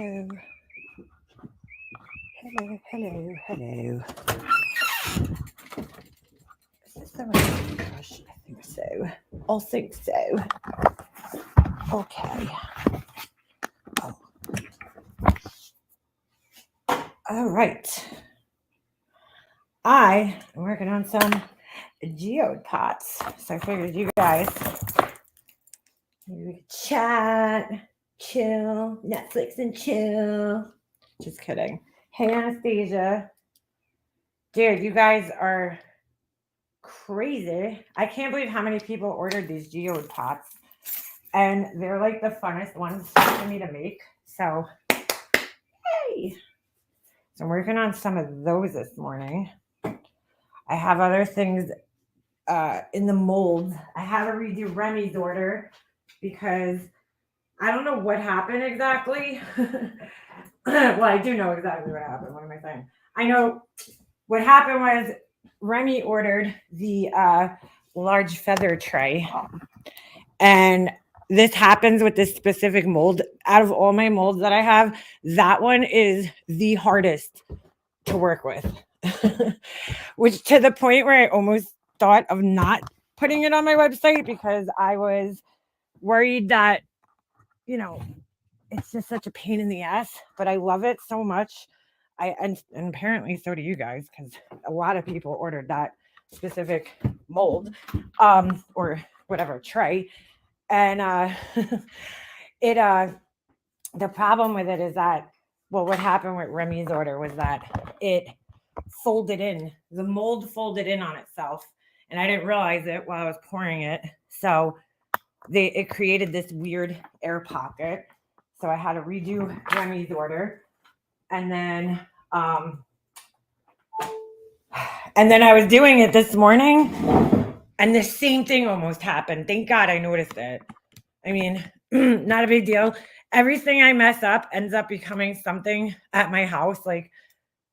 Hello. Hello. Is this the right brush? I think so. I'll think so. Okay. Oh. All right. I am working on some geode pots. So I figured you guys maybe we could chat, chill, Netflix and chill. Just kidding. Hey, Anastasia. Dude, you guys are crazy. I can't believe how many people ordered these geode pots. And they're like the funnest ones for me to make. So, hey. So I'm working on some of those this morning. I have other things in the mold. I had to redo Remy's order because I don't know what happened exactly. Well, I do know exactly what happened. What am I saying? I know what happened was Remy ordered the large feather tray. And this happens with this specific mold. Out of all my molds that I have, that one is the hardest to work with. Which to the point where I almost thought of not putting it on my website because I was worried that, it's just such a pain in the ass, but I love it so much. And apparently so do you guys, because a lot of people ordered that specific mold, or whatever tray. And the problem with it is that, well, what happened with Remy's order was that it folded in, the mold folded in on itself, and I didn't realize it while I was pouring it. So it created this weird air pocket. So I had to redo Remy's order, and then I was doing it this morning, and the same thing almost happened. Thank God I noticed it. I mean, not a big deal. Everything I mess up ends up becoming something at my house. Like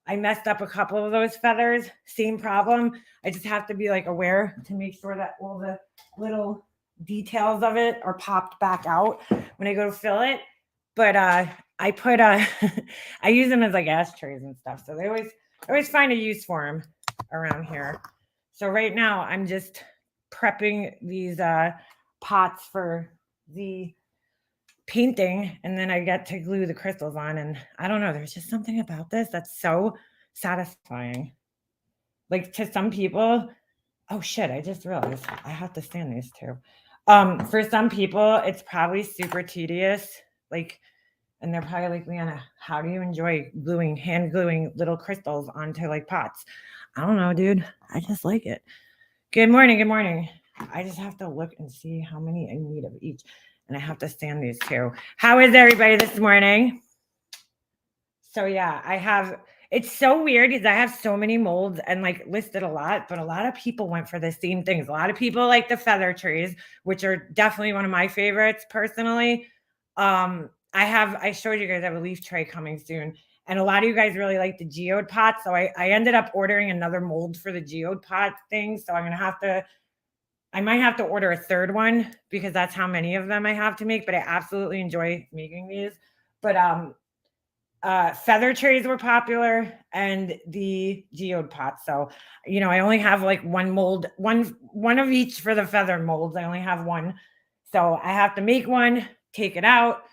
I messed up a couple of those feathers, same problem. I just have to be like aware to make sure that all the little details of it are popped back out when I go to fill it. But I put I use them as like ashtrays and stuff. So they always find a use for them around here. So right now I'm just prepping these pots for the painting, and then I get to glue the crystals on. And I don't know, there's just something about this that's so satisfying. Like to some people, oh shit, I just realized I have to stand these too. For some people, it's probably super tedious. Like, and they're probably like, Leanna, how do you enjoy hand gluing little crystals onto like pots? I don't know, dude. I just like it. Good morning. I just have to look and see how many I need of each. And I have to stand these too. How is everybody this morning? So yeah, it's so weird because I have so many molds and like listed a lot, but a lot of people went for the same things. A lot of people like the feather trees, which are definitely one of my favorites personally. I showed you guys I have a leaf tray coming soon. And a lot of you guys really like the geode pot. So I ended up ordering another mold for the geode pot thing. So I might have to order a third one because that's how many of them I have to make, but I absolutely enjoy making these. But feather trays were popular and the geode pots. So, I only have like one mold, one of each for the feather molds. I only have one. So I have to make one, take it out,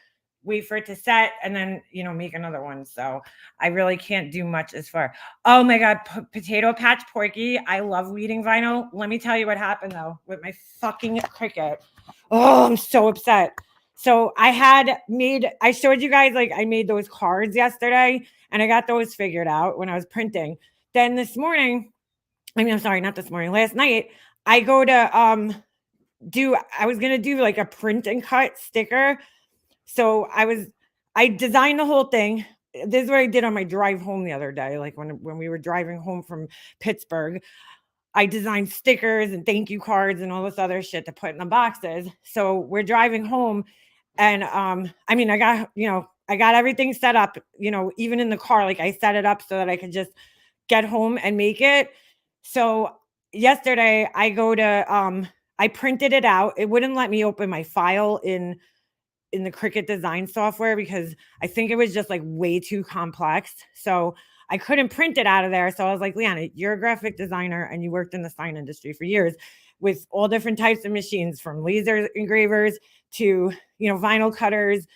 wait for it to set, and then, make another one. So I really can't do much as far. Oh my God, Potato Patch Porky. I love weeding vinyl. Let me tell you what happened though with my fucking Cricut. Oh, I'm so upset. So I showed you guys, like I made those cards yesterday and I got those figured out when I was printing. Then this morning, I'm sorry, not this morning, last night, I go to, I was going to do like a print and cut sticker. So I designed the whole thing. This is what I did on my drive home the other day. Like when we were driving home from Pittsburgh, I designed stickers and thank you cards and all this other shit to put in the boxes. So we're driving home and, I got everything set up, even in the car, like I set it up so that I could just get home and make it. So yesterday I go to, I printed it out. It wouldn't let me open my file in in the Cricut design software because I think it was just like way too complex. So I couldn't print it out of there. So I was like, Leanna, you're a graphic designer and you worked in the sign industry for years with all different types of machines, from laser engravers to, vinyl cutters,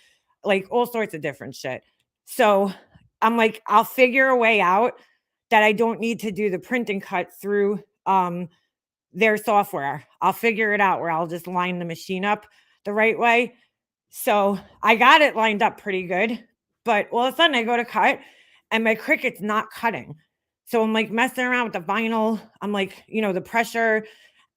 like all sorts of different shit. So I'm like, I'll figure a way out that I don't need to do the print and cut through their software. I'll figure it out where I'll just line the machine up the right way. So I got it lined up pretty good, but all of a sudden I go to cut and my Cricut's not cutting. So I'm like messing around with the vinyl. I'm like, the pressure,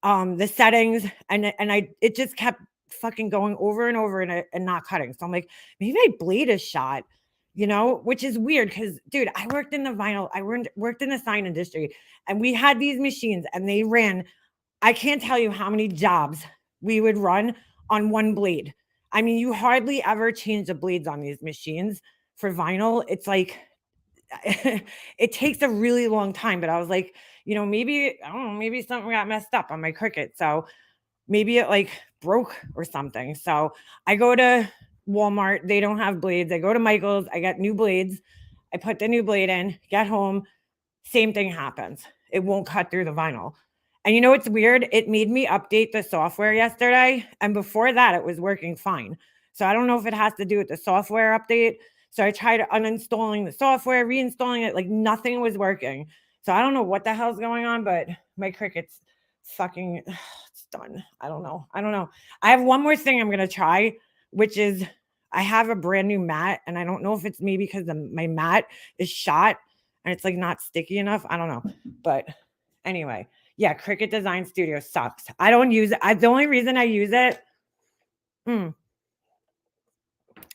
the settings, and it just kept fucking going over and over and not cutting. So I'm like, maybe my blade is shot, which is weird because, dude, I worked in the vinyl, I worked in the sign industry, and we had these machines and they ran, I can't tell you how many jobs we would run on one blade. I mean, you hardly ever change the blades on these machines for vinyl. It's like, it takes a really long time, but I was like, maybe, I don't know, maybe something got messed up on my Cricut. So maybe it like broke or something. So I go to Walmart. They don't have blades. I go to Michael's. I get new blades. I put the new blade in, get home. Same thing happens. It won't cut through the vinyl. And it's weird? It made me update the software yesterday. And before that, it was working fine. So I don't know if it has to do with the software update. So I tried uninstalling the software, reinstalling it, like nothing was working. So I don't know what the hell's going on, but my Cricut's fucking, it's done. I don't know. I have one more thing I'm going to try, which is I have a brand new mat. And I don't know if it's maybe because my mat is shot and it's like not sticky enough. I don't know. But anyway, yeah, Cricut Design Studio sucks. I don't use it. The only reason I use it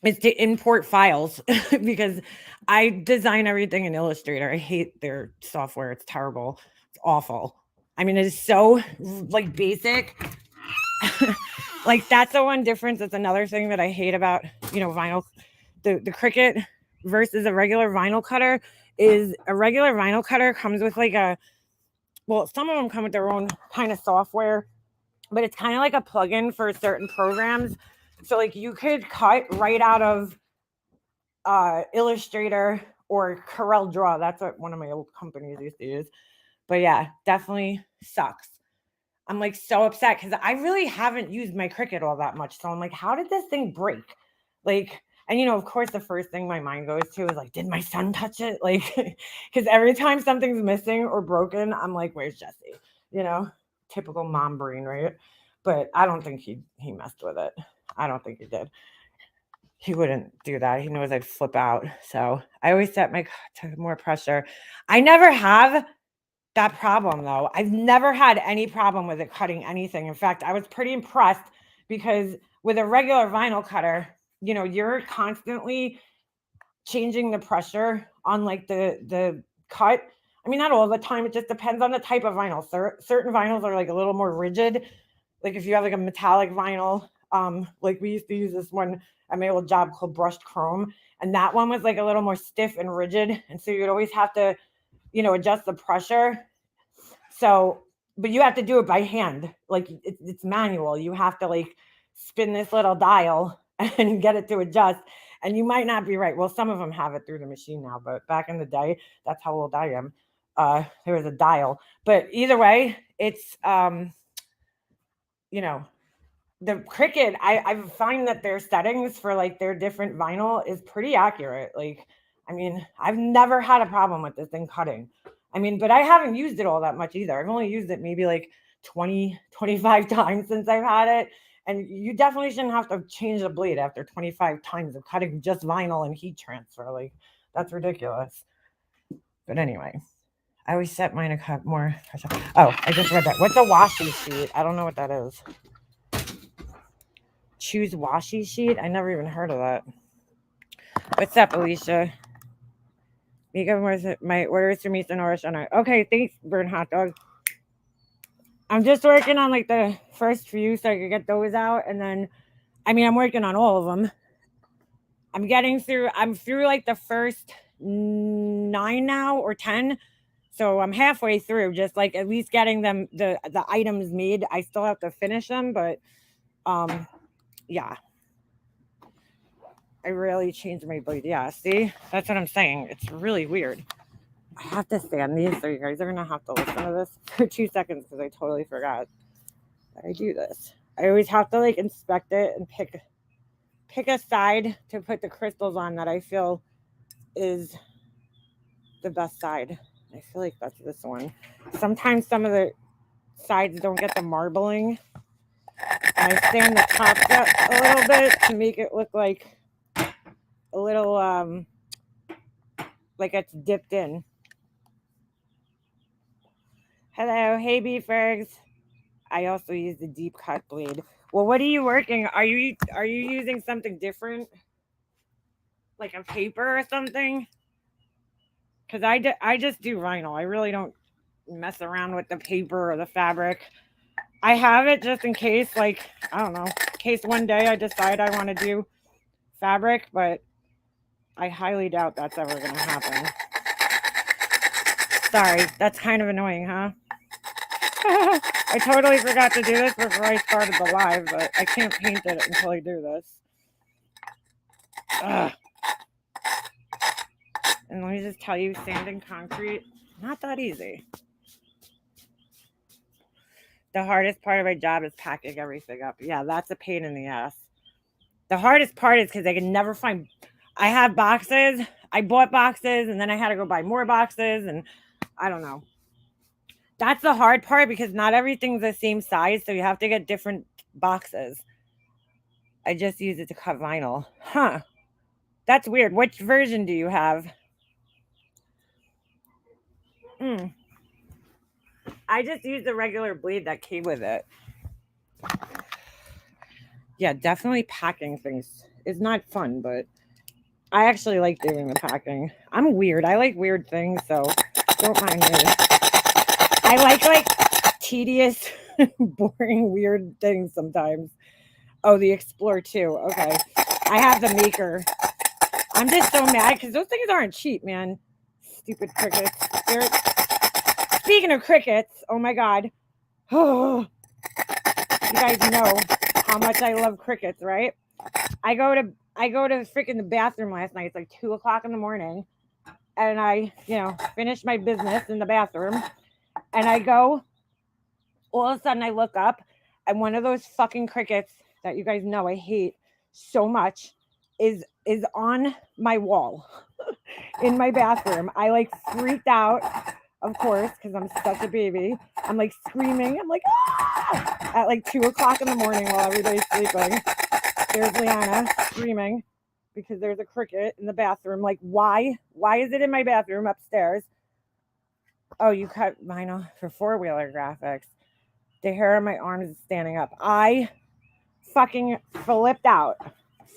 is to import files because I design everything in Illustrator. I hate their software. It's terrible. It's awful. I mean, it is so like basic. Like that's the one difference. That's another thing that I hate about, vinyl. The Cricut versus a regular vinyl cutter is a regular vinyl cutter comes with like some of them come with their own kind of software, but it's kind of like a plugin for certain programs. So like you could cut right out of Illustrator or Corel Draw. That's what one of my old companies used to use. But yeah, definitely sucks. I'm like so upset because I really haven't used my Cricut all that much. So I'm like, how did this thing break? Like, and of course, the first thing my mind goes to is like, did my son touch it? Like, because every time something's missing or broken, I'm like, where's Jesse? Typical mom brain, right? But I don't think he messed with it. I don't think he did. He wouldn't do that. He knows I'd flip out. So I always set my to more pressure. I never have that problem though. I've never had any problem with it cutting anything. In fact, I was pretty impressed because with a regular vinyl cutter, you're constantly changing the pressure on like the cut. I mean, not all the time. It just depends on the type of vinyl. Certain vinyls are like a little more rigid. Like if you have like a metallic vinyl, like we used to use this one at my old job called brushed chrome. And that one was like a little more stiff and rigid. And so you'd always have to, adjust the pressure. So, but you have to do it by hand. Like it's manual. You have to like spin this little dial and get it to adjust. And you might not be right. Well, some of them have it through the machine now, but back in the day, that's how old I am. There was a dial, but either way, it's, the Cricut, I find that their settings for like their different vinyl is pretty accurate. Like, I mean, I've never had a problem with this thing cutting. I mean, but I haven't used it all that much either. I've only used it maybe like 20, 25 times since I've had it. And you definitely shouldn't have to change the blade after 25 times of cutting just vinyl and heat transfer. Like, that's ridiculous. But anyway, I always set mine to cut more. Oh, I just read that. What's a washi sheet? I don't know what that is. Choose washi sheet? I never even heard of that. What's up, Alicia? My order is for me, Sonora. Okay, thanks, Burn Hot Dog. I'm just working on like the first few so I can get those out. And then, I mean, I'm working on all of them. I'm through like the first 9 now or 10. So I'm halfway through, just like at least getting them, the items made. I still have to finish them, but yeah. I really changed my blade. Yeah, see? That's what I'm saying. It's really weird. I have to stand these, so you guys are going to have to listen to this for 2 seconds because I totally forgot that I do this. I always have to like inspect it and pick a side to put the crystals on that I feel is the best side. I feel like that's this one. Sometimes some of the sides don't get the marbling. And I sand the tops up a little bit to make it look like a little like it's dipped in. Hello, hey Beefers. I also use the deep cut blade. Well, what are you working? Are you using something different? Like a paper or something? Because I just do vinyl. I really don't mess around with the paper or the fabric. I have it just in case, like, I don't know, in case one day I decide I want to do fabric, but I highly doubt that's ever going to happen. Sorry, that's kind of annoying, huh? I totally forgot to do this before I started the live, but I can't paint it until I do this. Ugh. And let me just tell you, sanding concrete, not that easy. The hardest part of my job is packing everything up. Yeah, that's a pain in the ass. The hardest part is because I can never find. I have boxes. I bought boxes, and then I had to go buy more boxes, and I don't know. That's the hard part because not everything's the same size, so you have to get different boxes. I just use it to cut vinyl. Huh. That's weird. Which version do you have? I just used the regular blade that came with it. Yeah, definitely packing things is not fun, but I actually like doing the packing. I'm weird. I like weird things, so don't mind me. I like tedious, boring, weird things sometimes. Oh, the Explore too. Okay. I have the Maker. I'm just so mad because those things aren't cheap, man. Stupid crickets. Speaking of crickets, oh my God. Oh, you guys know how much I love crickets, right? I go to freaking the bathroom last night. It's like 2:00 in the morning. And I, finish my business in the bathroom. And I go, all of a sudden I look up and one of those fucking crickets that you guys know I hate so much is on my wall in my bathroom. I like freaked out, of course, because I'm such a baby. I'm like screaming. I'm like, ah! At like 2:00 in the morning while everybody's sleeping. There's Liana screaming because there's a cricket in the bathroom. Like, why? Why is it in my bathroom upstairs? Oh, you cut vinyl for 4-wheeler graphics. The hair on my arms is standing up. I fucking flipped out.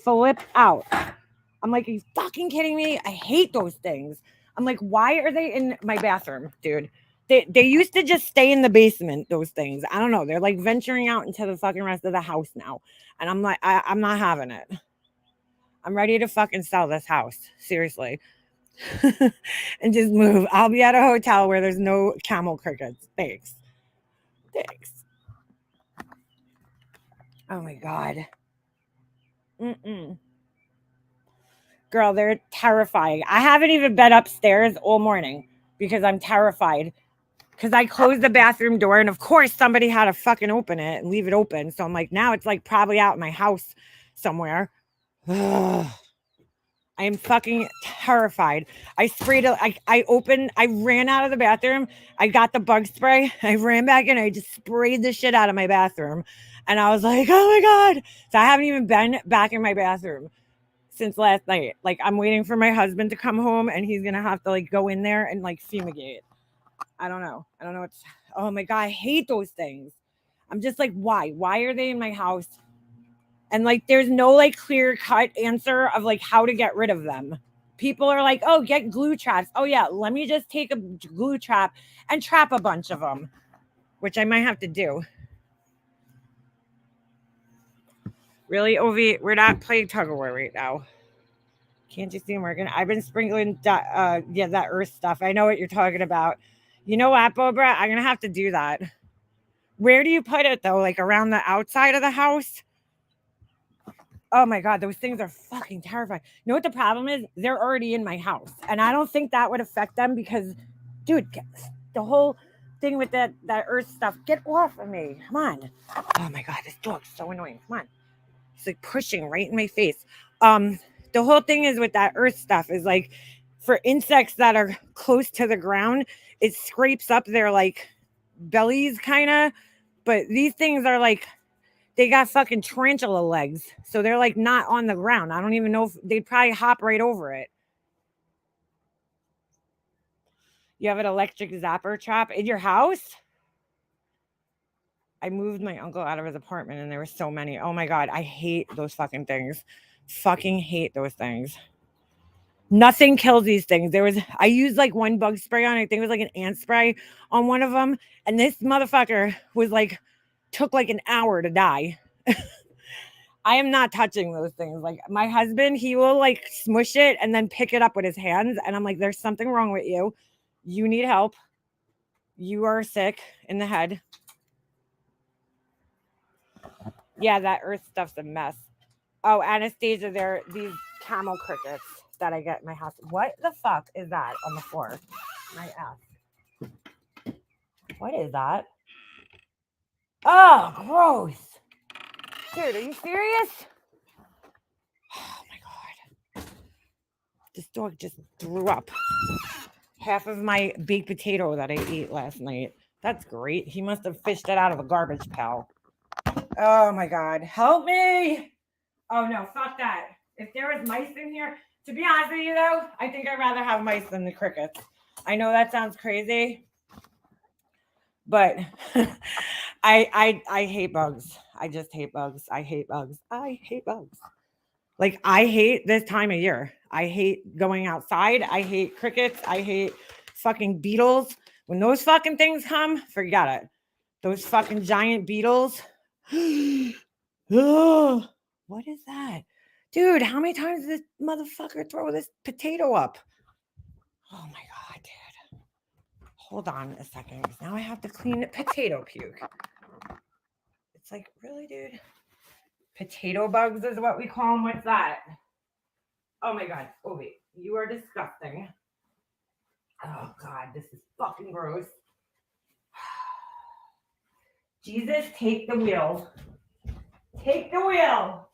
I'm like, are you fucking kidding me? I hate those things. I'm like, why are they in my bathroom, dude? They used to just stay in the basement, those things. I don't know. They're like venturing out into the fucking rest of the house now. And I'm like, I'm not having it. I'm ready to fucking sell this house. Seriously. And just move. I'll be at a hotel where there's no camel crickets. Thanks. Oh my God. Girl, they're terrifying. I haven't even been upstairs all morning because I'm terrified. Because I closed the bathroom door and of course somebody had to fucking open it and leave it open. So I'm like, now it's like probably out in my house somewhere. Ugh. I am fucking terrified. I sprayed it. I ran out of the bathroom. I got the bug spray. I ran back in. I just sprayed the shit out of my bathroom. And I was like, oh my God. So I haven't even been back in my bathroom since last night. Like, I'm waiting for my husband to come home and he's going to have to like go in there and like fumigate. I don't know. Oh my God. I hate those things. I'm just like, why? Why are they in my house? And like, there's no like clear cut answer of like how to get rid of them. People are like, oh, get glue traps. Oh yeah, let me just take a glue trap and trap a bunch of them, which I might have to do. Really, Ovi, we're not playing tug of war right now. Can't you see I'm working? I've been sprinkling that earth stuff. I know what you're talking about. You know what, Bobra? I'm gonna have to do that. Where do you put it though? Like around the outside of the house? Oh my God, those things are fucking terrifying. You know what the problem is? They're already in my house. And I don't think that would affect them because, dude, the whole thing with that earth stuff, get off of me. Come on. Oh my God, this dog's so annoying. Come on. He's like pushing right in my face. The whole thing is with that earth stuff is like for insects that are close to the ground, it scrapes up their like bellies kind of. But these things are like they got fucking tarantula legs. So they're like not on the ground. I don't even know if they'd probably hop right over it. You have an electric zapper trap in your house? I moved my uncle out of his apartment and there were so many. Oh my God. I hate those fucking things. Fucking hate those things. Nothing kills these things. I used like one bug spray on, I think it was like an ant spray on one of them. And this motherfucker was like, took like an hour to die. I am not touching those things. Like my husband, he will like smush it and then pick it up with his hands. And I'm like, there's something wrong with you. You need help. You are sick in the head. Yeah, that earth stuff's a mess. Oh, Anastasia, there these camel crickets that I get in my house. What the fuck is that on the floor? My ass. What is that? Oh, gross. Dude, are you serious? Oh my God. This dog just threw up half of my baked potato that I ate last night. That's great. He must have fished it out of a garbage pail. Oh my God. Help me. Oh no, fuck that. If there was mice in here, to be honest with you though, I think I'd rather have mice than the crickets. I know that sounds crazy, but I hate bugs. I just hate bugs. I hate bugs. I hate bugs. Like I hate this time of year. I hate going outside. I hate crickets. I hate fucking beetles. When those fucking things come, forget it. Those fucking giant beetles. Oh, what is that? Dude, how many times did this motherfucker throw this potato up? Oh my God, dude. Hold on a second. 'Cause now I have to clean the potato puke. It's like, really, dude? Potato bugs is what we call them. What's that? Oh my God. Oh wait. You are disgusting. Oh God, this is fucking gross. Jesus, take the wheel. Take the wheel.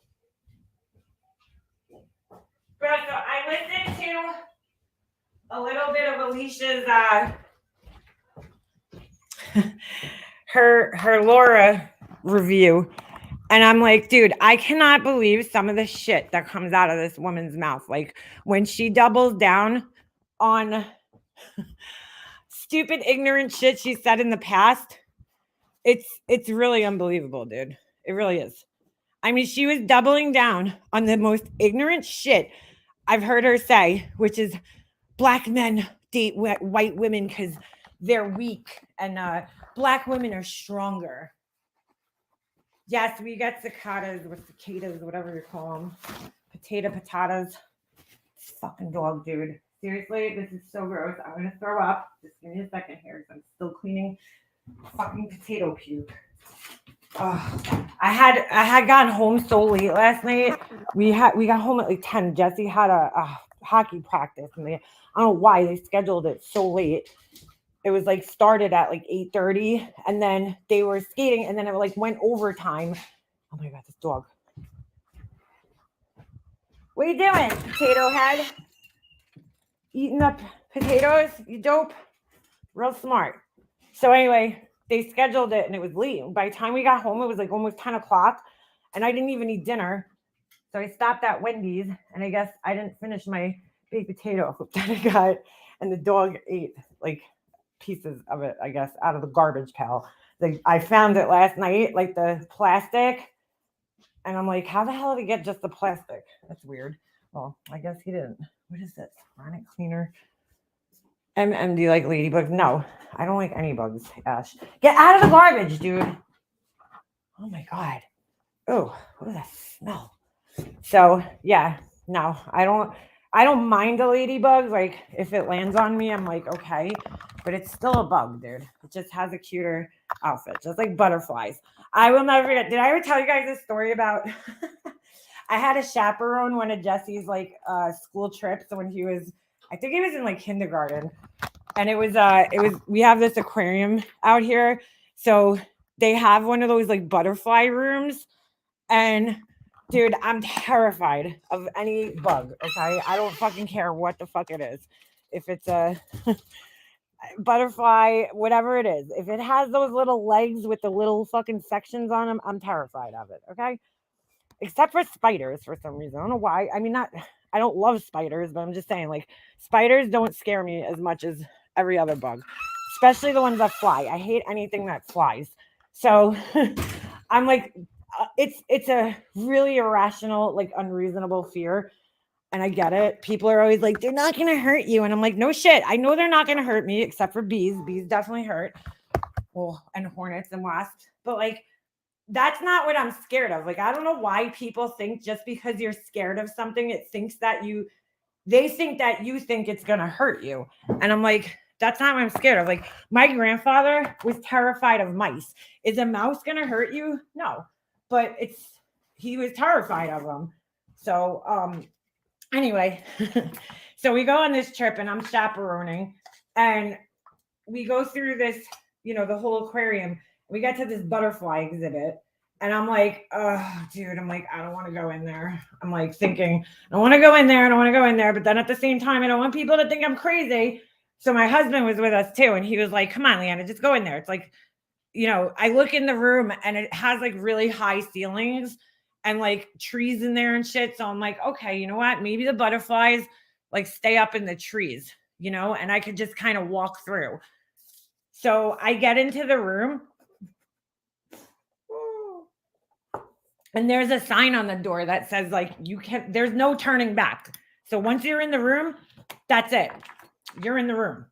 Bro, so I listened to a little bit of Alicia's her Laura review. And I'm like, dude, I cannot believe some of the shit that comes out of this woman's mouth. Like when she doubles down on stupid, ignorant shit she said in the past, it's really unbelievable, dude. It really is. I mean, she was doubling down on the most ignorant shit I've heard her say, which is black men date white women because they're weak and black women are stronger. Yes, we get cicadas or cicadas, whatever you call them. Potatoes. This fucking dog, dude. Seriously, this is so gross. I'm gonna throw up. Just give me a second here. I'm still cleaning fucking potato puke. Oh, I had gotten home so late last night. We got home at like 10. Jesse had a hockey practice, and I don't know why they scheduled it so late. It was like started at like 8:30, and then they were skating, and then it like went overtime. Oh my God, this dog! What are you doing, potato head? Eating up potatoes? You dope? Real smart. So anyway, they scheduled it, and it was late. By the time we got home, it was like almost 10 o'clock, and I didn't even eat dinner. So I stopped at Wendy's, and I guess I didn't finish my baked potato that I got, and the dog ate like pieces of it, I guess, out of the garbage pail. Like I found it last night, like the plastic, and I'm like, how the hell did he get just the plastic? That's weird. Well, I guess he didn't. What is this? Chronic cleaner. MMD like ladybugs? No, I don't like any bugs, Ash. Get out of the garbage, dude. Oh my God. Oh, what is that smell? So yeah, no, I don't mind the ladybugs. Like if it lands on me, I'm like, okay, but it's still a bug, dude. It just has a cuter outfit, just like butterflies. I will never forget. Did I ever tell you guys this story about I had a chaperone one of Jesse's like school trips when he was, I think he was in like kindergarten. And we have this aquarium out here. So they have one of those like butterfly rooms. And dude, I'm terrified of any bug. Okay. I don't fucking care what the fuck it is. If it's a butterfly, whatever it is, if it has those little legs with the little fucking sections on them, I'm terrified of it. Okay. Except for spiders for some reason. I don't know why. I mean, not, I don't love spiders, but I'm just saying, like, spiders don't scare me as much as every other bug, especially the ones that fly. I hate anything that flies. So I'm like, it's a really irrational, like, unreasonable fear. And I get it. People are always like, they're not going to hurt you. And I'm like, no shit. I know they're not going to hurt me except for bees. Bees definitely hurt. Well, and hornets and wasps. But like, that's not what I'm scared of. Like, I don't know why people think just because you're scared of something, they think that you think it's going to hurt you. And I'm like, that's not what I'm scared of. Like, my grandfather was terrified of mice. Is a mouse going to hurt you? No. But he was terrified of them. So, anyway, so we go on this trip and I'm chaperoning and we go through this, the whole aquarium. We get to this butterfly exhibit and I'm like, oh, dude, I'm like, I don't want to go in there. I'm like thinking, I don't want to go in there. I don't want to go in there. But then at the same time, I don't want people to think I'm crazy. So my husband was with us too. And he was like, come on, Leanna, just go in there. It's like, I look in the room and it has like really high ceilings and like trees in there and shit. So I'm like, okay, you know what? Maybe the butterflies like stay up in the trees, and I could just kind of walk through. So I get into the room and there's a sign on the door that says like, there's no turning back. So once you're in the room, that's it. You're in the room.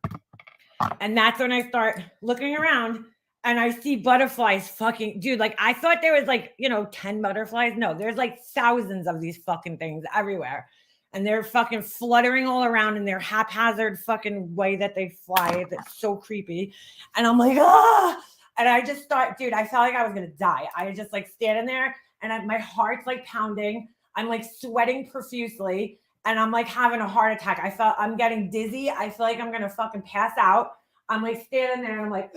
And that's when I start looking around and I see butterflies fucking, dude, like I thought there was like, 10 butterflies. No, there's like thousands of these fucking things everywhere. And they're fucking fluttering all around in their haphazard fucking way that they fly. That's so creepy. And I'm like, ah. And I just thought, dude, I felt like I was going to die. I was just like standing there and my heart's like pounding. I'm like sweating profusely. And I'm like having a heart attack. I'm getting dizzy. I feel like I'm going to fucking pass out. I'm like standing there and I'm like,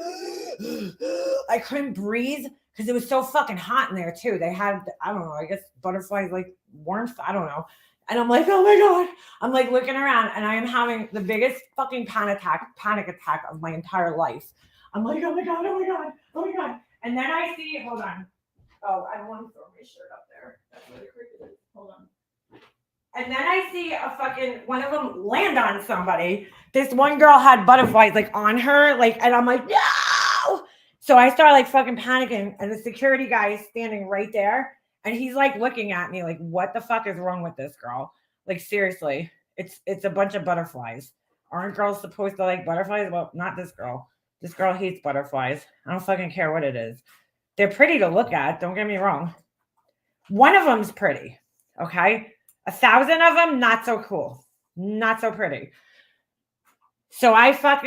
I couldn't breathe because it was so fucking hot in there too. They had, I don't know, I guess butterflies like warmth. I don't know. And I'm like, oh my God. I'm like looking around and I am having the biggest fucking panic attack of my entire life. I'm like, oh my God, oh my God, oh my God. And then I see, hold on. Oh, I don't want to throw my shirt up there. That's where the Cricut is. Hold on. And then I see one of them land on somebody. This one girl had butterflies like on her, like, and I'm like, no. So I start like fucking panicking, and the security guy is standing right there, and he's like looking at me like, what the fuck is wrong with this girl? Like seriously, it's a bunch of butterflies. Aren't girls supposed to like butterflies? Well, not this girl. This girl hates butterflies. I don't fucking care what it is. They're pretty to look at. Don't get me wrong. One of them's pretty. Okay. 1,000 of them, not so cool. Not so pretty. So I start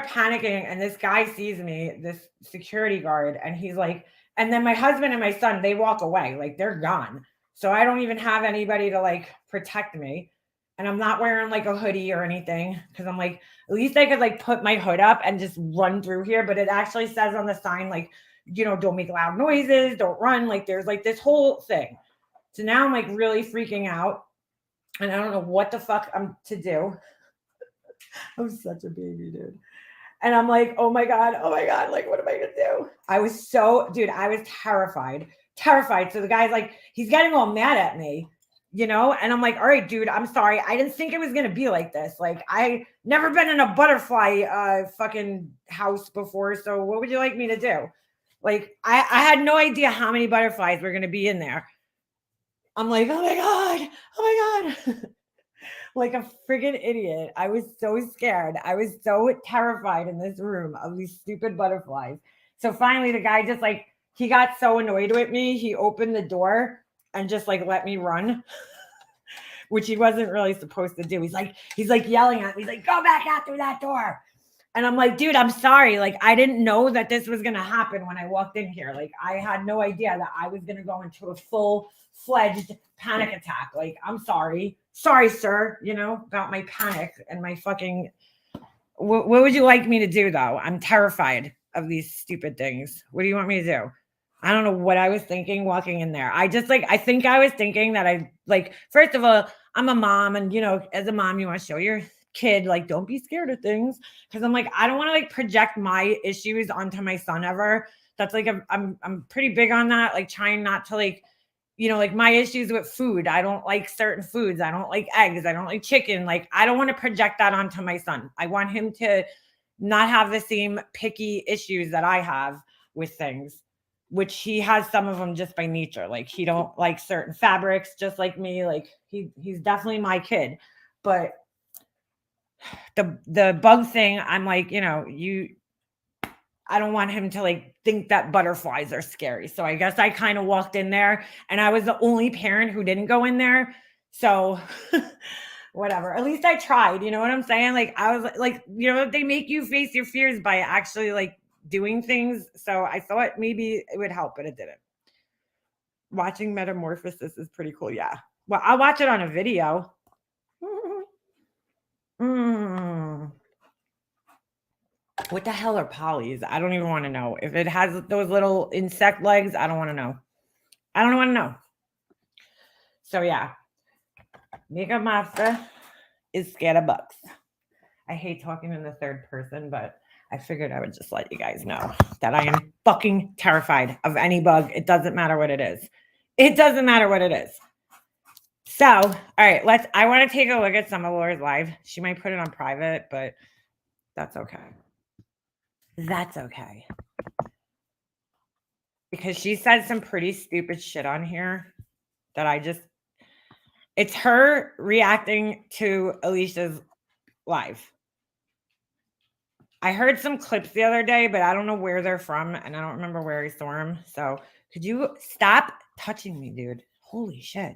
panicking and this guy sees me, this security guard, and he's like, and then my husband and my son, they walk away, like they're gone. So I don't even have anybody to like protect me. And I'm not wearing like a hoodie or anything because I'm like, at least I could like put my hood up and just run through here. But it actually says on the sign, like, don't make loud noises, don't run. Like there's like this whole thing. So now I'm like really freaking out and I don't know what the fuck I'm to do. I'm such a baby, dude. And I'm like, oh my God, like, what am I gonna do? I was terrified. So the guy's like, he's getting all mad at me, and I'm like, all right, dude, I'm sorry. I didn't think it was gonna be like this. Like, I never been in a butterfly fucking house before. So what would you like me to do? Like, I had no idea how many butterflies were gonna be in there. I'm like, oh my God. Like a friggin' idiot. I was so scared. I was so terrified in this room of these stupid butterflies. So finally the guy just like, he got so annoyed with me. He opened the door and just like let me run, which he wasn't really supposed to do. He's like yelling at me. He's like, go back out through that door. And I'm like, dude, I'm sorry. Like, I didn't know that this was going to happen when I walked in here. Like, I had no idea that I was going to go into a full-fledged panic attack. Like, I'm sorry. Sorry, sir, about my panic and my fucking... What would you like me to do, though? I'm terrified of these stupid things. What do you want me to do? I don't know what I was thinking walking in there. I think I was thinking that first of all, I'm a mom, and, as a mom, you want to show your kid, like, don't be scared of things. Because I'm like, I don't want to, like, project my issues onto my son ever. That's like, I'm pretty big on that, like, trying not to, like, like my issues with food. I don't like certain foods. I don't like eggs. I don't like chicken. Like, I don't want to project that onto my son. I want him to not have the same picky issues that I have with things, which he has some of them just by nature. Like, he don't like certain fabrics, just like me. Like, he's definitely my kid. But the bug thing, I'm like, I don't want him to, like, think that butterflies are scary. So I guess I kind of walked in there, and I was the only parent who didn't go in there. So whatever. At least I tried. You know what I'm saying? Like, I was like, they make you face your fears by actually, like, doing things. So I thought maybe it would help, but it didn't. Watching Metamorphosis is pretty cool. Yeah. Well, I'll watch it on a video. What the hell are polys? I don't even want to know. If it has those little insect legs, I don't want to know. I don't want to know. So yeah, Makeup Master is scared of bugs. I hate talking in the third person, but I figured I would just let you guys know that I am fucking terrified of any bug. It doesn't matter what it is. It doesn't matter what it is. So, all right, I want to take a look at some of Laura's live. She might put it on private, but that's okay. That's okay. Because she said some pretty stupid shit on here that it's her reacting to Alicia's live. I heard some clips the other day, but I don't know where they're from, and I don't remember where I saw them. So could you stop touching me, dude? Holy shit.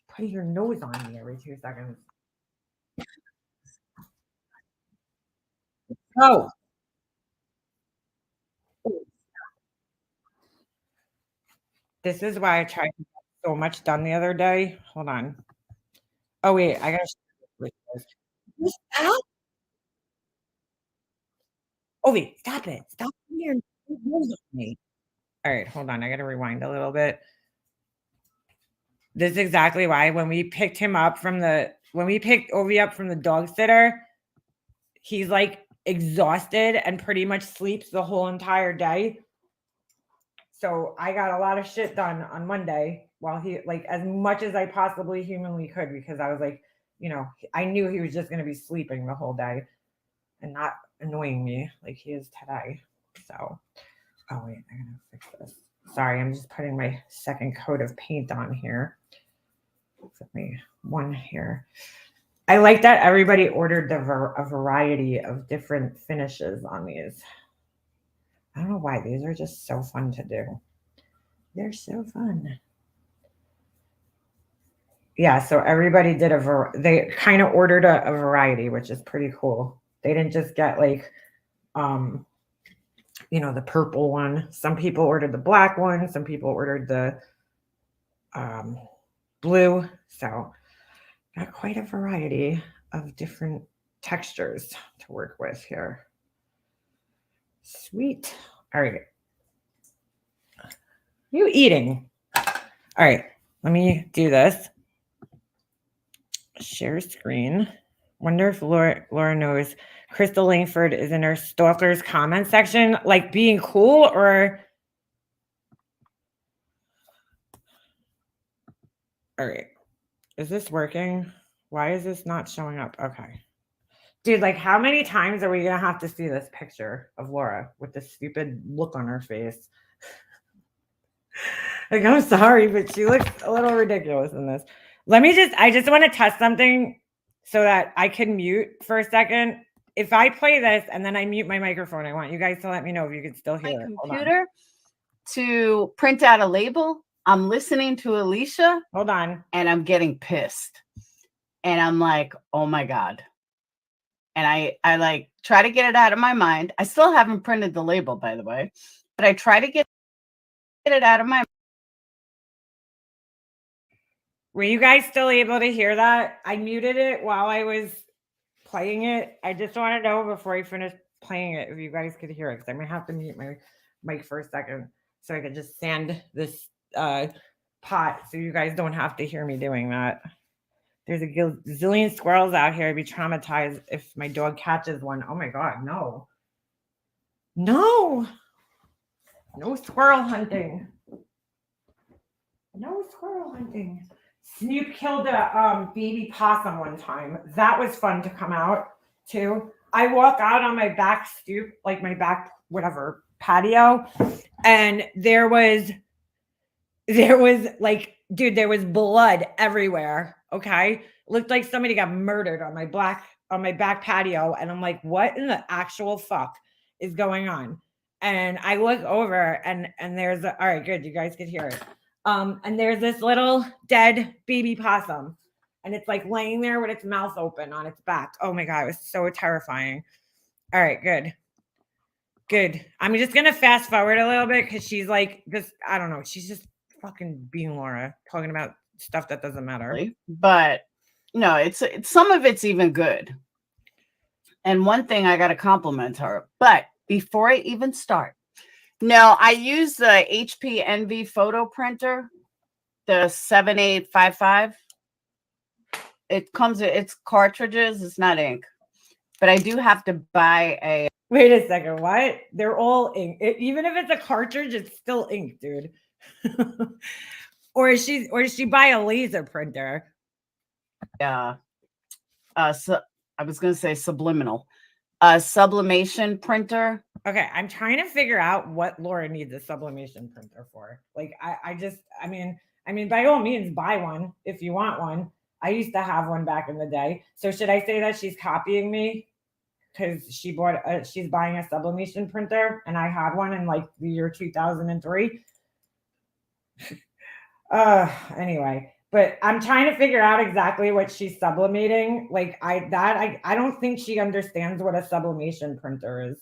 Putting your nose on me every 2 seconds. Oh. This is why I tried to get so much done the other day. Hold on. Oh, wait. I got to... Stop. Oh, wait. Stop it. Stop putting your nose on me. All right. Hold on. I got to rewind a little bit. This is exactly why when we picked Ovi up from the dog sitter, he's like exhausted and pretty much sleeps the whole entire day. So I got a lot of shit done on Monday while he, like, as much as I possibly humanly could, because I was like, I knew he was just going to be sleeping the whole day and not annoying me like he is today. So, oh wait, I gotta fix this. Sorry, I'm just putting my second coat of paint on here. Put me one here. I like that everybody ordered a variety of different finishes on these. I don't know why. These are just so fun to do. They're so fun. Yeah, so everybody did they kind of ordered a variety, which is pretty cool. They didn't just get like, the purple one. Some people ordered the black one. Some people ordered the blue. So got quite a variety of different textures to work with here. Sweet. All right. You eating? All right. Let me do this. Share screen. Wonder if Laura knows Crystal Langford is in her stalkers comment section, like being cool, or... All right. Is this working? Why is this not showing up? Okay. Dude, like, how many times are we going to have to see this picture of Laura with this stupid look on her face? Like, I'm sorry, but she looks a little ridiculous in this. I just want to test something so that I can mute for a second. If I play this and then I mute my microphone, I want you guys to let me know if you can still hear my computer to print out a label. I'm listening to Alicia. Hold on. And I'm getting pissed. And I'm like, oh my God. and I like try to get it out of my mind. I still haven't printed the label, by the way, but I try to get it out of my. Were you guys still able to hear that? I muted it while I was playing it. I just want to know before I finish playing it if you guys could hear it, because I might have to mute my mic for a second so I could just sand this pot so you guys don't have to hear me doing that. There's a zillion squirrels out here. I'd be traumatized if my dog catches one. Oh my God, no. No. No squirrel hunting. No squirrel hunting. Snoop killed a baby possum one time. That was fun to come out to. I walk out on my back stoop, like my back, whatever, patio, and there was like, dude, there was blood everywhere. Okay. Looked like somebody got murdered on my back patio. And I'm like, what in the actual fuck is going on? And I look over and there's all right, good. You guys could hear it. And there's this little dead baby possum, and it's like laying there with its mouth open on its back. Oh my God, it was so terrifying. All right, good. Good. I'm just gonna fast forward a little bit because she's like, just I don't know, she's just fucking being Laura, talking about stuff that doesn't matter. But no, it's some of it's even good. And one thing I got to compliment her. But before I even start, no, I use the HP Envy photo printer, the 7855. It comes with its cartridges. It's not ink, but I do have to buy a. Wait a second. What? They're all ink. Even if it's a cartridge, it's still ink, dude. Or does she buy a laser printer? Yeah. So I was going to say subliminal. Sublimation printer. Okay, I'm trying to figure out what Laura needs a sublimation printer for. Like, I mean, by all means, buy one if you want one. I used to have one back in the day. So should I say that she's copying me because she's buying a sublimation printer and I had one in like the year 2003? Anyway, but I'm trying to figure out exactly what she's sublimating. Like I don't think she understands what a sublimation printer is.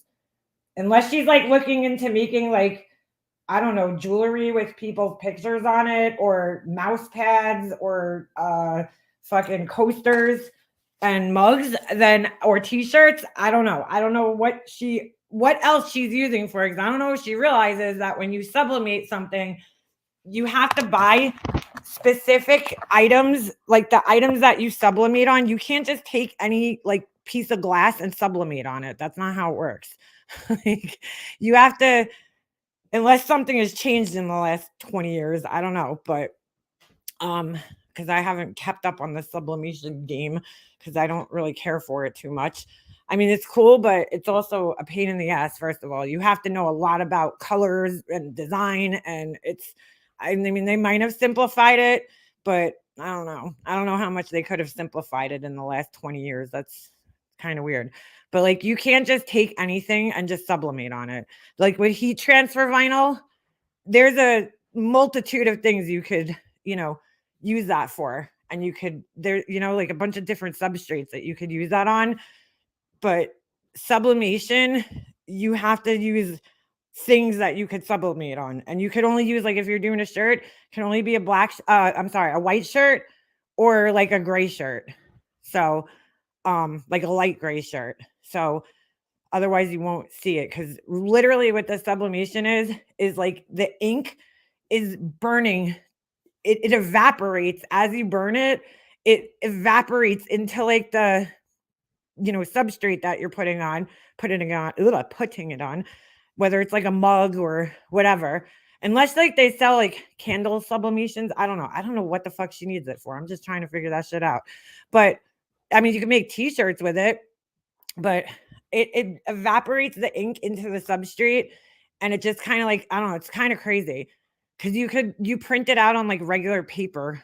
Unless she's like looking into making like, I don't know, jewelry with people's pictures on it, or mouse pads, or fucking coasters and mugs, or t-shirts. I don't know. I don't know what else she's using for, because I don't know if she realizes that when you sublimate something, you have to buy specific items, like the items that you sublimate on. You can't just take any like piece of glass and sublimate on it. That's not how it works. Like, you have to, unless something has changed in the last 20 years, I don't know, but because I haven't kept up on the sublimation game because I don't really care for it too much. I mean, it's cool, but it's also a pain in the ass. First of all, you have to know a lot about colors and design, and I mean, they might have simplified it, but I don't know. I don't know how much they could have simplified it in the last 20 years. That's kind of weird. But like, you can't just take anything and just sublimate on it. Like with heat transfer vinyl, there's a multitude of things you could, use that for. And you could, like a bunch of different substrates that you could use that on. But sublimation, you have to use things that you could sublimate on. And you could only use, like, if you're doing a shirt, it can only be a white shirt or like a gray shirt. So, like a light gray shirt. So otherwise you won't see it, because literally what the sublimation is like the ink is burning. It evaporates as you burn it. It evaporates into like the substrate that you're putting it on, whether it's like a mug or whatever. Unless like they sell like candle sublimations. I don't know what the fuck she needs it for. I'm just trying to figure that shit out. But I mean, you can make t-shirts with it, but it evaporates the ink into the substrate, and it just kind of like, I don't know, it's kind of crazy, because you print it out on like regular paper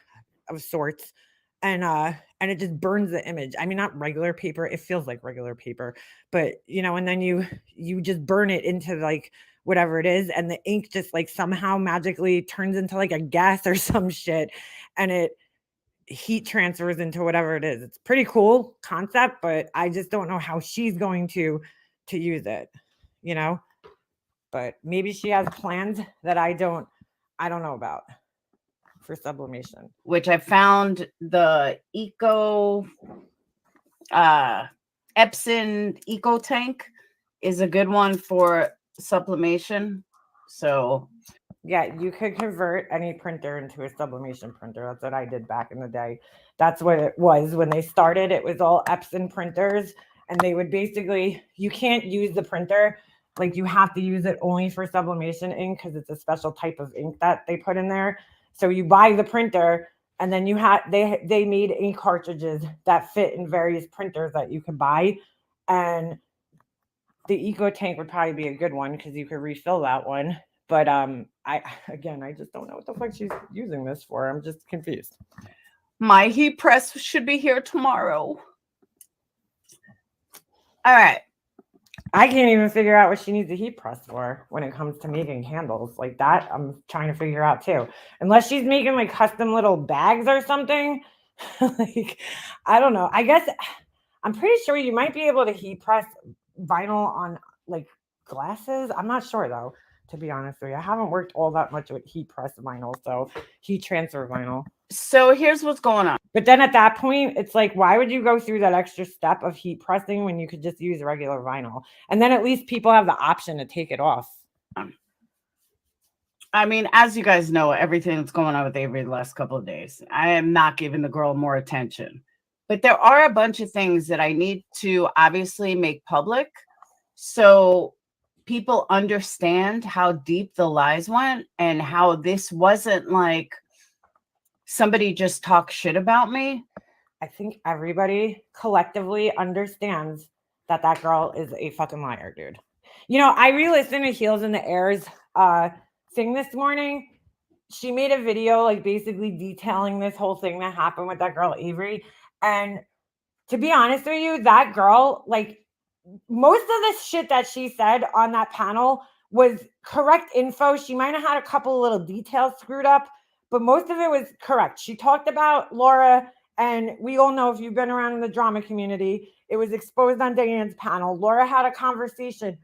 of sorts, and it just burns the image. I mean, not regular paper, it feels like regular paper, but and then you just burn it into like whatever it is, and the ink just like somehow magically turns into like a gas or some shit, and heat transfers into whatever it is. It's pretty cool concept, but I just don't know how she's going to use it, you know? But maybe she has plans that I don't know about for sublimation. Which I found the Epson Eco Tank is a good one for sublimation. So yeah, you could convert any printer into a sublimation printer. That's what I did back in the day. That's what it was when they started. It was all Epson printers, and they would basically, you can't use the printer. Like, you have to use it only for sublimation ink because it's a special type of ink that they put in there. So you buy the printer, and then they made ink cartridges that fit in various printers that you could buy. And the Eco Tank would probably be a good one because you could refill that one. But I just don't know what the fuck she's using this for. I'm just confused. My heat press should be here tomorrow. All right. I can't even figure out what she needs a heat press for when it comes to making candles like that. I'm trying to figure out too. Unless she's making like custom little bags or something. Like, I don't know. I guess I'm pretty sure you might be able to heat press vinyl on like glasses. I'm not sure though, to be honest with you. I haven't worked all that much with heat press vinyl, so heat transfer vinyl. So here's what's going on. But then at that point, it's like, why would you go through that extra step of heat pressing when you could just use regular vinyl? And then at least people have the option to take it off. I mean, as you guys know, everything that's going on with Avery the last couple of days, I am not giving the girl more attention. But there are a bunch of things that I need to obviously make public so people understand how deep the lies went and how this wasn't like somebody just talked shit about me. I think everybody collectively understands that that girl is a fucking liar, dude. You know, I re-listened to Heels in the Air's thing this morning. She made a video like basically detailing this whole thing that happened with that girl Avery. And to be honest with you, that girl, like, most of the shit that she said on that panel was correct info. She might have had a couple of little details screwed up, but most of it was correct. She talked about Laura, and we all know, if you've been around in the drama community, it was exposed on Diane's panel. Laura had a conversation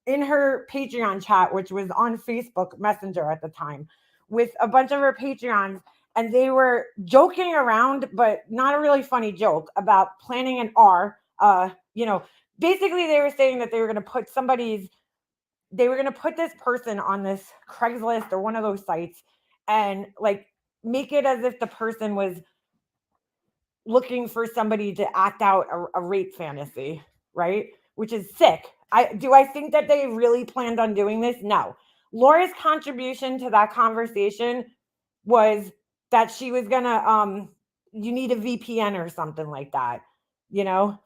in her Patreon chat, which was on Facebook Messenger at the time, with a bunch of her Patreons, and they were joking around, but not a really funny joke, about planning an R. Basically they were saying that they were going to put this person on this Craigslist or one of those sites and like make it as if the person was looking for somebody to act out a rape fantasy, right? Which is sick. Do I think that they really planned on doing this? No. Laura's contribution to that conversation was that she was gonna you need a VPN or something like that,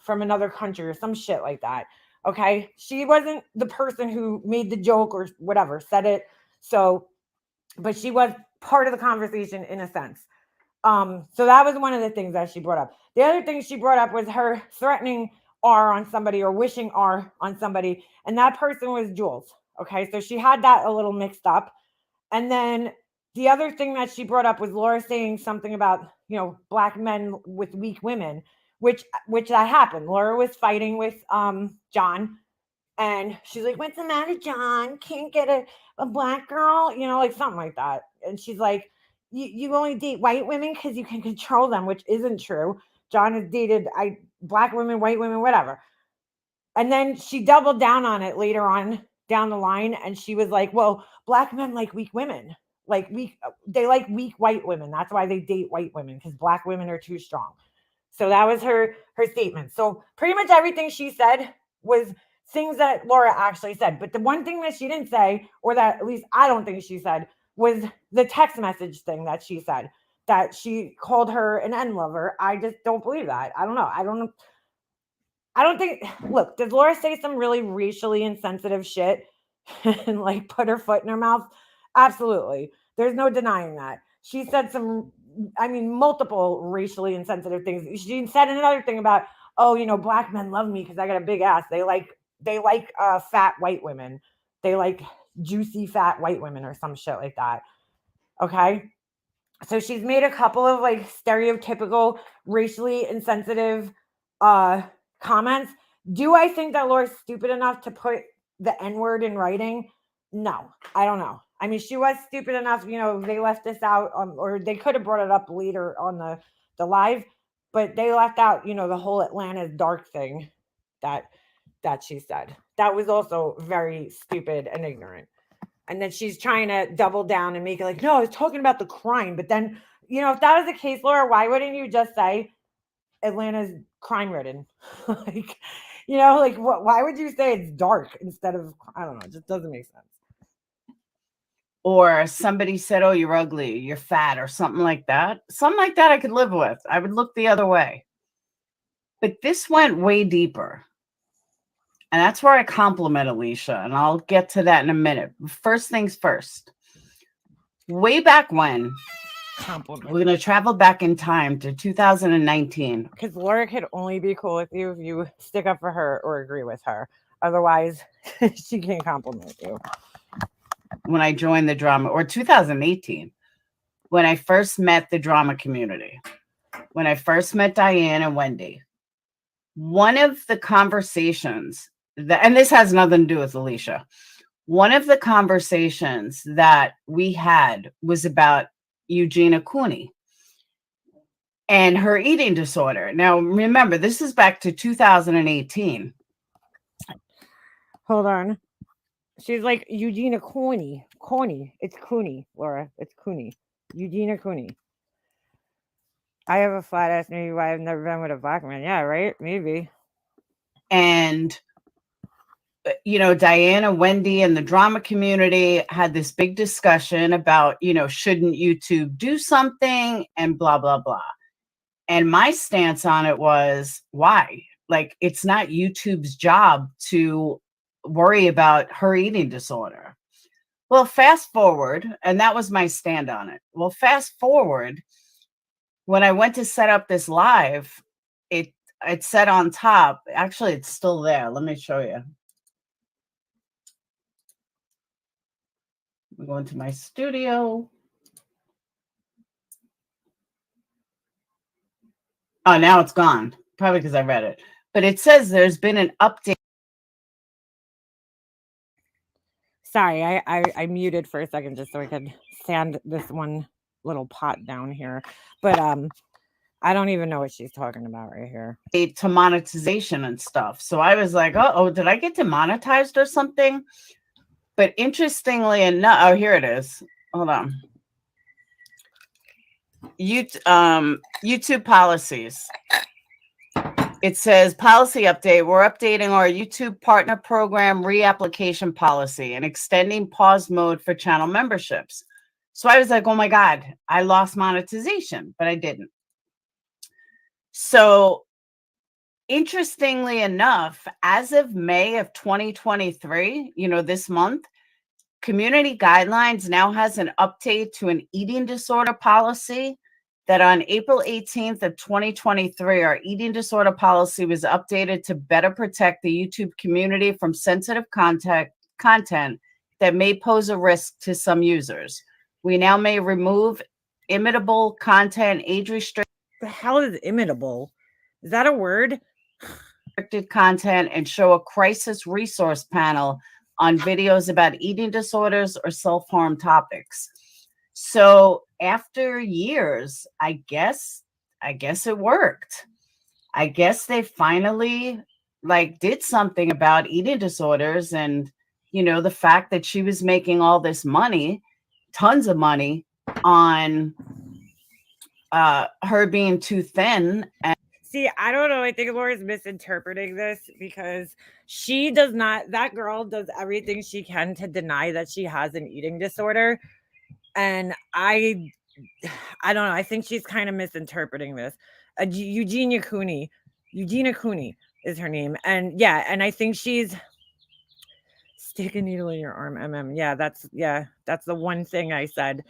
from another country or some shit like that. Okay. She wasn't the person who made the joke or whatever, said it. So, but she was part of the conversation in a sense. So that was one of the things that she brought up. The other thing she brought up was her threatening R on somebody or wishing R on somebody. And that person was Jules. Okay. So she had that a little mixed up. And then the other thing that she brought up was Laura saying something about, black men with weak women, which that happened. Laura was fighting with John, and she's like, "What's the matter, John? Can't get a black girl?" Like something like that. And she's like, you only date white women because you can control them, which isn't true. John has dated black women, white women, whatever. And then she doubled down on it later on down the line, and she was like, well, black men like weak women. They like weak white women. That's why they date white women, because black women are too strong. So that was her statement. So pretty much everything she said was things that Laura actually said. But the one thing that she didn't say, or that at least I don't think she said, was the text message thing that she said, that she called her an N lover. I just don't believe that. I don't know. I don't think, look, did Laura say some really racially insensitive shit and like put her foot in her mouth? Absolutely. There's no denying that. She said multiple racially insensitive things. She said another thing about, black men love me because I got a big ass. They like fat white women. They like juicy fat white women or some shit like that. Okay. So she's made a couple of like stereotypical racially insensitive comments. Do I think that Laura's stupid enough to put the N-word in writing? No, I don't know. I mean, she was stupid enough, they left this out, or they could have brought it up later on the live, but they left out, the whole Atlanta's dark thing that she said. That was also very stupid and ignorant. And then she's trying to double down and make it like, no, I was talking about the crime. But then, if that was the case, Laura, why wouldn't you just say Atlanta's crime ridden? Like, why would you say it's dark instead of, I don't know, it just doesn't make sense. Or somebody said, oh, you're ugly, you're fat, or something like that. Something like that I could live with. I would look the other way. But this went way deeper. And that's where I compliment Alicia. And I'll get to that in a minute. First things first. Way back when, we're going to travel back in time to 2019. Because Laura could only be cool with you if you stick up for her or agree with her. Otherwise, she can't compliment you. When I joined the drama, or 2018, when I first met the drama community, when I first met Diane and Wendy, one of the conversations and this has nothing to do with Alicia, one of the conversations that we had was about Eugenia Cooney and her eating disorder. Now, remember, this is back to 2018. Hold on. She's like Eugenia Cooney. Cooney. It's Cooney, Laura. It's Cooney. Eugenia Cooney. I have a flat ass, maybe why I've never been with a black man. Yeah, right? Maybe. And Diana, Wendy, and the drama community had this big discussion about, shouldn't YouTube do something and blah, blah, blah. And my stance on it was, why? Like, it's not YouTube's job to worry about her eating disorder. Well, fast forward, and that was my stand on it. Well, fast forward, when I went to set up this live, it said on top, actually, it's still there. Let me show you. I'm going to my studio. Oh, now it's gone. Probably because I read it. But it says there's been an update. Sorry, I muted for a second just so I could sand this one little pot down here. But I don't even know what she's talking about right here. To monetization and stuff. So I was like, oh, did I get demonetized or something? But interestingly enough, oh, here it is. Hold on. YouTube policies. It says policy update. We're updating our YouTube partner program reapplication policy and extending pause mode for channel memberships. So I was like, oh my God, I lost monetization, but I didn't. So interestingly enough, as of May of 2023, this month, Community Guidelines now has an update to an eating disorder policy that on April 18th of 2023, our eating disorder policy was updated to better protect the YouTube community from sensitive content that may pose a risk to some users. We now may remove imitable content, age restricted. The hell is imitable? Is that a word? Restricted content and show a crisis resource panel on videos about eating disorders or self-harm topics. So after years, I guess it worked. I guess they finally did something about eating disorders and, the fact that she was making all this money, tons of money on her being too thin. And see, I don't know. I think Laura's misinterpreting this because she does not, that girl does everything she can to deny that she has an eating disorder. And I don't know. I think she's kind of misinterpreting this. Eugenia Cooney is her name. And yeah, and I think she's stick a needle in your arm. Yeah, that's the one thing I said.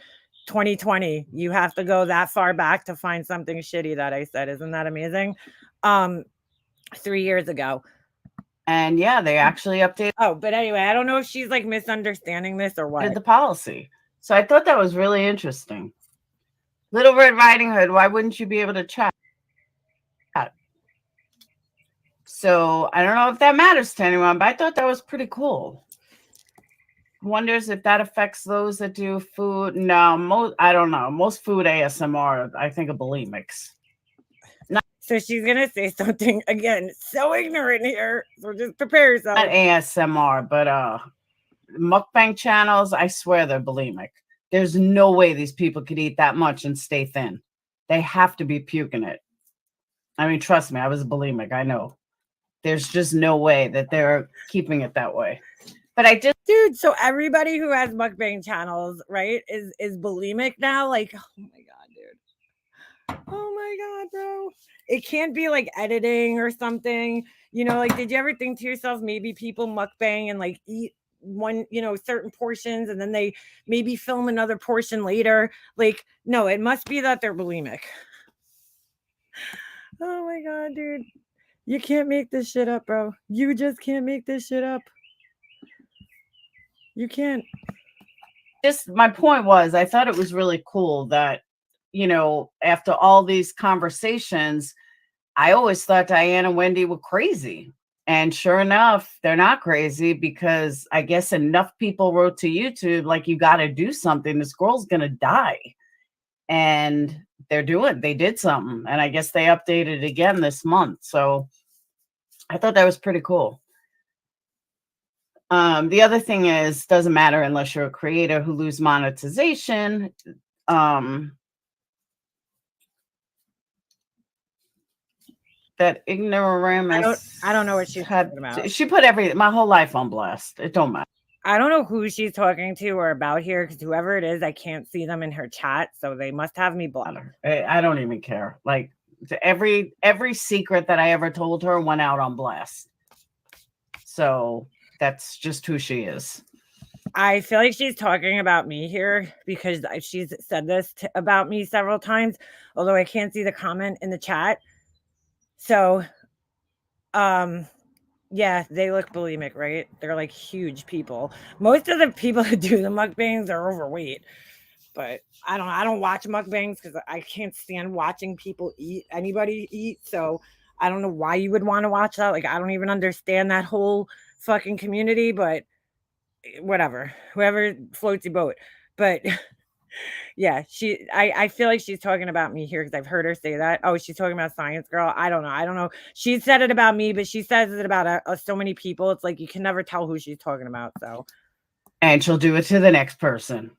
2020, you have to go that far back to find something shitty that I said. Isn't that amazing? 3 years ago. And yeah, they actually updated. Oh, but anyway, I don't know if she's misunderstanding this or what. The policy. So I thought that was really interesting. Little Red Riding Hood, why wouldn't you be able to chat? So I don't know if that matters to anyone, but I thought that was pretty cool. Wonders if that affects those that do food. No, I don't know. Most food ASMR, I think, are bulimics. So she's gonna say something again, so ignorant here. So just prepare yourself. Not ASMR, but mukbang channels, I swear they're bulimic. There's no way these people could eat that much and stay thin. They have to be puking it. I mean, trust me, I was bulimic. I know. There's just no way that they're keeping it that way. But I just, dude, so everybody who has mukbang channels, right, is bulimic now. Like, oh my god, dude. Oh my god, bro. It can't be like editing or something. You know, like, did you ever think to yourself, maybe people mukbang and like eat one, you know, certain portions and then they maybe film another portion later? Like, no, it must be that they're bulimic. Oh my god, dude. You can't make this shit up, bro. You just can't make this shit up. You can't. Just my point was, I thought it was really cool that, you know, after all these conversations, I always thought Diane and Wendy were crazy. And sure enough, they're not crazy, because I guess enough people wrote to YouTube, like, you got to do something. This girl's going to die. And they did something. And I guess they updated again this month. So I thought that was pretty cool. The other thing is, doesn't matter unless you're a creator who lose monetization. That ignoramus. I don't know what she's talking about. She put my whole life on blast. It don't matter. I don't know who she's talking to or about here, because whoever it is, I can't see them in her chat, so they must have me blocked. I don't even care. Like, every secret that I ever told her went out on blast. So that's just who she is. I feel like she's talking about me here, because she's said this about me several times, although I can't see the comment in the chat. So, yeah, they look bulimic, right? They're like huge people. Most of the people who do the mukbangs are overweight, but I don't watch mukbangs because I can't stand watching people eat, anybody eat. So I don't know why you would want to watch that. Like, I don't even understand that whole fucking community, but whatever, whoever floats your boat. But yeah, I feel like she's talking about me here, because I've heard her say that. Oh, she's talking about Science Girl. I don't know. She said it about me, but she says it about so many people. It's like you can never tell who she's talking about. So, and she'll do it to the next person.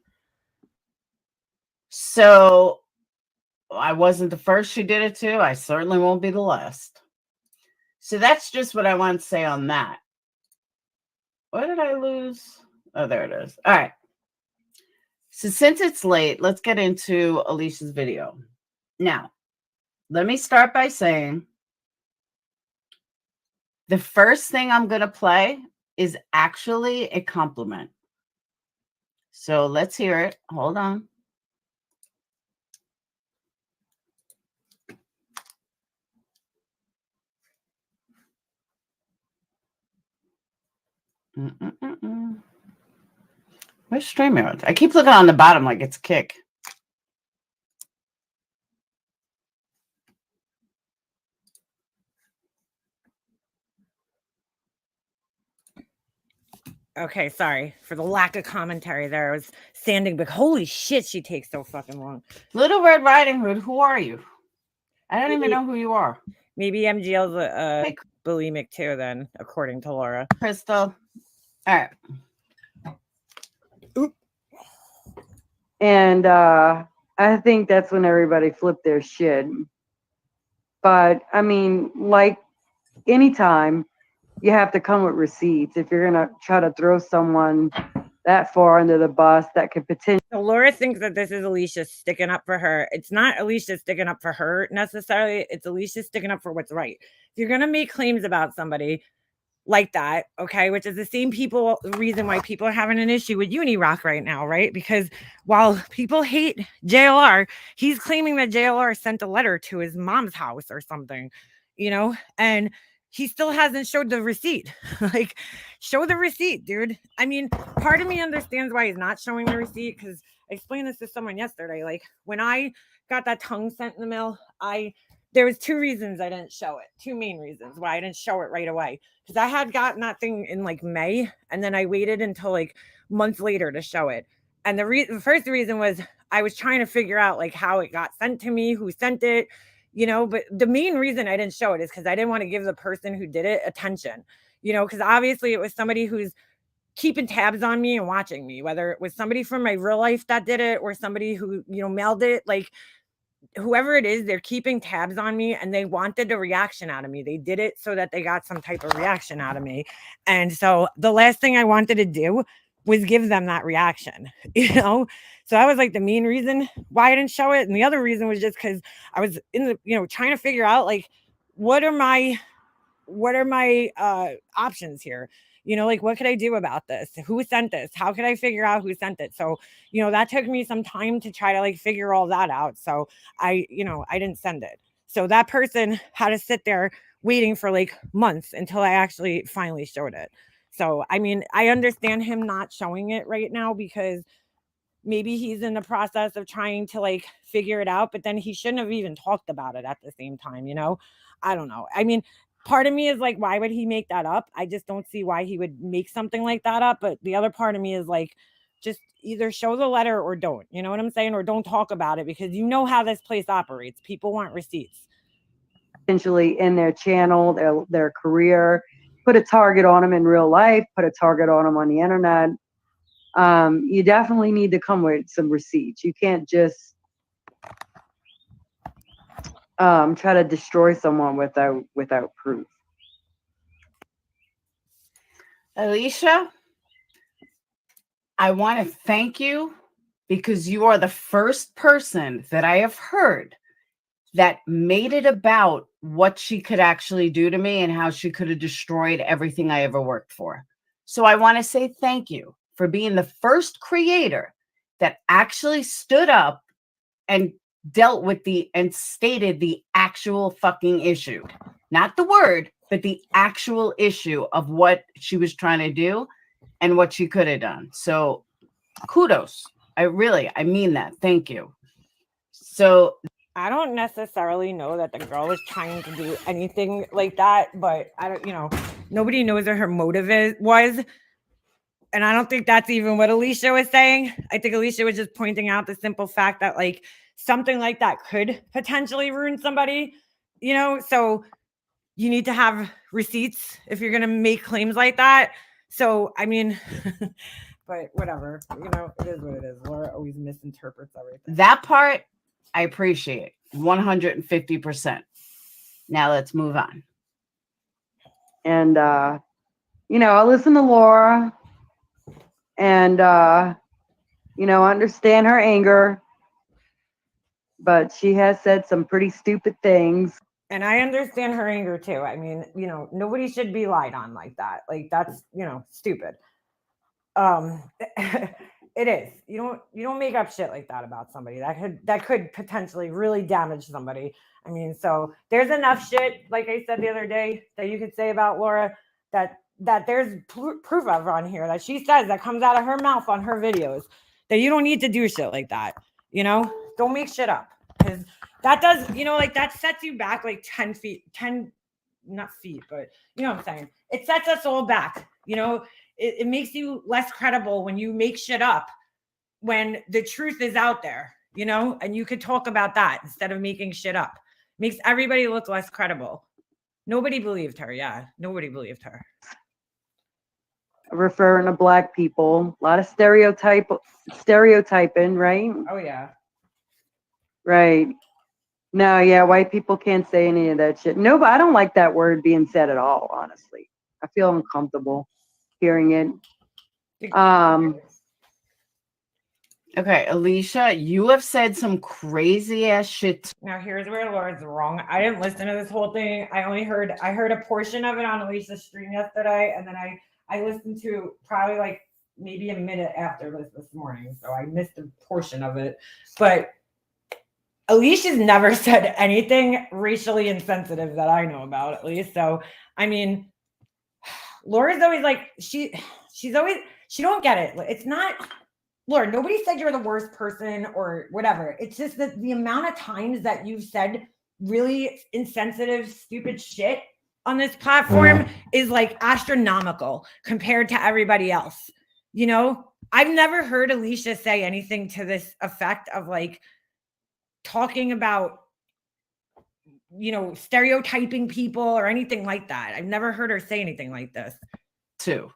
So I wasn't the first she did it to. I certainly won't be the last. So that's just what I want to say on that. What did I lose? Oh, there it is. All right. So since it's late, let's get into Alicia's video. Now, let me start by saying the first thing I'm going to play is actually a compliment. So let's hear it. Hold on. Where's StreamYard? I keep looking on the bottom like it's Kick. okay, sorry for the lack of commentary there. I was standing, but holy shit, she takes so fucking long. Little Red Riding Hood, who are you? I don't even know who you are. Maybe MGL's bulimic too, then, according to Laura. Crystal. All right. Oop. And I think that's when everybody flipped their shit. But I mean, like anytime, you have to come with receipts if you're gonna try to throw someone that far under the bus that could potentially. So Laura thinks that this is Alicia sticking up for her. It's not Alicia sticking up for her necessarily. It's Alicia sticking up for what's right. If you're gonna make claims about somebody like that, okay, which is the same reason why people are having an issue with Unirock right now, right? Because while people hate JLR, he's claiming that JLR sent a letter to his mom's house or something, you know, and he still hasn't showed the receipt. Like, show the receipt, dude. I mean, part of me understands why he's not showing the receipt, because explained this to someone yesterday. Like when I got that tongue sent in the mail, there was 2 reasons I didn't show it. 2 main reasons why I didn't show it right away. Because I had gotten that thing in like May, and then I waited until like months later to show it. And the first reason was I was trying to figure out like how it got sent to me, who sent it, but the main reason I didn't show it is because I didn't want to give the person who did it attention, because obviously it was somebody who's keeping tabs on me and watching me, whether it was somebody from my real life that did it or somebody who, mailed it, like whoever it is, they're keeping tabs on me and they wanted a reaction out of me. They did it so that they got some type of reaction out of me. And so the last thing I wanted to do was give them that reaction, So that was like the main reason why I didn't show it. And the other reason was just because I was in the, trying to figure out like, what are my options here? Like what could I do about this? Who sent this? How could I figure out who sent it? So, that took me some time to try to like figure all that out. So I didn't send it. So that person had to sit there waiting for like months until I actually finally showed it. So, I mean, I understand him not showing it right now because maybe he's in the process of trying to like figure it out, but then he shouldn't have even talked about it at the same time, I don't know. I mean, part of me is like, why would he make that up? I just don't see why he would make something like that up. But the other part of me is like, just either show the letter or don't, you know what I'm saying? Or don't talk about it because you know how this place operates. People want receipts. Potentially in their channel, their career, put a target on them in real life, put a target on them on the internet. You definitely need to come with some receipts. You can't just try to destroy someone without proof. Alicia, I want to thank you because you are the first person that I have heard that made it about what she could actually do to me and how she could have destroyed everything I ever worked for. So I want to say thank you for being the first creator that actually stood up and dealt with and stated the actual fucking issue. Not the word, but the actual issue of what she was trying to do and what she could have done. So kudos. I mean that. Thank you. So I don't necessarily know that the girl was trying to do anything like that, but I don't, nobody knows what her motive was. And I don't think that's even what Alicia was saying. I think Alicia was just pointing out the simple fact that like something like that could potentially ruin somebody, so you need to have receipts if you're going to make claims like that. So, I mean, but whatever, it is what it is. Laura always misinterprets everything. That part, I appreciate 150%. Now let's move on. And, I listen to Laura and, understand her anger, but she has said some pretty stupid things. And I understand her anger too. I mean, nobody should be lied on like that. Like that's, stupid. It is. You don't make up shit like that about somebody that could potentially really damage somebody. I mean, so there's enough shit, like I said the other day, that you could say about Laura that there's proof of on here that she says that comes out of her mouth on her videos that you don't need to do shit like that. Don't make shit up because that does, like that sets you back like 10 feet, not feet, but you know what I'm saying? It sets us all back, It makes you less credible when you make shit up when the truth is out there, and you could talk about that instead of making shit up. Makes everybody look less credible. Nobody believed her. Yeah, nobody believed her. Referring to black people, a lot of stereotyping, right? Oh yeah. Right. No, yeah, white people can't say any of that shit. No, but I don't like that word being said at all, honestly. I feel uncomfortable hearing it. Okay, Alicia, you have said some crazy ass shit. Now here's where Laura's wrong. I didn't listen to this whole thing. I heard a portion of it on Alicia's stream yesterday, and then I listened to probably like maybe a minute after this morning. So I missed a portion of it. But Alicia's never said anything racially insensitive that I know about, at least. So I mean, Laura's always like she don't get it. It's not Laura, nobody said you're the worst person or whatever. It's just that the amount of times that you've said really insensitive, stupid shit on this platform is like astronomical compared to everybody else. You know, I've never heard Alicia say anything to this effect of like talking about, you know, stereotyping people or anything like that. I've never heard her say anything like this. Too.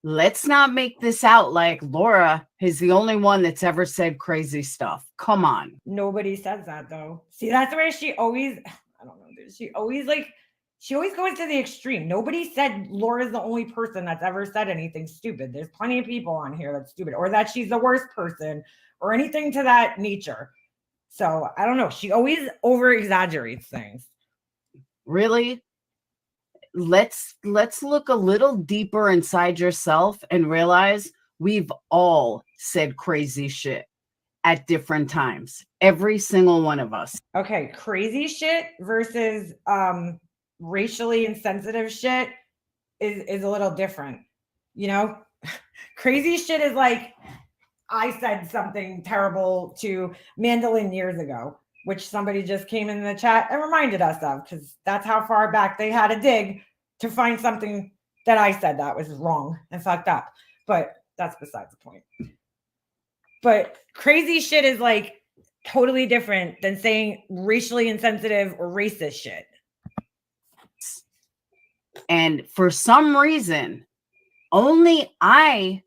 Let's not make this out like Laura is the only one that's ever said crazy stuff. Come on. Nobody says that though. See, that's where she always, I don't know, dude. She always goes to the extreme. Nobody said Laura's the only person that's ever said anything stupid. There's plenty of people on here that's stupid or that she's the worst person or anything to that nature. So I don't know. She always over exaggerates things. Really? Let's look a little deeper inside yourself and realize we've all said crazy shit at different times. Every single one of us. Okay, crazy shit versus racially insensitive shit is a little different. You know, crazy shit is like I said something terrible to Mandolin years ago, which somebody just came in the chat and reminded us of, because that's how far back they had to dig to find something that I said that was wrong and fucked up. But that's besides the point. But crazy shit is like totally different than saying racially insensitive or racist shit. And for some reason, only I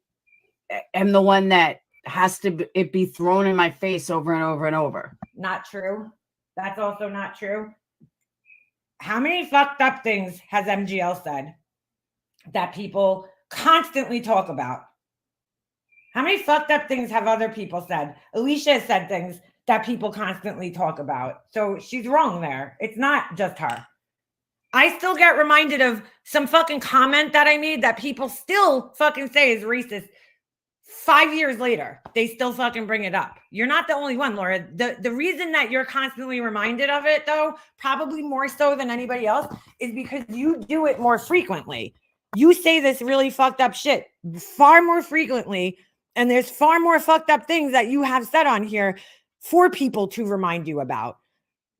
am the one that has to it be thrown in my face over and over and over. Not true. That's also not true. How many fucked up things has MGL said that people constantly talk about? How many fucked up things have other people said? Alicia has said things that people constantly talk about. So she's wrong there. It's not just her. I still get reminded of some fucking comment that I made that people still fucking say is racist. 5 years later, they still fucking bring it up. You're not the only one, Laura. The reason that you're constantly reminded of it, though, probably more so than anybody else, is because you do it more frequently. You say this really fucked up shit far more frequently, and there's far more fucked up things that you have said on here for people to remind you about.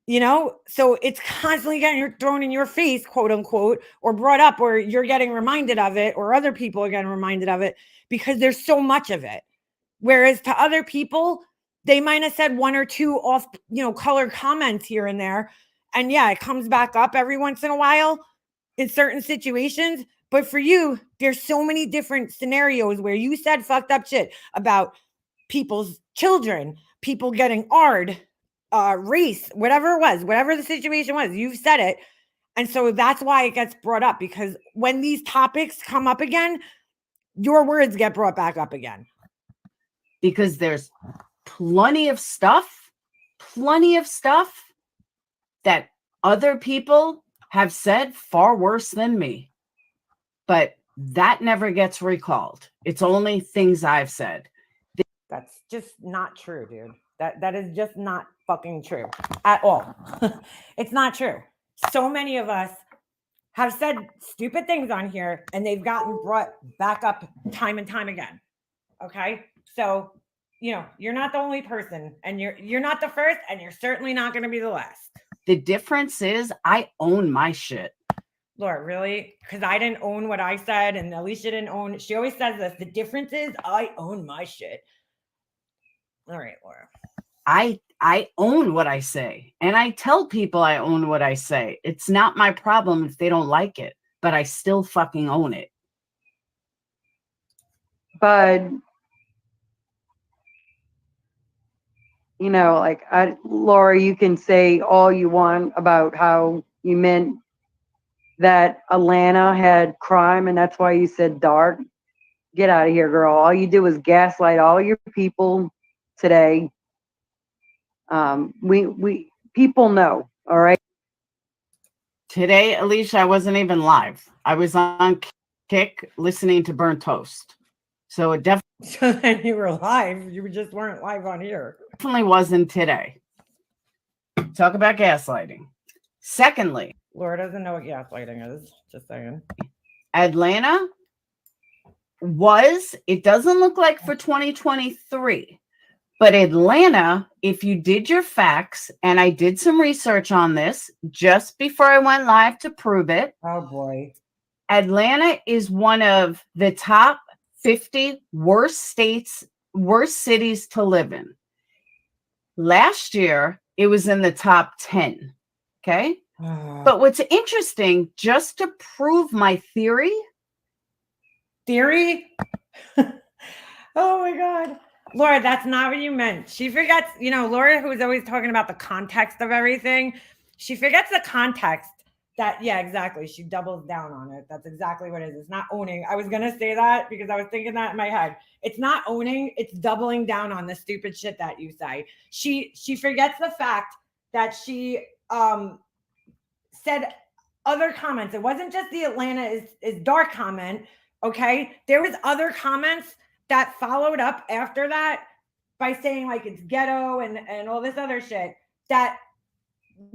You know, so it's constantly getting thrown in your face, quote unquote, or brought up, or you're getting reminded of it, or other people are getting reminded of it because there's so much of it. Whereas to other people, they might have said one or two off, colored comments here and there. And yeah, it comes back up every once in a while in certain situations. But for you, there's so many different scenarios where you said fucked up shit about people's children, people getting AR'd, race, whatever it was, whatever the situation was, you've said it. And so that's why it gets brought up, because when these topics come up again, your words get brought back up again. Because there's plenty of stuff that other people have said far worse than me. But that never gets recalled. It's only things I've said. That's just not true, dude. That is just not fucking true at all. It's not true. So many of us have said stupid things on here and they've gotten brought back up time and time again. Okay? So, you're not the only person, and you're not the first, and you're certainly not going to be the last. The difference is I own my shit. Laura, really? Because I didn't own what I said and Alicia didn't own. She always says this. The difference is I own my shit. All right, Laura. I own what I say, and I tell people I own what I say. It's not my problem if they don't like it, but I still fucking own it. But Laura, you can say all you want about how you meant that Atlanta had crime and that's why you said dark. Get out of here, girl. All you do is gaslight all your people today. We people know, all right? Today, Alicia, I wasn't even live. I was on Kick listening to Burnt Toast. So it So then you were live. You just weren't live on here. Definitely wasn't today. Talk about gaslighting. Secondly, Laura doesn't know what gaslighting is. Just saying. Atlanta it doesn't look like for 2023, but Atlanta, if you did your facts, and I did some research on this just before I went live to prove it. Oh boy. Atlanta is one of the top 50 worst cities to live in. Last year, it was in the top 10. Okay. But what's interesting, just to prove my theory. Oh my God. Laura, that's not what you meant. She forgets, Laura, who's always talking about the context of everything, she forgets the context that, yeah, exactly. She doubles down on it. That's exactly what it is. It's not owning. I was going to say that because I was thinking that in my head. It's not owning. It's doubling down on the stupid shit that you say. She forgets the fact that she said other comments. It wasn't just the Atlanta is dark comment. Okay. There was other comments that followed up after that by saying like it's ghetto and all this other shit that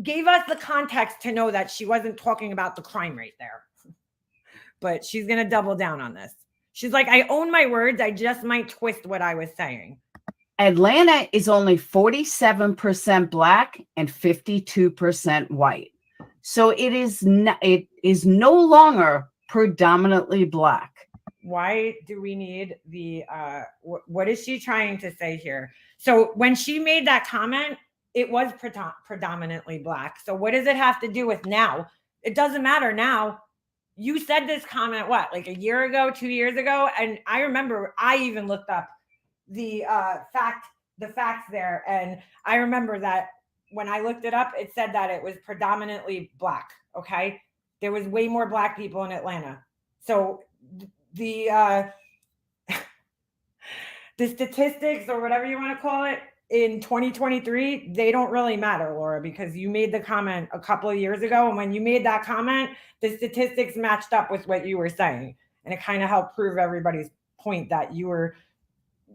gave us the context to know that she wasn't talking about the crime rate there. But she's going to double down on this. She's like, I own my words. I just might twist what I was saying. Atlanta is only 47% black and 52% white. So it is no longer predominantly black. Why do we need the what is she trying to say here? So when she made that comment, it was predominantly black. So what does it have to do with now? It doesn't matter now. You said this comment, what, like a year ago, 2 years ago? And I remember I even looked up the facts there. And I remember that when I looked it up, it said that it was predominantly black. Okay. There was way more black people in Atlanta. So the statistics or whatever you want to call it in 2023, they don't really matter, Laura, because you made the comment a couple of years ago. And when you made that comment, the statistics matched up with what you were saying. And it kind of helped prove everybody's point that you were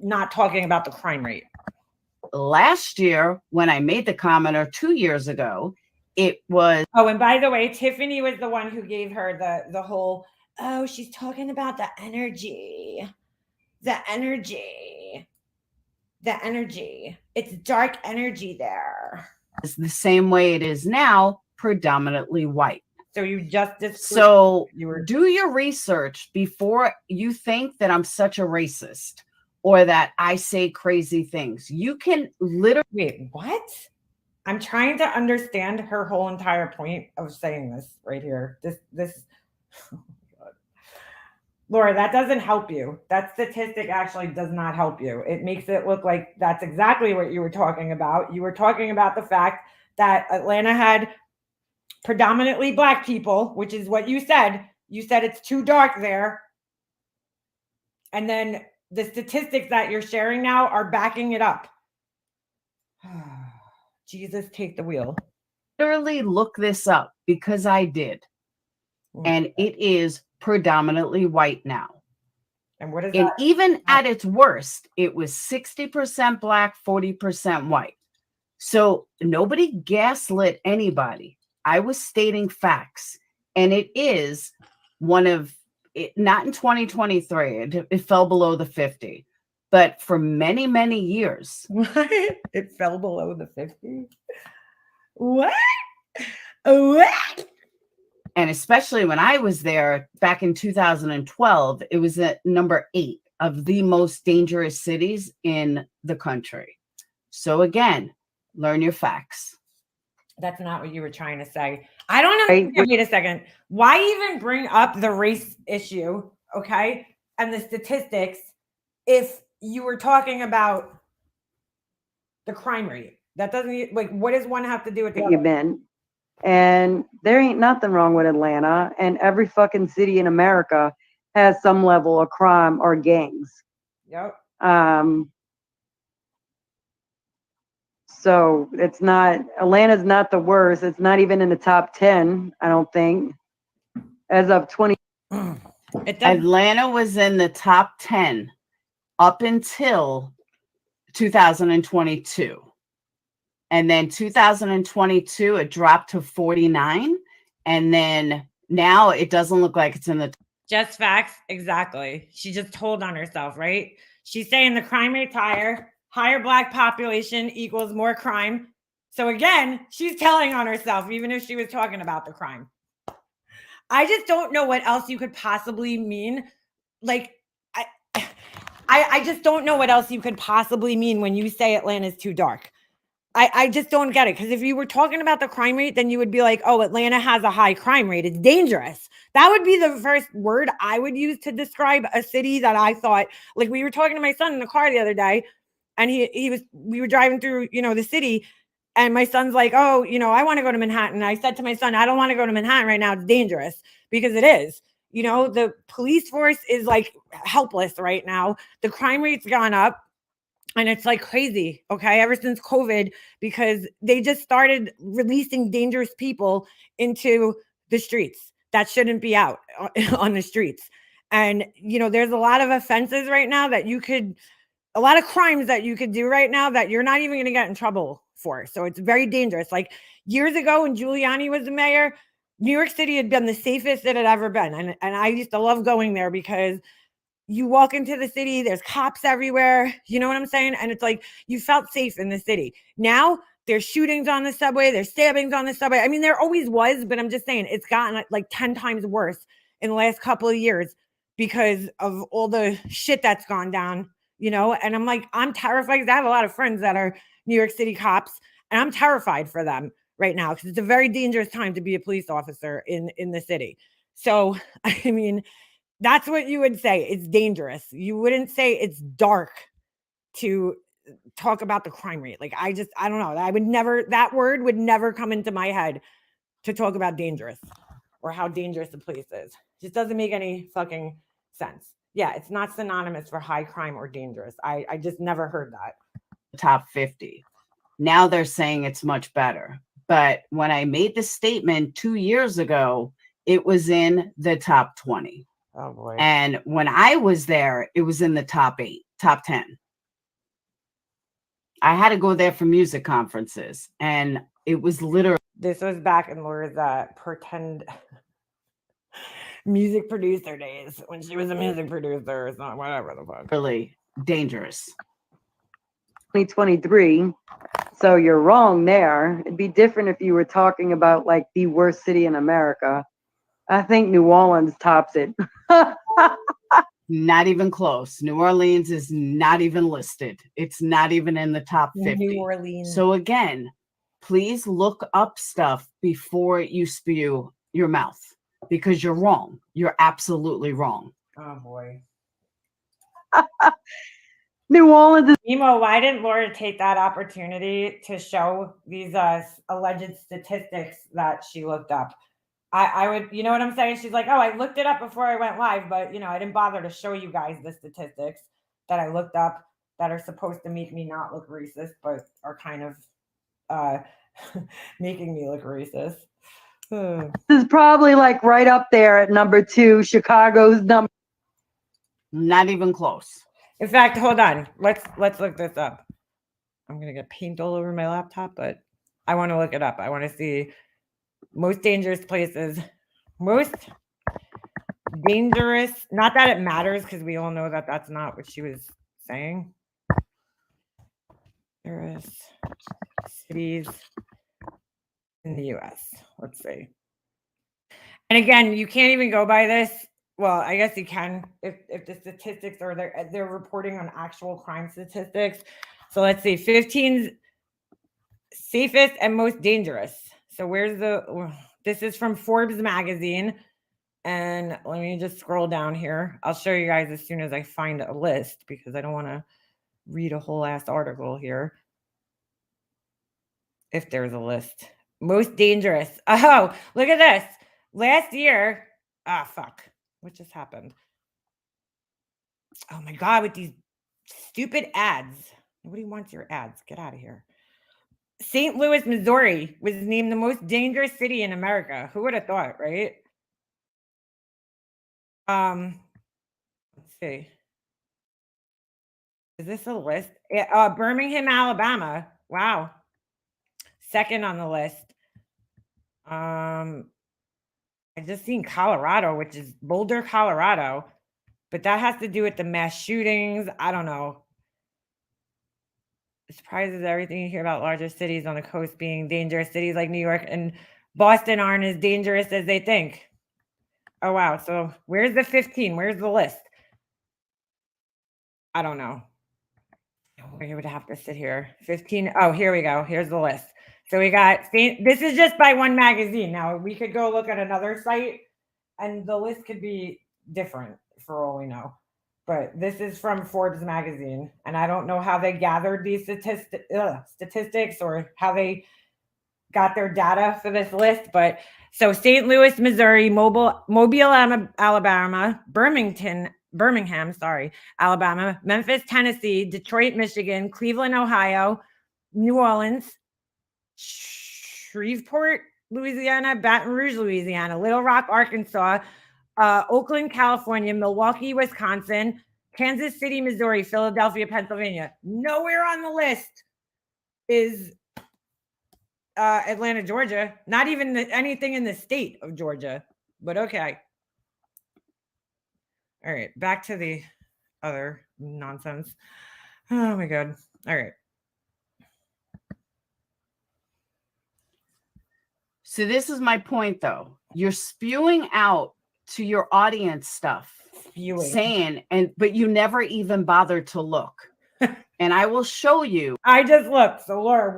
not talking about the crime rate. Last year, when I made the comment, or 2 years ago, it was. Oh, and by the way, Tiffany was the one who gave her the whole, oh, she's talking about the energy. It's dark energy there. It's the same way it is now, predominantly white. So you just do your research before you think that I'm such a racist or that I say crazy things. You can literally. Wait, what? I'm trying to understand her whole entire point of saying this right here. This. Oh my God. Laura, that doesn't help you. That statistic actually does not help you. It makes it look like that's exactly what you were talking about. You were talking about the fact that Atlanta had predominantly black people, which is what you said. You said it's too dark there. And then the statistics that you're sharing now are backing it up. Jesus, take the wheel. Literally look this up because I did. And it is predominantly white now. And what is and that? Even at its worst, it was 60% black, 40% white. So nobody gaslit anybody. I was stating facts. And it is one of it, not in 2023, it fell below the 50. But for many, many years. What? It fell below the 50? What? And especially when I was there back in 2012, it was at number 8 of the most dangerous cities in the country. So again, learn your facts. That's not what you were trying to say. I don't know. Wait a second. Why even bring up the race issue, okay, and the statistics if you were talking about the crime rate? That doesn't, like, what does one have to do with the other? And there ain't nothing wrong with Atlanta, and every fucking city in America has some level of crime or gangs. Yep. So it's not, Atlanta's not the worst. It's not even in the top 10, I don't think. As of 20. Atlanta was in the top 10 up until 2022. And then 2022, it dropped to 49. And then now it doesn't look like it's in the Just facts. Exactly. She just told on herself, right? She's saying the crime rate's higher black population equals more crime. So again, she's telling on herself, even if she was talking about the crime. I just don't know what else you could possibly mean. Like, I just don't know what else you could possibly mean when you say Atlanta's too dark. I just don't get it. Because if you were talking about the crime rate, then you would be like, oh, Atlanta has a high crime rate. It's dangerous. That would be the first word I would use to describe a city that I thought, like we were talking to my son in the car the other day, and we were driving through, the city, and my son's like, oh, I want to go to Manhattan. I said to my son, I don't want to go to Manhattan right now. It's dangerous, because it is. The police force is like helpless right now. The crime rate's gone up. And it's like crazy, okay, ever since COVID, because they just started releasing dangerous people into the streets that shouldn't be out on the streets. And, there's a lot of offenses right now a lot of crimes that you could do right now that you're not even going to get in trouble for. So it's very dangerous. Like years ago when Giuliani was the mayor, New York City had been the safest it had ever been. And I used to love going there because you walk into the city, there's cops everywhere. You know what I'm saying? And it's like you felt safe in the city. Now there's shootings on the subway, there's stabbings on the subway. I mean, there always was, but I'm just saying it's gotten like 10 times worse in the last couple of years because of all the shit that's gone down, And I'm like, I'm terrified. I have a lot of friends that are New York City cops, and I'm terrified for them right now because it's a very dangerous time to be a police officer in the city. So, I mean, that's what you would say. It's dangerous. You wouldn't say it's dark to talk about the crime rate. Like, I don't know. That word would never come into my head to talk about dangerous or how dangerous the place is. It just doesn't make any fucking sense. Yeah, it's not synonymous for high crime or dangerous. I just never heard that. Top 50. Now they're saying it's much better. But when I made this statement 2 years ago, it was in the top 20. Oh boy. And when I was there, it was in the top 8, top 10. I had to go there for music conferences, and it was literally. This was back in Laura's pretend music producer days when she was a music producer or something, whatever the fuck. Really dangerous. 2023. So you're wrong there. It'd be different if you were talking about like the worst city in America. I think New Orleans tops it. Not even close. New Orleans is not even listed. It's not even in the top 50. New Orleans. So again, please look up stuff before you spew your mouth because you're wrong. You're absolutely wrong. Oh boy. New Orleans is. Emo, why didn't Laura take that opportunity to show these alleged statistics that she looked up? I would, you know what I'm saying? She's like, oh, I looked it up before I went live, but, I didn't bother to show you guys the statistics that I looked up that are supposed to make me not look racist, but are kind of making me look racist. This is probably like right up there at number 2, Chicago's number. Not even close. In fact, hold on. Let's look this up. I'm going to get paint all over my laptop, but I want to look it up. I want to see most dangerous places. Most dangerous. Not that it matters because we all know that that's not what she was saying. Dangerous cities in the U.S. Let's see. And again, you can't even go by this. Well, I guess you can if the statistics are they're reporting on actual crime statistics. So let's see, 15 safest and most dangerous. So this is from Forbes magazine. And let me just scroll down here. I'll show you guys as soon as I find a list because I don't want to read a whole ass article here. If there's a list. Most dangerous. Oh, look at this. Last year. Fuck. What just happened? Oh my God, with these stupid ads. Nobody wants your ads. Get out of here. St. Louis, Missouri was named the most dangerous city in America. Who would have thought, right? Let's see. Is this a list? Birmingham, Alabama. Wow. Second on the list. I just seen Colorado, which is Boulder, Colorado, but that has to do with the mass shootings. I don't know. It surprises everything you hear about larger cities on the coast being dangerous. Cities like New York and Boston aren't as dangerous as they think. Oh, wow. So where's the 15? Where's the list? I don't know. We would have to sit here. 15. Oh, here we go. Here's the list. So we got, this is just by one magazine. Now we could go look at another site and the list could be different for all we know. But this is from Forbes magazine. And I don't know how they gathered these statistics or how they got their data for this list. But so St. Louis, Missouri, Mobile, Alabama, Birmingham, Alabama, Memphis, Tennessee, Detroit, Michigan, Cleveland, Ohio, New Orleans, Shreveport, Louisiana, Baton Rouge, Louisiana, Little Rock, Arkansas, Oakland, California, Milwaukee, Wisconsin, Kansas City, Missouri, Philadelphia, Pennsylvania. Nowhere on the list is Atlanta, Georgia. Not even anything in the state of Georgia. But okay. All right, back to the other nonsense. Oh my God. All right. So this is my point, though. You're spewing out to your audience stuff, saying, but you never even bothered to look. And I will show you. I just looked. So Laura,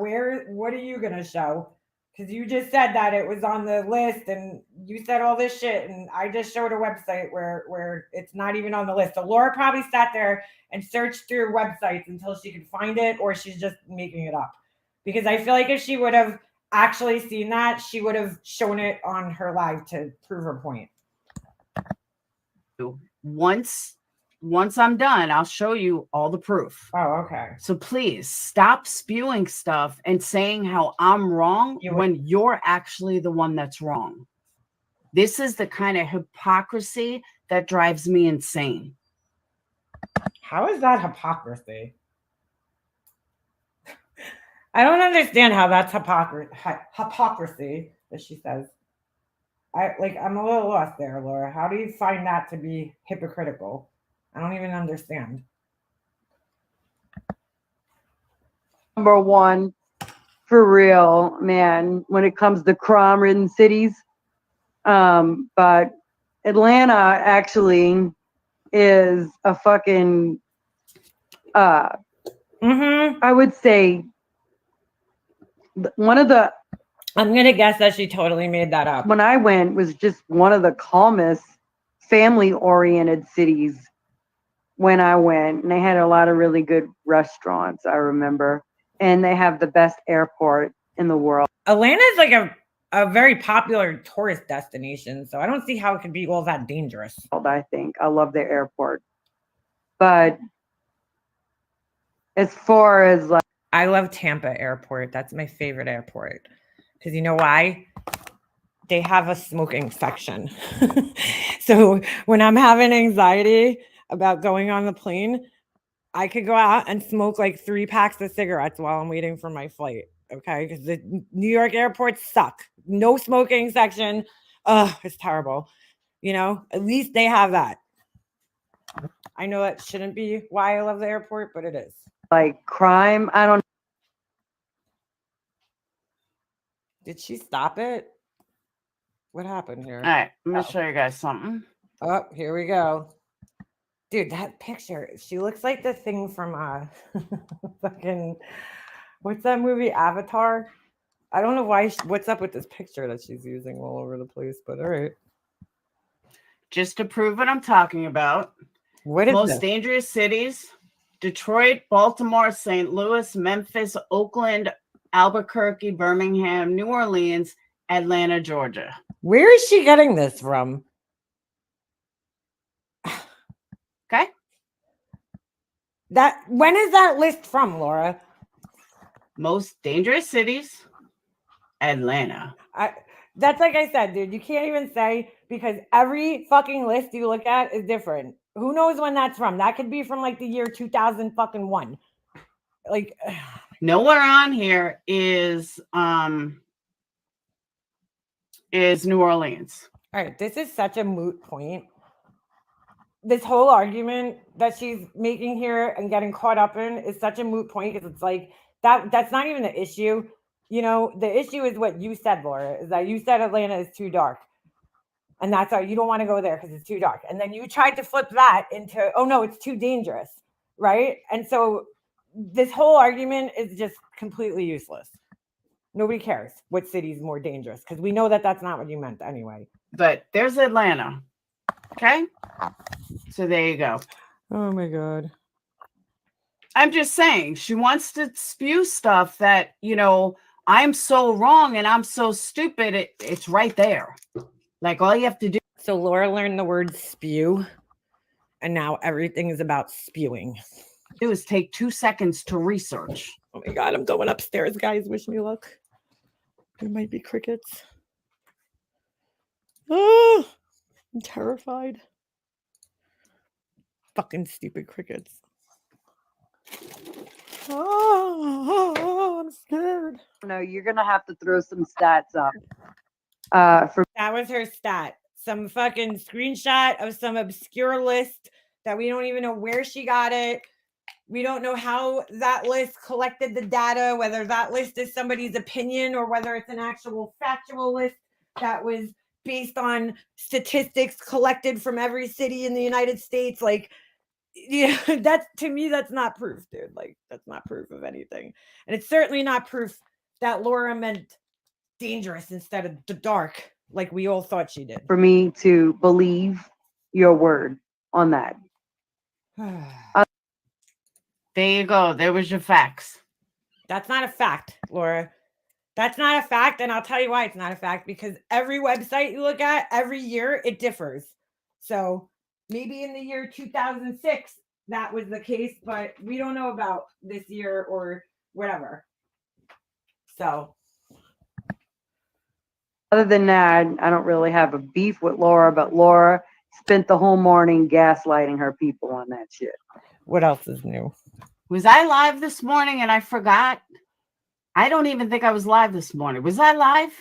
what are you gonna show? Because you just said that it was on the list and you said all this shit, and I just showed a website where it's not even on the list. So Laura probably sat there and searched through websites until she could find it, or she's just making it up. Because I feel like if she would have actually seen that, she would have shown it on her live to prove her point. Once I'm done, I'll show you all the proof. Oh, okay. So please stop spewing stuff and saying how I'm wrong when you're actually the one that's wrong. This is the kind of hypocrisy that drives me insane. How is that hypocrisy? I don't understand how that's hypocrisy, as she says. I'm a little lost there, Laura. How do you find that to be hypocritical? I don't even understand. Number one, for real, man, when it comes to crime-ridden cities. But Atlanta actually is a fucking, I would say, one of the... I'm going to guess that she totally made that up. When I went, was just one of the calmest, family-oriented cities when I went. And they had a lot of really good restaurants, I remember. And they have the best airport in the world. Atlanta is like a very popular tourist destination, so I don't see how it could be all that dangerous. I think. I love their airport. But as far as like... I love Tampa Airport. That's my favorite airport. Because you know why? They have a smoking section. So when I'm having anxiety about going on the plane, I could go out and smoke like 3 packs of cigarettes while I'm waiting for my flight. Okay. Because the New York airports suck. No smoking section. It's terrible. You know, at least they have that. I know that shouldn't be why I love the airport, but it is. Like crime. I don't. Did she stop it? What happened here? All right. I'm going to show you guys something. Oh, here we go. Dude, that picture, she looks like the thing from fucking, what's that movie, Avatar? I don't know why, what's up with this picture that she's using all over the place, but all right. Just to prove what I'm talking about. What is most dangerous cities? Detroit, Baltimore, St. Louis, Memphis, Oakland, Albuquerque, Birmingham, New Orleans, Atlanta, Georgia. Where is she getting this from? Okay. When is that list from, Laura? Most dangerous cities, Atlanta. That's like I said, dude. You can't even say, because every fucking list you look at is different. Who knows when that's from? That could be from like the year 2001. Like, nowhere on here is New Orleans. All right, this is such a moot point. This whole argument that she's making here and getting caught up in is such a moot point because it's like that's not even the issue. You know, the issue is what you said, Laura, is that you said Atlanta is too dark. And that's how you don't want to go there because it's too dark. And then you tried to flip that into, oh no, it's too dangerous. Right. And so this whole argument is just completely useless. Nobody cares what city is more dangerous because we know that that's not what you meant anyway. But there's Atlanta. Okay. So there you go. Oh my God. I'm just saying she wants to spew stuff that, you know, I'm so wrong and I'm so stupid. It's right there. Like all you have to do. So Laura learned the word spew, and now everything is about spewing. Do is take 2 seconds to research. Oh my God, I'm going upstairs, guys. Wish me luck. There might be crickets. Oh, I'm terrified. Fucking stupid crickets. Oh, I'm scared. No, you're gonna have to throw some stats up. For That was her stat. Some fucking screenshot of some obscure list that we don't even know where she got it. We don't know how that list collected the data, whether that list is somebody's opinion or whether it's an actual factual list that was based on statistics collected from every city in the United States. Like, yeah, that's, to me, that's not proof, dude. Like, that's not proof of anything. And it's certainly not proof that Laura meant dangerous instead of the dark, like we all thought she did. for me to believe your word on that. There you go. There was your facts. That's not a fact, Laura. That's not a fact. And I'll tell you why it's not a fact, because every website you look at, every year, it differs. So maybe in the year 2006, that was the case, but we don't know about this year or whatever. So. Other than that, I don't really have a beef with Laura, but Laura spent the whole morning gaslighting her people on that shit. What else is new? Was I live this morning and I forgot? I don't even think I was live this morning. Was I live?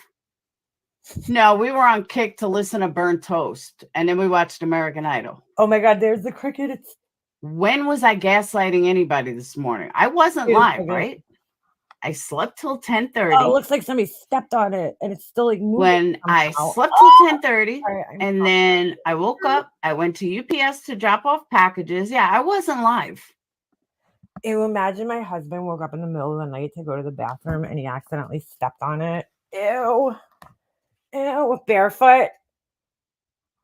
No, we were on Kick to listen to Burnt Toast, and then we watched American Idol. Oh my God, there's the cricket. When was I gaslighting anybody this morning? I wasn't live, right? I slept till 10:30. Oh, it looks like somebody stepped on it, and it's still like moving. When I slept till 10:30, and then I woke up, I went to UPS to drop off packages. Yeah, I wasn't live. Ew, imagine my husband woke up in the middle of the night to go to the bathroom and he accidentally stepped on it. Ew. Ew, barefoot.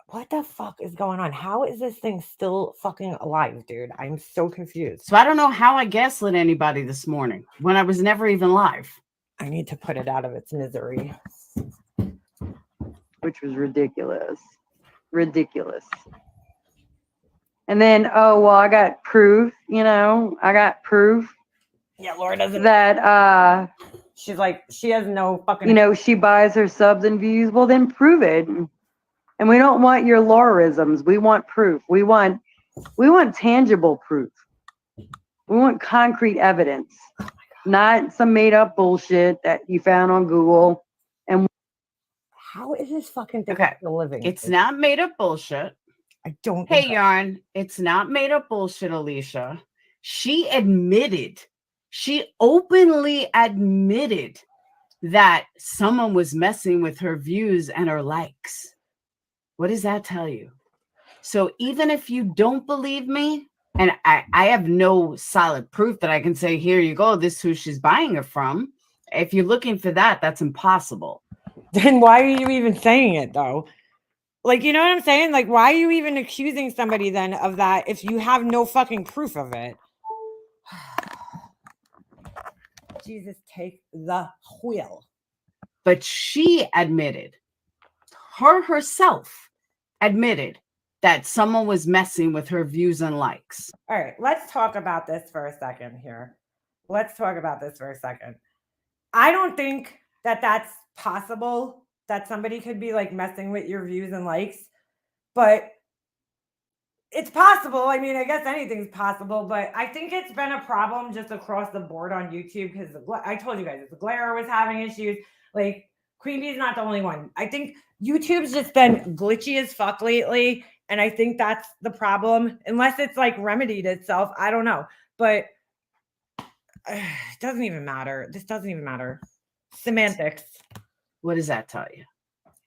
What the fuck is going on? How is this thing still fucking alive, dude? I'm so confused. So I don't know how I gaslit anybody this morning when I was never even live. I need to put it out of its misery. Which was ridiculous. Ridiculous. And then, oh, well, I got proof, I got proof. Yeah, Laura doesn't. That, she's like, she has no fucking. She buys her subs and views. Well, then prove it. And we don't want your Lauraisms. We want proof. We want tangible proof. We want concrete evidence, not some made up bullshit that you found on Google. And how is this fucking thing still living? It's not made up bullshit. I don't. Hey, Yarn, it's not made up bullshit, Alicia. She openly admitted that someone was messing with her views and her likes. What does that tell you? So even if you don't believe me, and I have no solid proof that I can say, here you go, this is who she's buying it from. If you're looking for that, that's impossible. Then why are you even saying it, though? Like, you know what I'm saying? Like, why are you even accusing somebody then of that if you have no fucking proof of it? Jesus, take the wheel. But she admitted, herself admitted that someone was messing with her views and likes. All right, let's talk about this for a second here. I don't think that that's possible, that somebody could be like messing with your views and likes, but it's possible. I mean, I guess anything's possible, but I think it's been a problem just across the board on YouTube because I told you guys, the glare was having issues. Like, Queen Bee is not the only one. I think YouTube's just been glitchy as fuck lately. And I think that's the problem. Unless it's like remedied itself. I don't know. But it doesn't even matter. This doesn't even matter. Semantics. What does that tell you?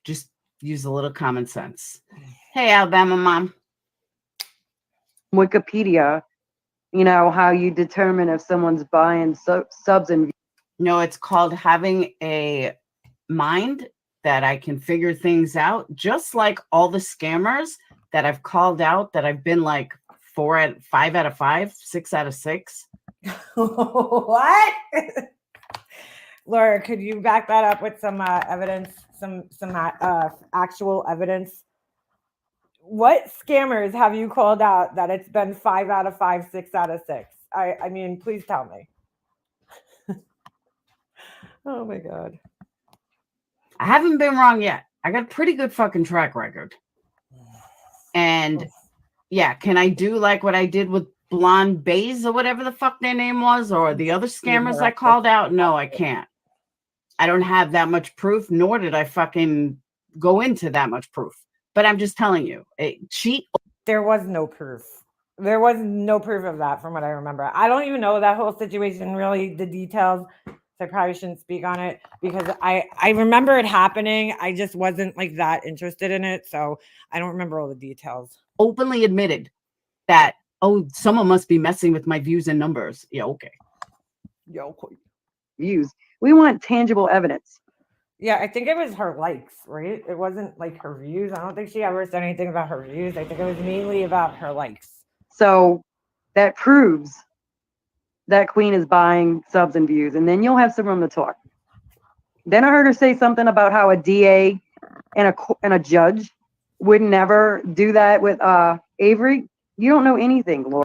Just use a little common sense. Hey, Alabama mom. Wikipedia, you know, how you determine if someone's buying subs and No, it's called having a mind that I can figure things out, just like all the scammers that I've called out that I've been like 5 out of 5, 6 out of 6. What? Laura, could you back that up with some evidence, some actual evidence? What scammers have you called out that it's been 5 out of 5, 6 out of 6? I mean, please tell me. Oh my God. I haven't been wrong yet. I got a pretty good fucking track record. And yeah, can I do like what I did with Blonde Bays or whatever the fuck their name was, or the other scammers I called out? No, I can't. I don't have that much proof, nor did I fucking go into that much proof. But I'm just telling you, there was no proof. There was no proof of that from what I remember. I don't even know that whole situation, really, the details. So I probably shouldn't speak on it because I remember it happening. I just wasn't like that interested in it. So I don't remember all the details. Openly admitted that, oh, someone must be messing with my views and numbers. Yeah, okay. views. We want tangible evidence. Yeah, I think it was her likes, right? It wasn't like her views. I don't think she ever said anything about her views. I think it was mainly about her likes. So that proves that Queen is buying subs and views, and then you'll have some room to talk. Then I heard her say something about how a DA and a judge would never do that with Avery. You don't know anything, Laura.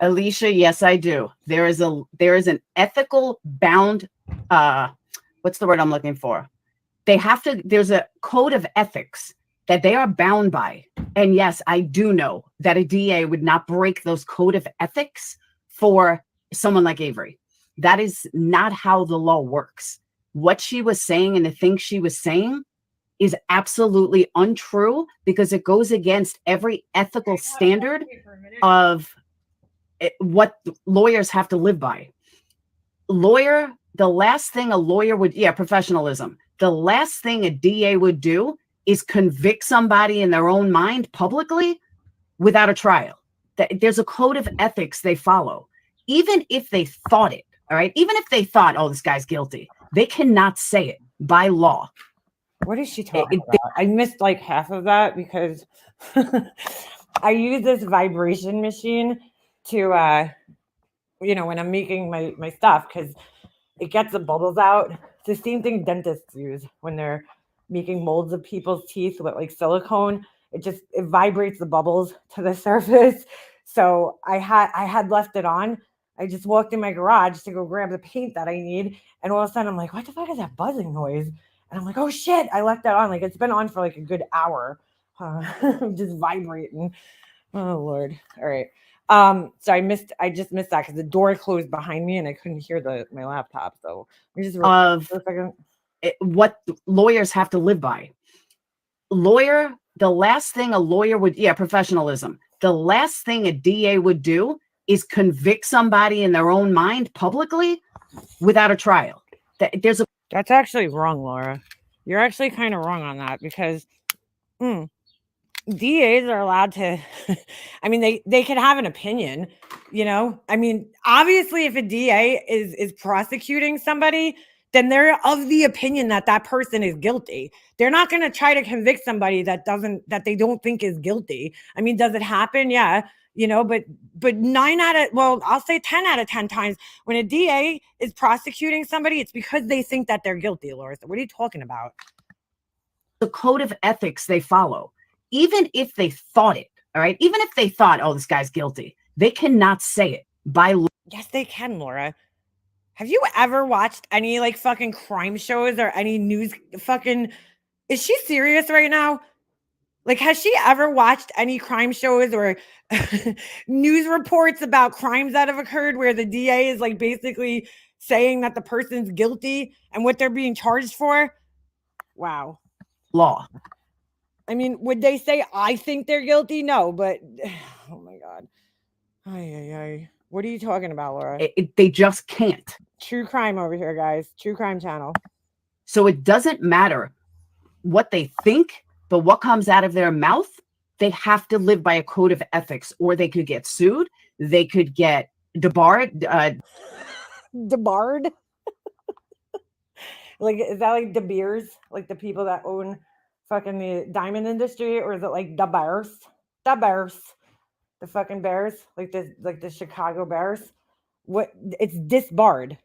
Alicia, yes, I do. There is an ethical bound, what's the word I'm looking for? There's a code of ethics that they are bound by. And yes, I do know that a DA would not break those code of ethics for someone like Avery. That is not how the law works. What she was saying and the things she was saying is absolutely untrue because it goes against every ethical standard of what lawyers have to live by. The last thing a lawyer would, professionalism. The last thing a DA would do is convict somebody in their own mind publicly without a trial. There's a code of ethics they follow. Even if they thought it, all right? Even if they thought, oh, this guy's guilty, they cannot say it by law. What is she talking about? I missed like half of that because I use this vibration machine to, when I'm making my stuff because it gets the bubbles out. It's the same thing dentists use when they're making molds of people's teeth with like silicone. It vibrates the bubbles to the surface. So I had left it on. I just walked in my garage to go grab the paint that I need. And all of a sudden I'm like, what the fuck is that buzzing noise? And I'm like, oh shit, I left that on. Like it's been on for like a good hour. Just vibrating. Oh Lord. All right. So I just missed that because the door closed behind me and I couldn't hear my laptop. So we just what lawyers have to live by. The last thing a lawyer would, professionalism. The last thing a DA would do is convict somebody in their own mind publicly without a trial. That's actually wrong, Laura. You're actually kind of wrong on that because DAs are allowed to, I mean, they can have an opinion, I mean, obviously if a DA is prosecuting somebody, then they're of the opinion that person is guilty. They're not going to try to convict somebody that they don't think is guilty. I mean, does it happen? Yeah. But I'll say 10 out of 10 times when a DA is prosecuting somebody, it's because they think that they're guilty, Laura. So what are you talking about? The code of ethics they follow. Even if they thought it, all right? Even if they thought, oh, this guy's guilty, they cannot say it by law. Yes, they can, Laura. Have you ever watched any like fucking crime shows or any news fucking... Is she serious right now? Like, has she ever watched any crime shows or news reports about crimes that have occurred where the DA is like basically saying that the person's guilty and what they're being charged for? Wow. Law. I mean, would they say I think they're guilty? No, but oh my God. Ay. What are you talking about, Laura? They just can't. True crime over here, guys. True crime channel. So it doesn't matter what they think, but what comes out of their mouth, they have to live by a code of ethics, or they could get sued. They could get debarred. Debarred? Like, is that like De Beers? Like the people that own fucking the diamond industry? Or is it like the Bears? The Bears. The fucking Bears? Like the Chicago Bears? What? It's disbarred.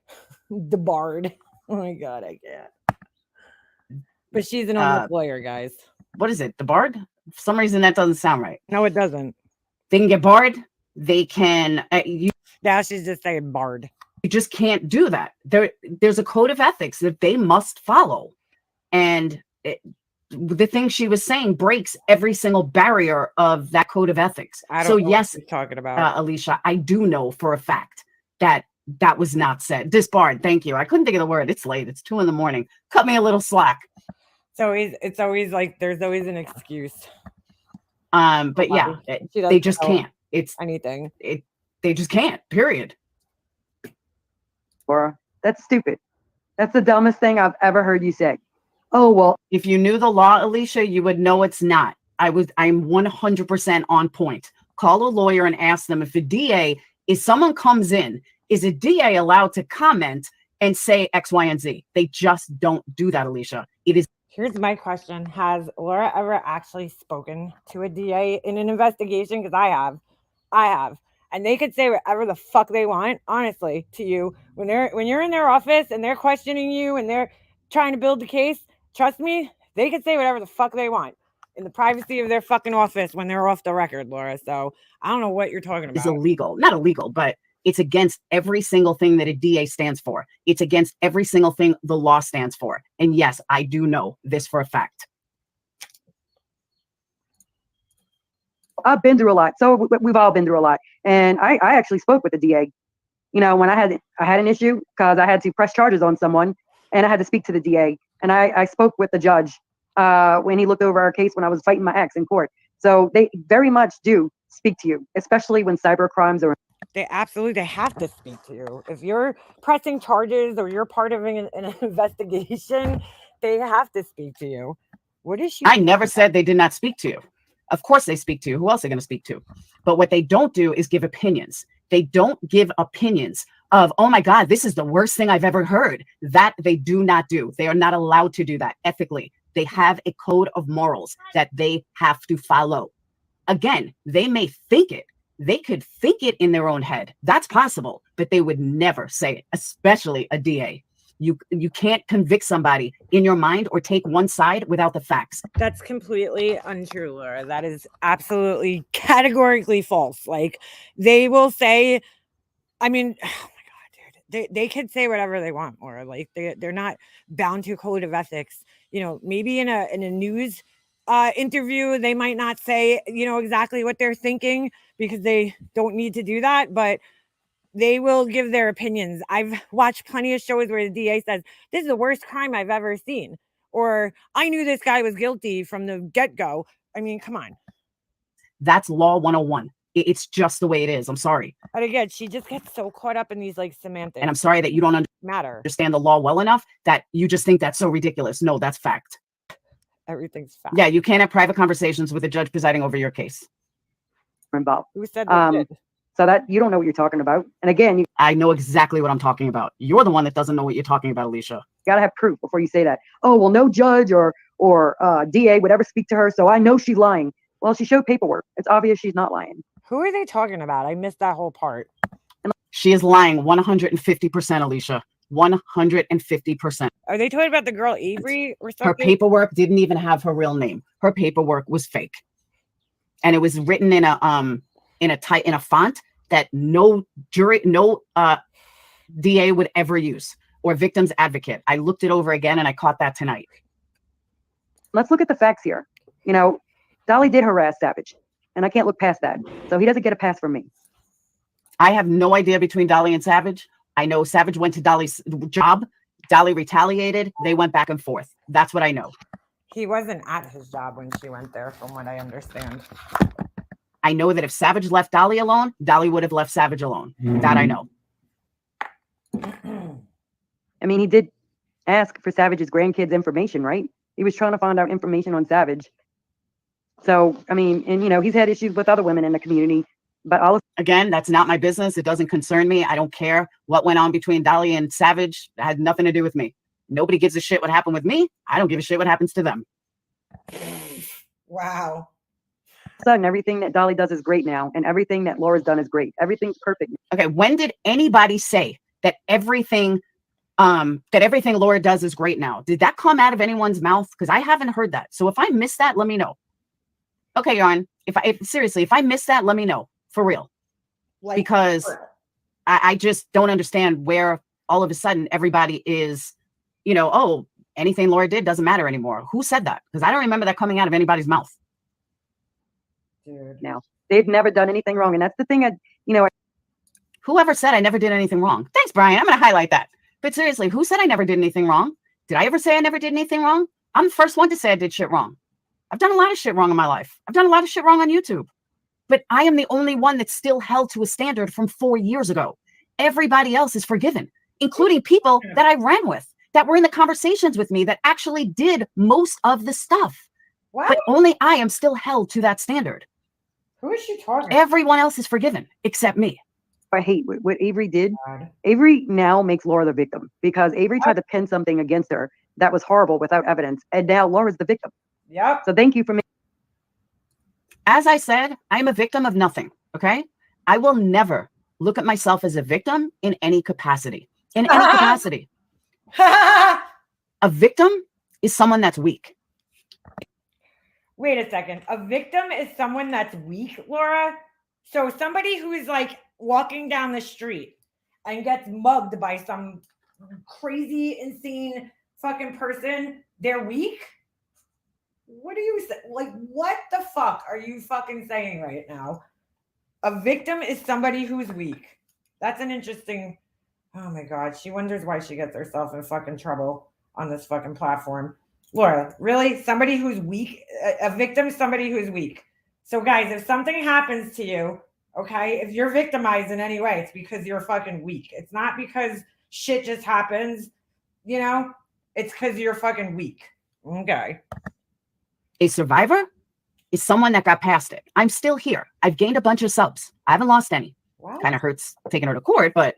Debarred. Oh my God, I can't. But she's an almost lawyer, guys. What is it? Debarred? For some reason, that doesn't sound right. No, it doesn't. They can get barred. They can. Now she's just saying barred. You just can't do that. There's a code of ethics that they must follow. And the thing she was saying breaks every single barrier of that code of ethics. I don't So know yes, what you're talking about. Alicia, I do know for a fact that was not said. Disbarred. Thank you. I couldn't think of the word. It's late. It's 2 a.m. Cut me a little slack. So it's always like there's always an excuse. But yeah, they just can't. It's anything. They just can't. Period. Laura, that's stupid. That's the dumbest thing I've ever heard you say. Oh, well. If you knew the law, Alicia, you would know it's not. I'm 100% on point. Call a lawyer and ask them if a DA, if someone comes in, is a DA allowed to comment and say X, Y, and Z? They just don't do that, Alicia. It is. Here's my question. Has Laura ever actually spoken to a DA in an investigation? Because I have. And they could say whatever the fuck they want, honestly, to you. When you're in their office and they're questioning you and they're trying to build the case, trust me, they could say whatever the fuck they want in the privacy of their fucking office when they're off the record, Laura. So I don't know what you're talking about. It's illegal. Not illegal, but it's against every single thing that a DA stands for. It's against every single thing the law stands for. And yes, I do know this for a fact. I've been through a lot. So we've all been through a lot. And I actually spoke with the DA. You know, when I had an issue because I had to press charges on someone and I had to speak to the DA. And I spoke with the judge when he looked over our case when I was fighting my ex in court. So they very much do speak to you, especially when cyber crimes are. They absolutely have to speak to you. If you're pressing charges or you're part of an investigation, they have to speak to you. What is she? I never said they did not speak to you. Of course they speak to you. Who else are they going to speak to? But what they don't do is give opinions. They don't give opinions of, oh my God, this is the worst thing I've ever heard. That they do not do. They are not allowed to do that ethically. They have a code of morals that they have to follow. Again, they may think it. They could think it in their own head. That's possible, but they would never say it, especially a DA. You can't convict somebody in your mind or take one side without the facts. That's completely untrue, Laura. That is absolutely categorically false. Like they will say, I mean, oh my God, dude, they could say whatever they want, Laura. Like they're not bound to a code of ethics. You know, maybe in a news interview, they might not say, you know, exactly what they're thinking because they don't need to do that, but they will give their opinions. I've watched plenty of shows where the DA says, this is the worst crime I've ever seen. Or I knew this guy was guilty from the get-go. I mean, come on. That's law 101. It's just the way it is. I'm sorry. But again, she just gets so caught up in these like semantics. And I'm sorry that you don't understand the law well enough that you just think that's so ridiculous. No, that's fact. Everything's fact. Yeah, you can't have private conversations with a judge presiding over your case. Involved. Who said that? So that you don't know what you're talking about. And again, I know exactly what I'm talking about. You're the one that doesn't know what you're talking about, Alicia. You gotta have proof before you say that. Oh, well, no judge or DA would ever speak to her, so I know she's lying. Well, she showed paperwork. It's obvious she's not lying. Who are they talking about? I missed that whole part. She is lying 150%, Alicia. 150%. Are they talking about the girl Avery or something? Her paperwork didn't even have her real name. Her paperwork was fake. And it was written in a font that no DA would ever use, or victim's advocate. I looked it over again and I caught that tonight. Let's look at the facts here. You know, Dolly did harass Savage, and I can't look past that. So he doesn't get a pass from me. I have no idea between Dolly and Savage. I know Savage went to Dolly's job. Dolly retaliated. They went back and forth. That's what I know. He wasn't at his job when she went there, from what I understand. I know that if Savage left Dolly alone, Dolly would have left Savage alone. That I know. I mean, he did ask for Savage's grandkids' information, right? He was trying to find out information on Savage. So, I mean, and he's had issues with other women in the community, but all of Again, that's not my business. It doesn't concern me. I don't care what went on between Dolly and Savage. It had nothing to do with me. Nobody gives a shit what happened with me. I don't give a shit what happens to them. Wow. a sudden, everything that Dolly does is great now, and everything that Laura's done is great. Everything's perfect. Okay, when did anybody say that everything Laura does is great now? Did that come out of anyone's mouth? Because I haven't heard that. So if I missed that, let me know. Okay, Yarn. If I missed that, let me know. For real. Because I just don't understand where all of a sudden everybody is, oh, anything Laura did doesn't matter anymore. Who said that? Because I don't remember that coming out of anybody's mouth. Dude. Now, they've never done anything wrong. And that's the thing, Whoever said I never did anything wrong? Thanks, Brian. I'm going to highlight that. But seriously, who said I never did anything wrong? Did I ever say I never did anything wrong? I'm the first one to say I did shit wrong. I've done a lot of shit wrong in my life. I've done a lot of shit wrong on YouTube. But I am the only one that's still held to a standard from 4 years ago. Everybody else is forgiven, including people that I ran with, that were in the conversations with me, that actually did most of the stuff. What? But only I am still held to that standard. Who is she talking? Everyone else is forgiven except me. I hate what Avery did. God. Avery now makes Laura the victim because Avery tried to pin something against her that was horrible without evidence. And now Laura's the victim. Yep. So thank you for making. As I said, I'm a victim of nothing. Okay. I will never look at myself as a victim in any capacity. In any capacity. A victim is someone that's weak. Wait a second. A victim is someone that's weak, Laura? So somebody who's like walking down the street and gets mugged by some crazy, insane fucking person, they're weak? What are you saying? Like, what the fuck are you fucking saying right now? A victim is somebody who's weak. That's an interesting... Oh my God. She wonders why she gets herself in fucking trouble on this fucking platform. Laura, really? Somebody who's weak? A victim is somebody who's weak. So guys, if something happens to you, okay, if you're victimized in any way, it's because you're fucking weak. It's not because shit just happens, it's because you're fucking weak. Okay. A survivor is someone that got past it. I'm still here. I've gained a bunch of subs. I haven't lost any. What? Kind of hurts taking her to court, but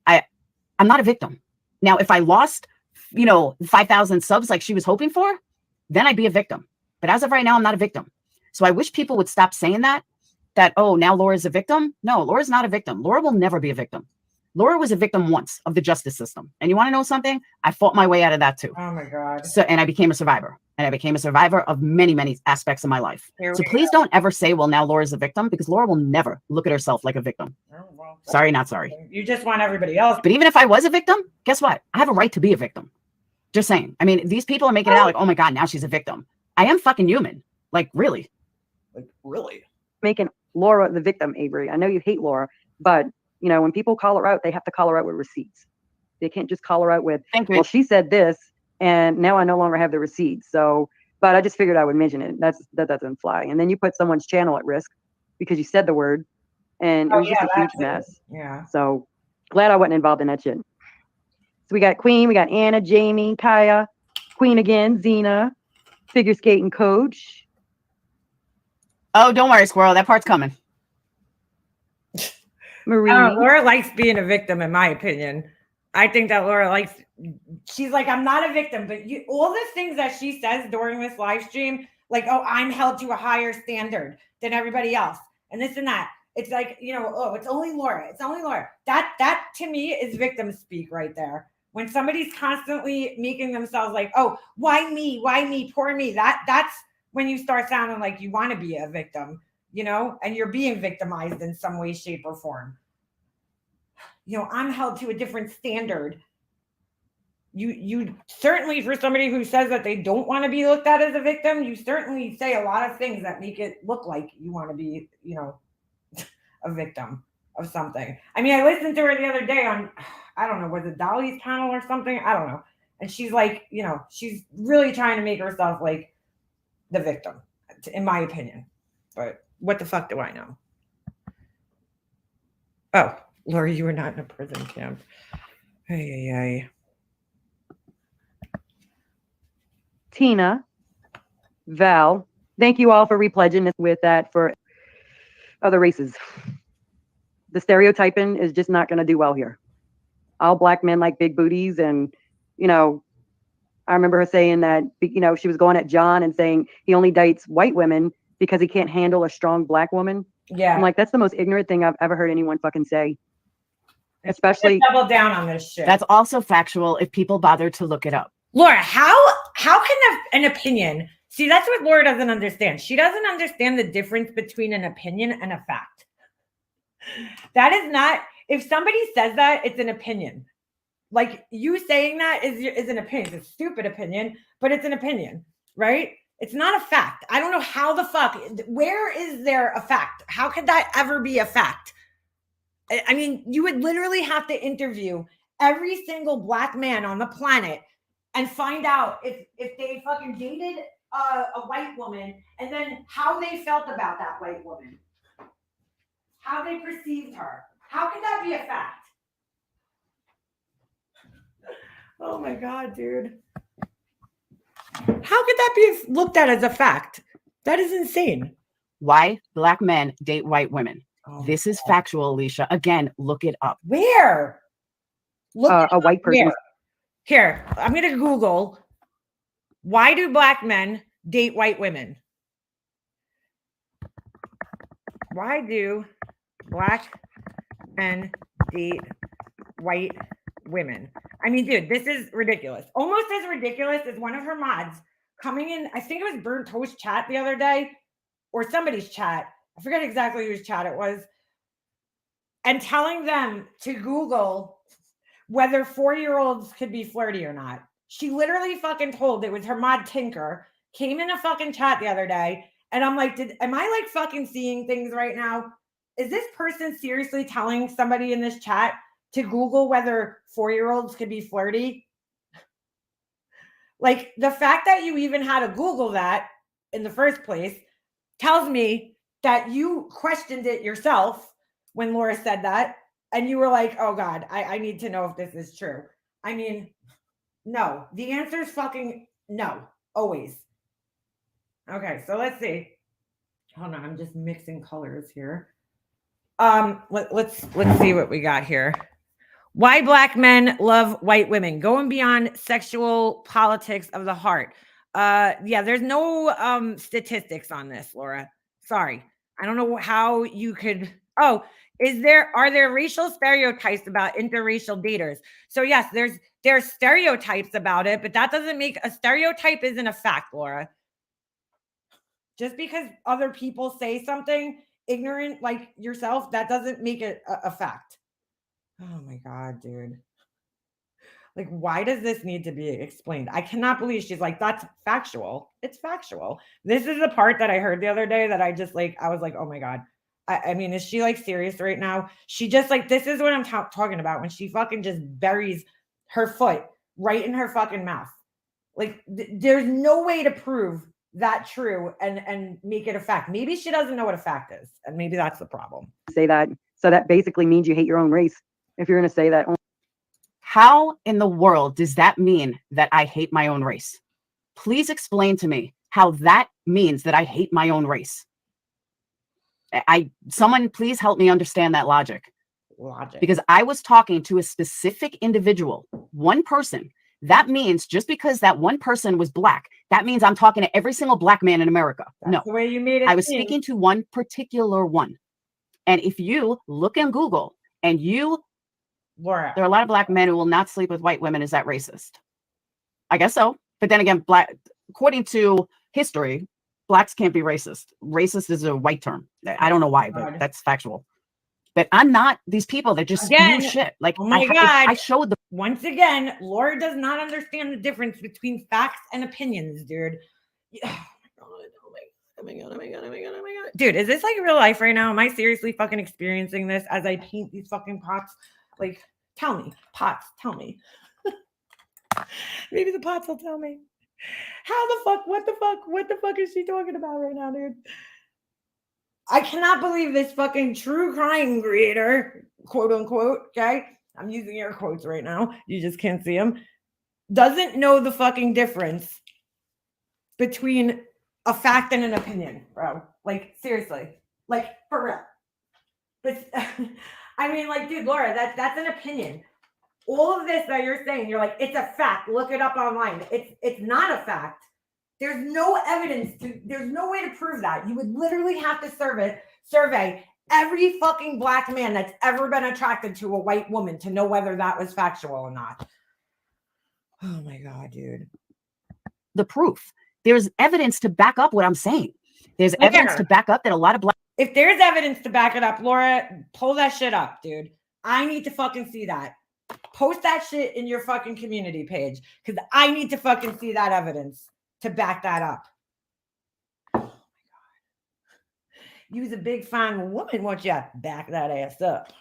I'm not a victim. Now, if I lost, 5,000 subs like she was hoping for, then I'd be a victim. But as of right now, I'm not a victim. So I wish people would stop saying that, oh, now Laura's a victim. No, Laura's not a victim. Laura will never be a victim. Laura was a victim once of the justice system. And you want to know something? I fought my way out of that too. Oh my God. And I became a survivor. And I became a survivor of many, many aspects of my life. So please don't ever say, well, now Laura's a victim, because Laura will never look at herself like a victim. Oh, well, sorry, not sorry. You just want everybody else. But even if I was a victim, guess what? I have a right to be a victim. Just saying. I mean, these people are making it out like, oh my God, now she's a victim. I am fucking human. Like, really? Making Laura the victim, Avery. I know you hate Laura, but when people call her out, they have to call her out with receipts. They can't just call her out with, well, she said this, and now I no longer have the receipts. So, but I just figured I would mention it. That doesn't fly. And then you put someone's channel at risk because you said the word, and it was just a huge mess. Yeah. So glad I wasn't involved in that shit. So we got Queen, we got Anna, Jamie, Kaya, Queen again, Zena, figure skating coach. Oh, don't worry, Squirrel. That part's coming. Marie. Laura likes being a victim, in my opinion. I think that Laura likes, she's like, I'm not a victim, but all the things that she says during this live stream, like, oh, I'm held to a higher standard than everybody else, and this and that. It's like, oh, it's only Laura. It's only Laura. That to me is victim speak right there. When somebody's constantly making themselves like, oh, why me? Why me? Poor me. That's when you start sounding like you want to be a victim, and you're being victimized in some way, shape, or form. I'm held to a different standard. You certainly, for somebody who says that they don't want to be looked at as a victim, you certainly say a lot of things that make it look like you want to be, a victim of something. I mean, I listened to her the other day on, I don't know, was it Dolly's channel or something? I don't know. And she's like, you know, she's really trying to make herself like the victim, in my opinion. But what the fuck do I know? Oh, Lori, you were not in a prison camp. Ay. Tina, Val, thank you all for repledging with that for other races. The stereotyping is just not going to do well here. All black men like big booties. And, you know, I remember her saying that, you know, she was going at John and saying he only dates white women because he can't handle a strong black woman. Yeah. I'm like, that's the most ignorant thing I've ever heard anyone fucking say. Especially double down on this shit. That's also factual if people bother to look it up. Laura, how can an opinion, see, that's what Laura doesn't understand. She doesn't understand the difference between an opinion and a fact. That is not, if somebody says that, it's an opinion. Like you saying that is an opinion. It's a stupid opinion, but it's an opinion, right? It's not a fact. I don't know how the fuck, where is there a fact? How could that ever be a fact? I mean, you would literally have to interview every single black man on the planet and find out if they fucking dated a white woman and then how they felt about that white woman, how they perceived her. How could that be a fact? Oh my God, dude. How could that be looked at as a fact? That is insane. Why black men date white women. Oh, this is factual, Alicia. Again, look it up. Where? Look a white person. where? Here, I'm going to Google, why do black men date white women? Why do black men date white women? I mean, dude, this is ridiculous. Almost as ridiculous as one of her mods coming in. I think it was Burnt Toast chat the other day or somebody's chat. I forget exactly whose chat it was. And telling them to Google whether 4-year-olds could be flirty or not. She literally fucking told, it was her mod Tinker, came in a fucking chat the other day. And I'm like, am I like fucking seeing things right now? Is this person seriously telling somebody in this chat to Google whether 4-year-olds could be flirty? Like the fact that you even had to Google that in the first place tells me that you questioned it yourself when Laura said that. And you were like, oh God, I need to know if this is true. I mean, no. The answer is fucking no. Always. Okay, so let's see. Hold on, I'm just mixing colors here. Let's see what we got here. Why black men love white women. Going beyond sexual politics of the heart. Yeah, there's no statistics on this, Laura. Sorry. I don't know how you could. Oh, are there racial stereotypes about interracial daters? So yes, there's stereotypes about it, but that doesn't make a stereotype isn't a fact, Laura. Just because other people say something ignorant like yourself, that doesn't make it a fact. Oh my God, dude. Like, why does this need to be explained? I cannot believe she's like, that's factual. It's factual. This is the part that I heard the other day that I just like, I was like, oh my God. I mean, is she like serious right now? She just like, this is what I'm talking about when she fucking just buries her foot right in her fucking mouth. Like, there's no way to prove that true and make it a fact. Maybe she doesn't know what a fact is. And maybe that's the problem. Say that. So that basically means you hate your own race. If you're going to say that. How in the world does that mean that I hate my own race? Please explain to me how that means that I hate my own race. Someone please help me understand that logic. Because I was talking to a specific individual, one person. That means just because that one person was black, that means I'm talking to every single black man in America. That's no, the way you made it. I was speaking to one particular one. And if you look in Google and Laura, there are a lot of black men who will not sleep with white women. Is that racist? I guess so. But then again, according to history, blacks can't be racist. Racist is a white term. I don't know why, but that's factual. But I'm not these people that just spew shit. Like, oh my God. I showed them. Once again, Laura does not understand the difference between facts and opinions, dude. Oh my God. Dude, is this like real life right now? Am I seriously fucking experiencing this as I paint these fucking pots? Like, tell me. Pots, tell me. Maybe the pots will tell me. How the fuck? What the fuck is she talking about right now, dude? I cannot believe this fucking true crime creator, quote unquote, okay? I'm using air quotes right now. You just can't see them. Doesn't know the fucking difference between a fact and an opinion, bro. Like, seriously. Like, for real. But, I mean, like, dude, Laura, that's an opinion. All of this that you're saying, you're like, it's a fact. Look it up online. It's not a fact. There's no evidence there's no way to prove that. You would literally have to survey every fucking black man that's ever been attracted to a white woman to know whether that was factual or not. Oh my God, dude. The proof. There's evidence to back up what I'm saying. There's evidence to back up that a lot of black. If there's evidence to back it up, Laura, pull that shit up, dude. I need to fucking see that. Post that shit in your fucking community page because I need to fucking see that evidence to back that up. Oh my God. You's a big fine woman, won't you? Back that ass up.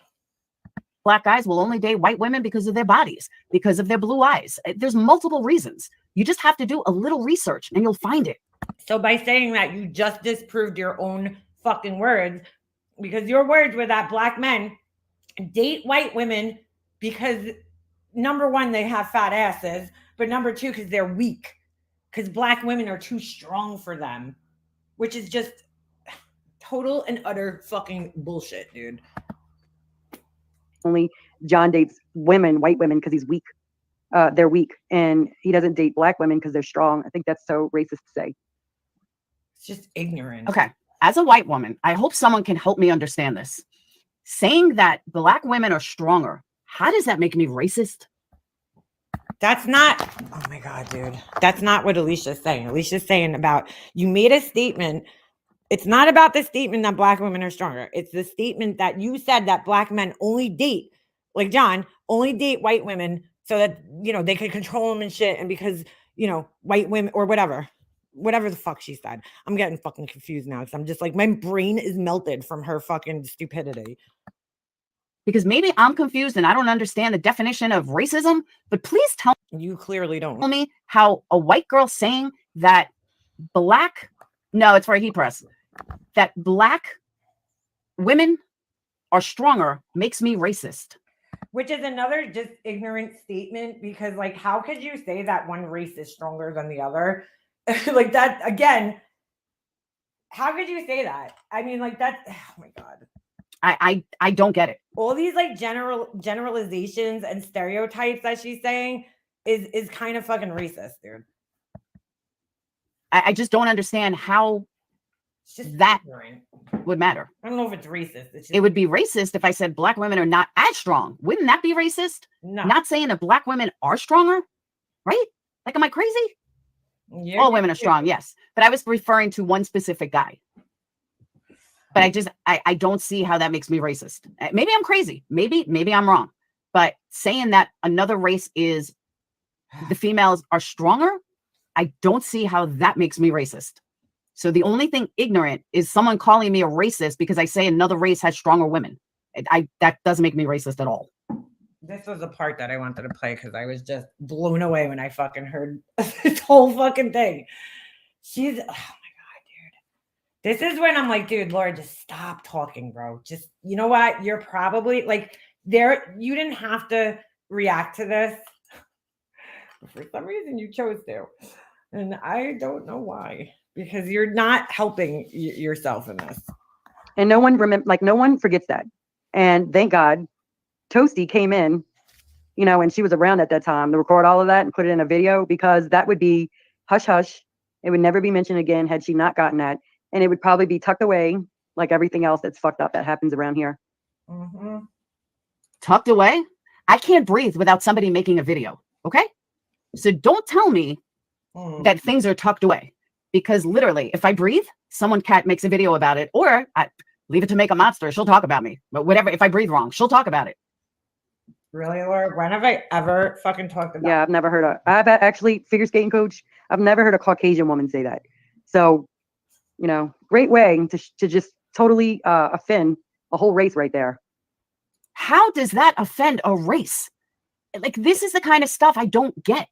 Black guys will only date white women because of their bodies, because of their blue eyes. There's multiple reasons. You just have to do a little research and you'll find it. So by saying that, you just disproved your own fucking words because your words were that black men date white women because number one, they have fat asses, but number two, because they're weak. Because black women are too strong for them, which is just total and utter fucking bullshit, dude. Only John dates women, white women, because he's weak. They're weak, and he doesn't date black women because they're strong. I think that's so racist to say. It's just ignorant. Okay. As a white woman, I hope someone can help me understand this. Saying that black women are stronger, how does that make me racist? That's not, oh my God, dude. That's not what Alicia's saying. Alicia's saying about, you made a statement. It's not about the statement that black women are stronger. It's the statement that you said that black men only date, like John, only date white women so that, you know, they could control them and shit. And because, you know, white women or whatever the fuck she said. I'm getting fucking confused now because I'm just like, my brain is melted from her fucking stupidity. Because maybe I'm confused and I don't understand the definition of racism, but please tell You clearly don't. me how a white girl saying that it's for a heat press, that black women are stronger makes me racist. Which is another just ignorant statement because, like, how could you say that one race is stronger than the other? Like that, again, how could you say that? I mean, like that, oh my God. I don't get it. All these like generalizations and stereotypes that she's saying is kind of fucking racist, dude. I just don't understand how It's just that ignorant. would matter. I don't know if it's racist. It's just, It would be racist if I said black women are not as strong. Wouldn't that be racist? no. Not saying that black women are stronger, right? Like, am I crazy? You're All women are strong, yes. But I was referring to one specific guy. But I don't see how that makes me racist. Maybe I'm crazy. Maybe I'm wrong. But saying that another race is the females are stronger, I don't see how that makes me racist. So the only thing ignorant is someone calling me a racist because I say another race has stronger women. That doesn't make me racist at all. This was the part that I wanted to play because I was just blown away when I fucking heard this whole fucking thing. She's, oh my God, dude. This is when I'm like, dude, Laura, just stop talking, bro. Just, you know what? You're probably like you didn't have to react to this. For some reason you chose to. And I don't know why, because you're not helping yourself in this. And no one forgets that. And thank God Toasty came in, you know, and she was around at that time to record all of that and put it in a video, because that would be hush hush. It would never be mentioned again had she not gotten that. And it would probably be tucked away like everything else that's fucked up that happens around here. Mm-hmm. Tucked away? I can't breathe without somebody making a video. Okay? So don't tell me that things are tucked away, because literally if I breathe, someone cat makes a video about it, or I leave it to Make a Monster. She'll talk about me, but whatever. If I breathe wrong, she'll talk about it. Really, Laura? When have I ever fucking talked about Yeah, I've never heard I've actually, figure skating coach, I've never heard a Caucasian woman say that. So, you know, great way to just totally offend a whole race right there. How does that offend a race? Like, this is the kind of stuff I don't get.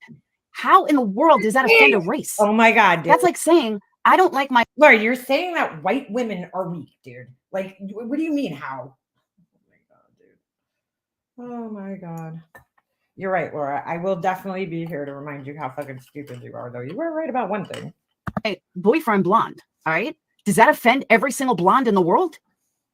How in the world does that offend a race? Oh my God, dude. That's like saying, I don't like my... Laura, you're saying that white women are weak, dude. Like, what do you mean, how? Oh my God. You're right, Laura. I will definitely be here to remind you how fucking stupid you are, though. You were right about one thing. boyfriend blonde, all right? Does that offend every single blonde in the world?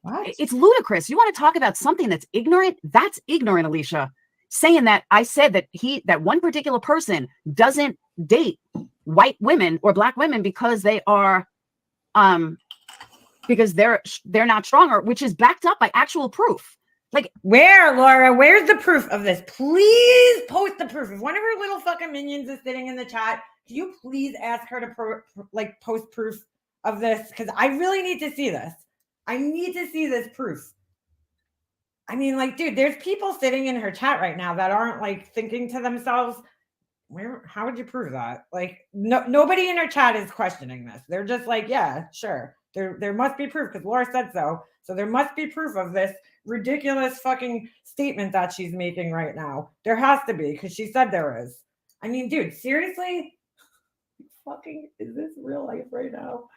What? It's ludicrous. You want to talk about something that's ignorant? That's ignorant, Alicia. Saying that I said that one particular person doesn't date white women or black women because they are because they're not stronger, which is backed up by actual proof. Like, where, Laura? Where's the proof of this? Please post the proof. If one of her little fucking minions is sitting in the chat, can you please ask her to post proof of this? Because I really need to see this. I need to see this proof. I mean, like, dude, there's people sitting in her chat right now that aren't like thinking to themselves, how would you prove that? Like, nobody in her chat is questioning this. They're just like, yeah, sure. There must be proof because Laura said so. So there must be proof of this ridiculous fucking statement that she's making right now. There has to be, because she said there is. I mean, dude, seriously? Fucking, is this real life right now?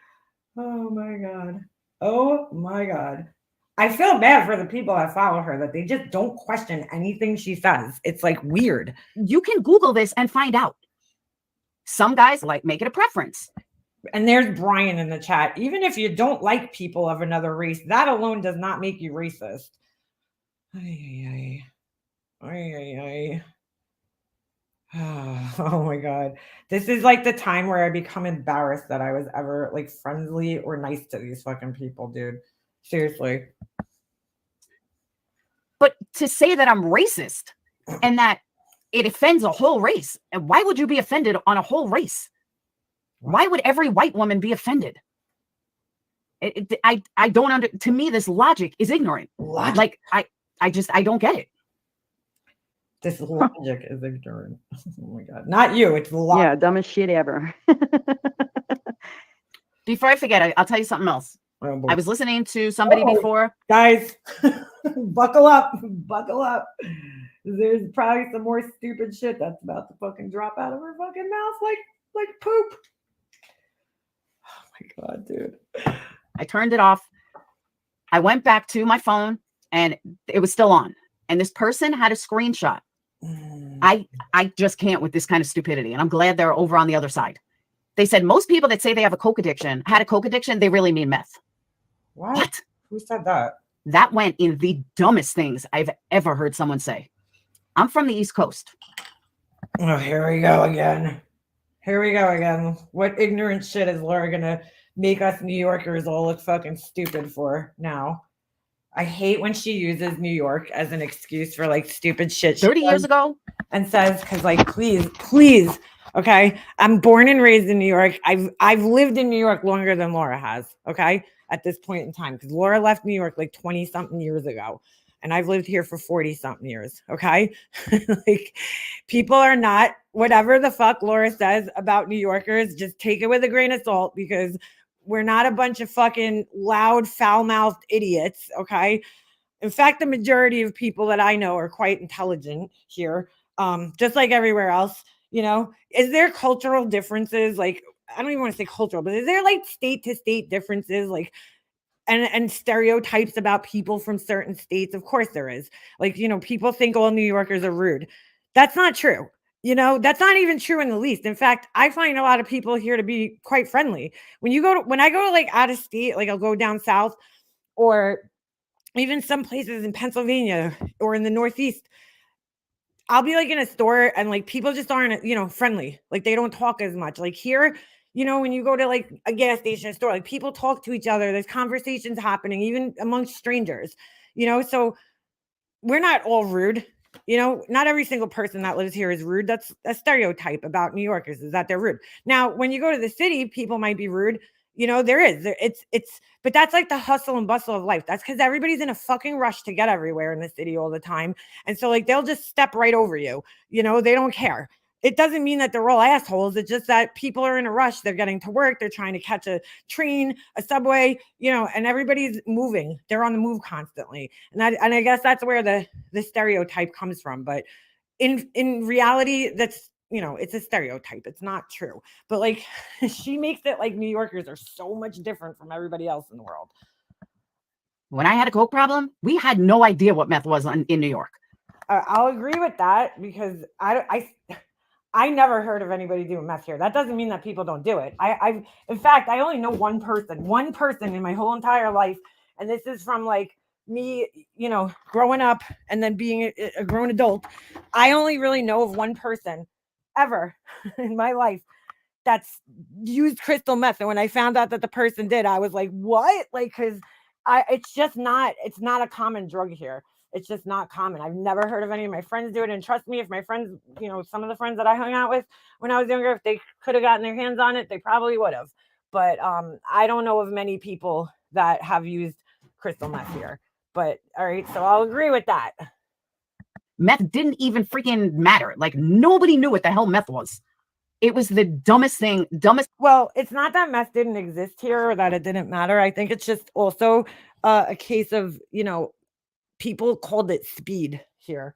Oh my God. Oh my God. I feel bad for the people that follow her, that they just don't question anything she says. It's like weird. you can Google this and find out. Some guys like make it a preference. And there's Brian in the chat. Even if you don't like people of another race, that alone does not make you racist. Ay, ay, ay. Ay, ay. Oh my God. This is like the time where I become embarrassed that I was ever like friendly or nice to these fucking people, dude. Seriously. But to say that I'm racist and that it offends a whole race, and why would you be offended on a whole race? Why would every white woman be offended? I don't to me, this logic is ignorant. Logic. Like, I don't get it. This logic is ignorant. Oh my God. Not you. It's logic. Yeah, dumbest shit ever. Before I forget, I'll tell you something else. Oh, I was listening to somebody before. Guys, buckle up. Buckle up. There's probably some more stupid shit that's about to fucking drop out of her fucking mouth like poop. Oh my God, dude. I turned it off. I went back to my phone and it was still on. And this person had a screenshot. I just can't with this kind of stupidity. And I'm glad they're over on the other side. They said most people that say they have a coke addiction, they really mean meth. What? Who said that? That went in the dumbest things I've ever heard someone say. I'm from the East Coast. Oh, here we go again. Here we go again. What ignorant shit is Laura gonna make us New Yorkers all look fucking stupid for now? I hate when she uses New York as an excuse for like stupid shit. 30 years ago? And says, because like, please, okay? I'm born and raised in New York. I've lived in New York longer than Laura has, okay? At this point in time, because Laura left New York like 20 something years ago. And I've lived here for 40 something years. Okay. Like, people are not, whatever the fuck Laura says about New Yorkers, just take it with a grain of salt, because we're not a bunch of fucking loud, foul-mouthed idiots. Okay. In fact, the majority of people that I know are quite intelligent here. Just like everywhere else, you know. Is there cultural differences? Like, I don't even want to say cultural, but is there like state to state differences? Like, and stereotypes about people from certain states? Of course there is. Like, you know, people think all New Yorkers are rude. That's not true. You know, that's not even true in the least. In fact, I find a lot of people here to be quite friendly. When I go to like out of state, like I'll go down south or even some places in Pennsylvania or in the Northeast, I'll be like in a store and like people just aren't, you know, friendly. Like they don't talk as much. Like here, you know, when you go to like a gas station, store, like people talk to each other. There's conversations happening even amongst strangers, you know. So we're not all rude. You know, not every single person that lives here is rude. That's a stereotype about New Yorkers, is that they're rude. Now, when you go to the city, people might be rude. You know, there is. But that's like the hustle and bustle of life. That's because everybody's in a fucking rush to get everywhere in the city all the time. And so like they'll just step right over you. You know, they don't care. It doesn't mean that they're all assholes. It's just that people are in a rush. They're getting to work. They're trying to catch a train, a subway, you know, and everybody's moving. They're on the move constantly. And I guess that's where the stereotype comes from. But in reality, that's, you know, it's a stereotype. It's not true. But like, she makes it like New Yorkers are so much different from everybody else in the world. When I had a coke problem, we had no idea what meth was in New York. I'll agree with that, because I never heard of anybody doing meth here. That doesn't mean that people don't do it. In fact, I only know one person in my whole entire life. And this is from like me, you know, growing up and then being a grown adult. I only really know of one person ever in my life that's used crystal meth. And when I found out that the person did, I was like, what? Like, cause it's not a common drug here. It's just not common. I've never heard of any of my friends do it. And trust me, if my friends, you know, some of the friends that I hung out with when I was younger, if they could have gotten their hands on it, they probably would have. But I don't know of many people that have used crystal meth here. But all right, so I'll agree with that. Meth didn't even freaking matter. Like, nobody knew what the hell meth was. It was the dumbest thing. Well, it's not that meth didn't exist here or that it didn't matter. I think it's just also a case of, you know, people called it speed here.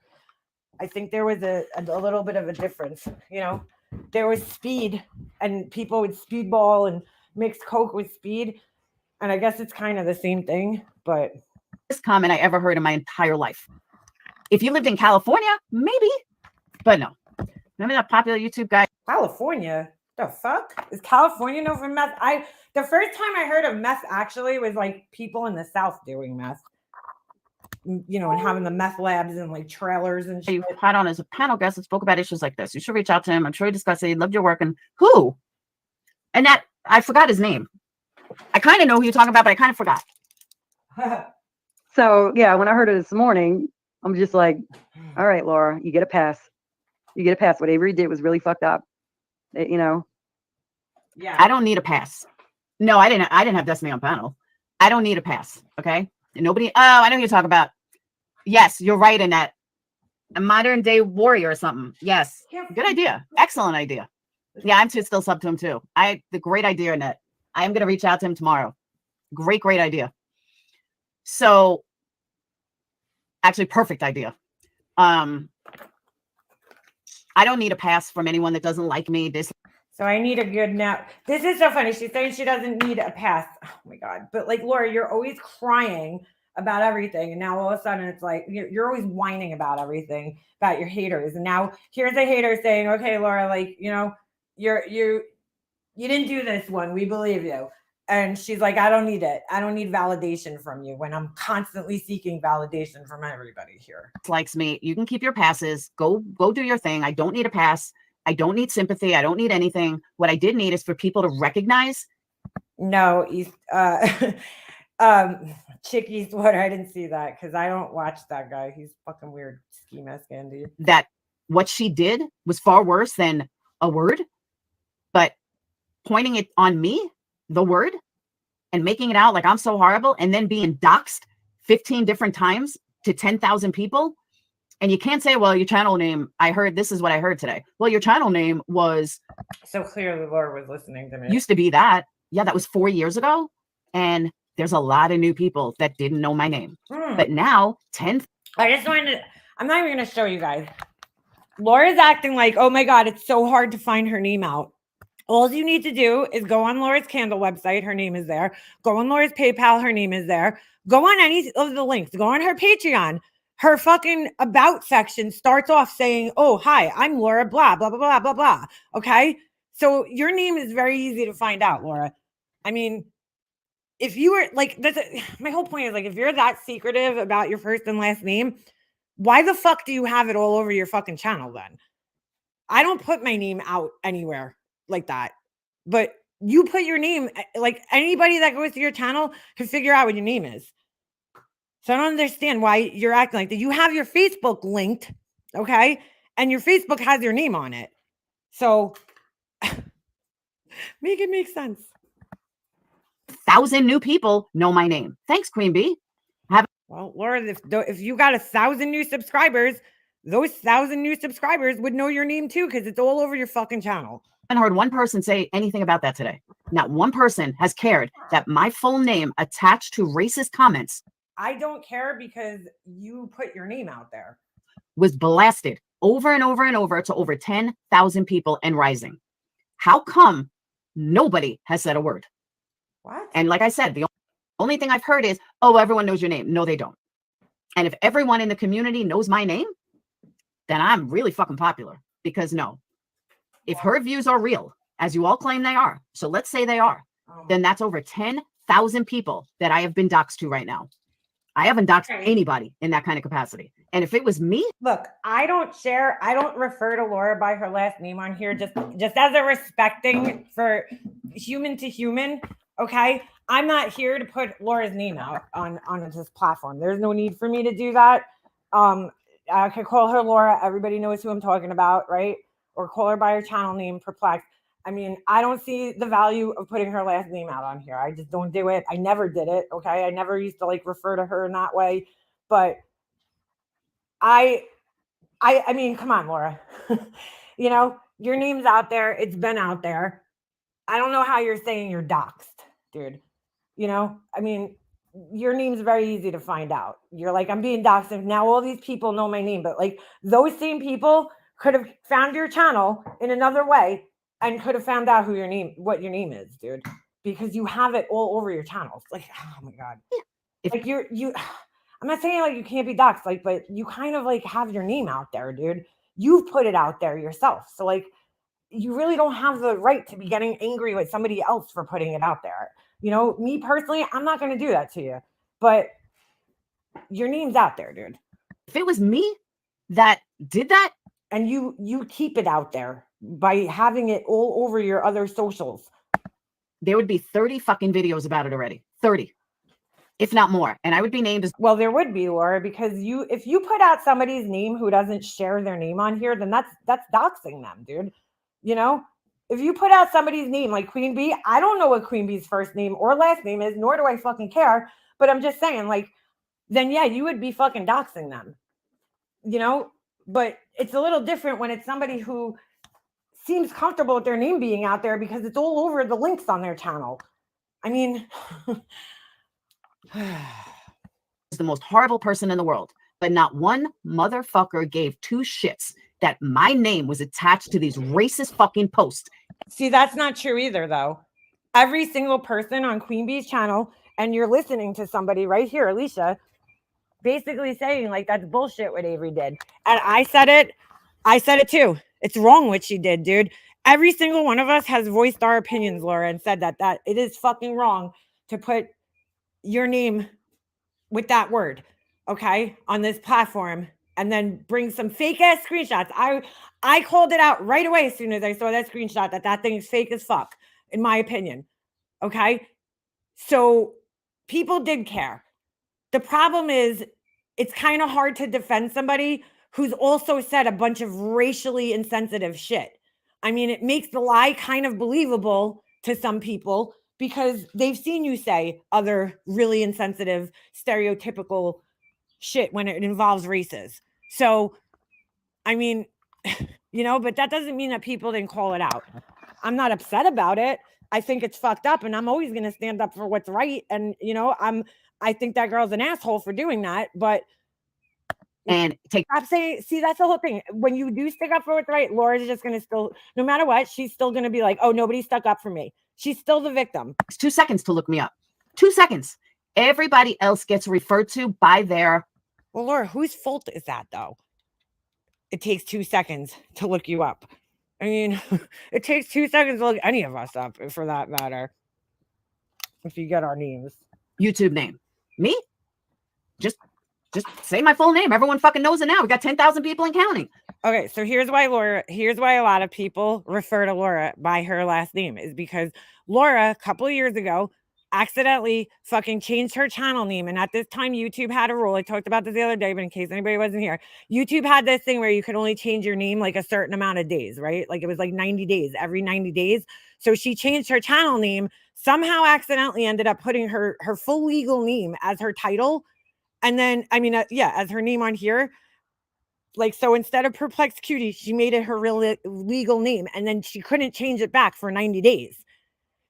I think there was a little bit of a difference. You know, there was speed and people would speedball and mix coke with speed. And I guess it's kind of the same thing, but. Best comment I ever heard in my entire life. If you lived in California, maybe, but no. Remember that popular YouTube guy? California? The fuck? Is California known for meth? The first time I heard of meth actually was like people in the South doing meth. You know, and having the meth labs and like trailers and shit. You had on as a panel guest and spoke about issues like this. You should reach out to him. I'm sure he discussed it. He loved your work. And who? And that, I forgot his name. I kind of know who you're talking about, but I kind of forgot. So yeah, when I heard it this morning, I'm just like, all right, Laura, you get a pass. You get a pass. Whatever you did was really fucked up. You know? Yeah. I don't need a pass. No, I didn't have Destiny on panel. I don't need a pass. Okay. Nobody. Oh, I know who you're talking about. Yes, you're right in that. A modern day warrior or something. Yes. Good idea. Excellent idea. Yeah, I'm still sub to him too. The great idea, Annette. I am going to reach out to him tomorrow. Great idea. So actually perfect idea. I don't need a pass from anyone that doesn't like me. So I need a good nap. This is so funny. She's saying she doesn't need a pass. Oh my God. But like, Laura, you're always crying about everything. And now all of a sudden it's like, you're always whining about everything, about your haters. And now here's a hater saying, okay, Laura, like, you know, you didn't do this one. We believe you. And she's like, I don't need it. I don't need validation from you when I'm constantly seeking validation from everybody here. Likes me. You can keep your passes. Go do your thing. I don't need a pass. I don't need sympathy. I don't need anything. What I did need is for people to recognize. No, Chicky Sweater. I didn't see that because I don't watch that guy. He's fucking weird. Ski mask Andy. That what she did was far worse than a word, but pointing it on me, the word, and making it out like I'm so horrible, and then being doxxed 15 different times to 10,000 people. And you can't say, well, your channel name, this is what I heard today. Well, your channel name was. So clearly Laura was listening to me. Used to be that. Yeah, that was 4 years ago. And there's a lot of new people that didn't know my name. But now, 10. I'm not even going to show you guys. Laura's acting like, oh my God, it's so hard to find her name out. All you need to do is go on Laura's Candle website. Her name is there. Go on Laura's PayPal. Her name is there. Go on any of the links. Go on her Patreon. Her fucking about section starts off saying, oh, hi, I'm Laura, blah, blah, blah, blah, blah, blah. Okay. So your name is very easy to find out, Laura. I mean, if you were like, my whole point is like, if you're that secretive about your first and last name, why the fuck do you have it all over your fucking channel then? I don't put my name out anywhere like that, but you put your name, like anybody that goes to your channel can figure out what your name is. So I don't understand why you're acting like that. You have your Facebook linked, okay? And your Facebook has your name on it. So make it make sense. 1,000 new people know my name. Thanks, Queen Bee. Well, Laura, if you got 1,000 new subscribers, those 1,000 new subscribers would know your name too, because it's all over your fucking channel. I haven't heard one person say anything about that today. Not one person has cared that my full name attached to racist comments. I don't care because you put your name out there. Was blasted over and over and over to over 10,000 people and rising. How come nobody has said a word? What? And like I said, the only thing I've heard is, oh, everyone knows your name. No, they don't. And if everyone in the community knows my name, then I'm really fucking popular. Because no, if her views are real, as you all claim they are, so let's say they are, then that's over 10,000 people that I have been doxxed to right now. I haven't doxxed anybody in that kind of capacity. And if it was me, look, I don't refer to Laura by her last name on here, just as a respecting for human to human. Okay. I'm not here to put Laura's name out on this platform. There's no need for me to do that. I could call her Laura. Everybody knows who I'm talking about, right? Or call her by her channel name, Perplexed. I mean, I don't see the value of putting her last name out on here. I just don't do it. I never did it. Okay. I never used to like refer to her in that way. But I mean, come on, Laura. You know, your name's out there. It's been out there. I don't know how you're saying you're doxxed, dude. You know, I mean, your name's very easy to find out. You're like, I'm being doxxed. And now all these people know my name. But like those same people could have found your channel in another way and could have found out what your name is, dude, because you have it all over your channels. Like, oh my God. Like I'm not saying like you can't be doxxed, like, but you kind of like have your name out there, dude. You've put it out there yourself. So like, you really don't have the right to be getting angry with somebody else for putting it out there. You know, me personally, I'm not going to do that to you, but your name's out there, dude. If it was me that did that, and you keep it out there by having it all over your other socials, there would be 30 fucking videos about it already. 30, if not more. And I would be named as well. There would be, Laura, because if you put out somebody's name who doesn't share their name on here, then that's doxing them, dude. You know, if you put out somebody's name like Queen Bee, I don't know what Queen Bee's first name or last name is, nor do I fucking care. But I'm just saying, like, then yeah, you would be fucking doxing them, you know. But it's a little different when it's somebody who seems comfortable with their name being out there because it's all over the links on their channel. I mean, the most horrible person in the world, but not one motherfucker gave two shits that my name was attached to these racist fucking posts. See, that's not true either, though. Every single person on Queen Bee's channel, and you're listening to somebody right here, Alicia, basically saying like that's bullshit what Avery did. And I said it too. It's wrong what she did, dude. Every single one of us has voiced our opinions, Laura, and said that it is fucking wrong to put your name with that word, okay, on this platform and then bring some fake ass screenshots. I called it out right away as soon as I saw that screenshot that thing is fake as fuck, in my opinion. Okay. So people did care. The problem is it's kind of hard to defend somebody who's also said a bunch of racially insensitive shit. I mean, it makes the lie kind of believable to some people because they've seen you say other really insensitive, stereotypical shit when it involves races. So, I mean, you know, but that doesn't mean that people didn't call it out. I'm not upset about it. I think it's fucked up and I'm always going to stand up for what's right. And, you know, I think that girl's an asshole for doing that, but stop saying, see, that's the whole thing. When you do stick up for what's right, Laura's just going to still, no matter what, she's still going to be like, oh, nobody stuck up for me. She's still the victim. It's 2 seconds to look me up. 2 seconds. Everybody else gets referred to by their. Well, Laura, whose fault is that though? It takes 2 seconds to look you up. I mean, it takes 2 seconds to look any of us up for that matter. If you get our names. YouTube name. Me? Just say my full name. Everyone fucking knows it now. We got 10,000 people and counting. Okay, so here's why a lot of people refer to Laura by her last name is because Laura, a couple of years ago, accidentally fucking changed her channel name. And at this time, YouTube had a rule. I talked about this the other day, but in case anybody wasn't here, YouTube had this thing where you could only change your name like a certain amount of days, right? Like it was like 90 days, every 90 days. So she changed her channel name, somehow accidentally ended up putting her full legal name as her title. And then, I mean, as her name on here. Like, so instead of Perplexed Cutie, she made it her real legal name. And then she couldn't change it back for 90 days.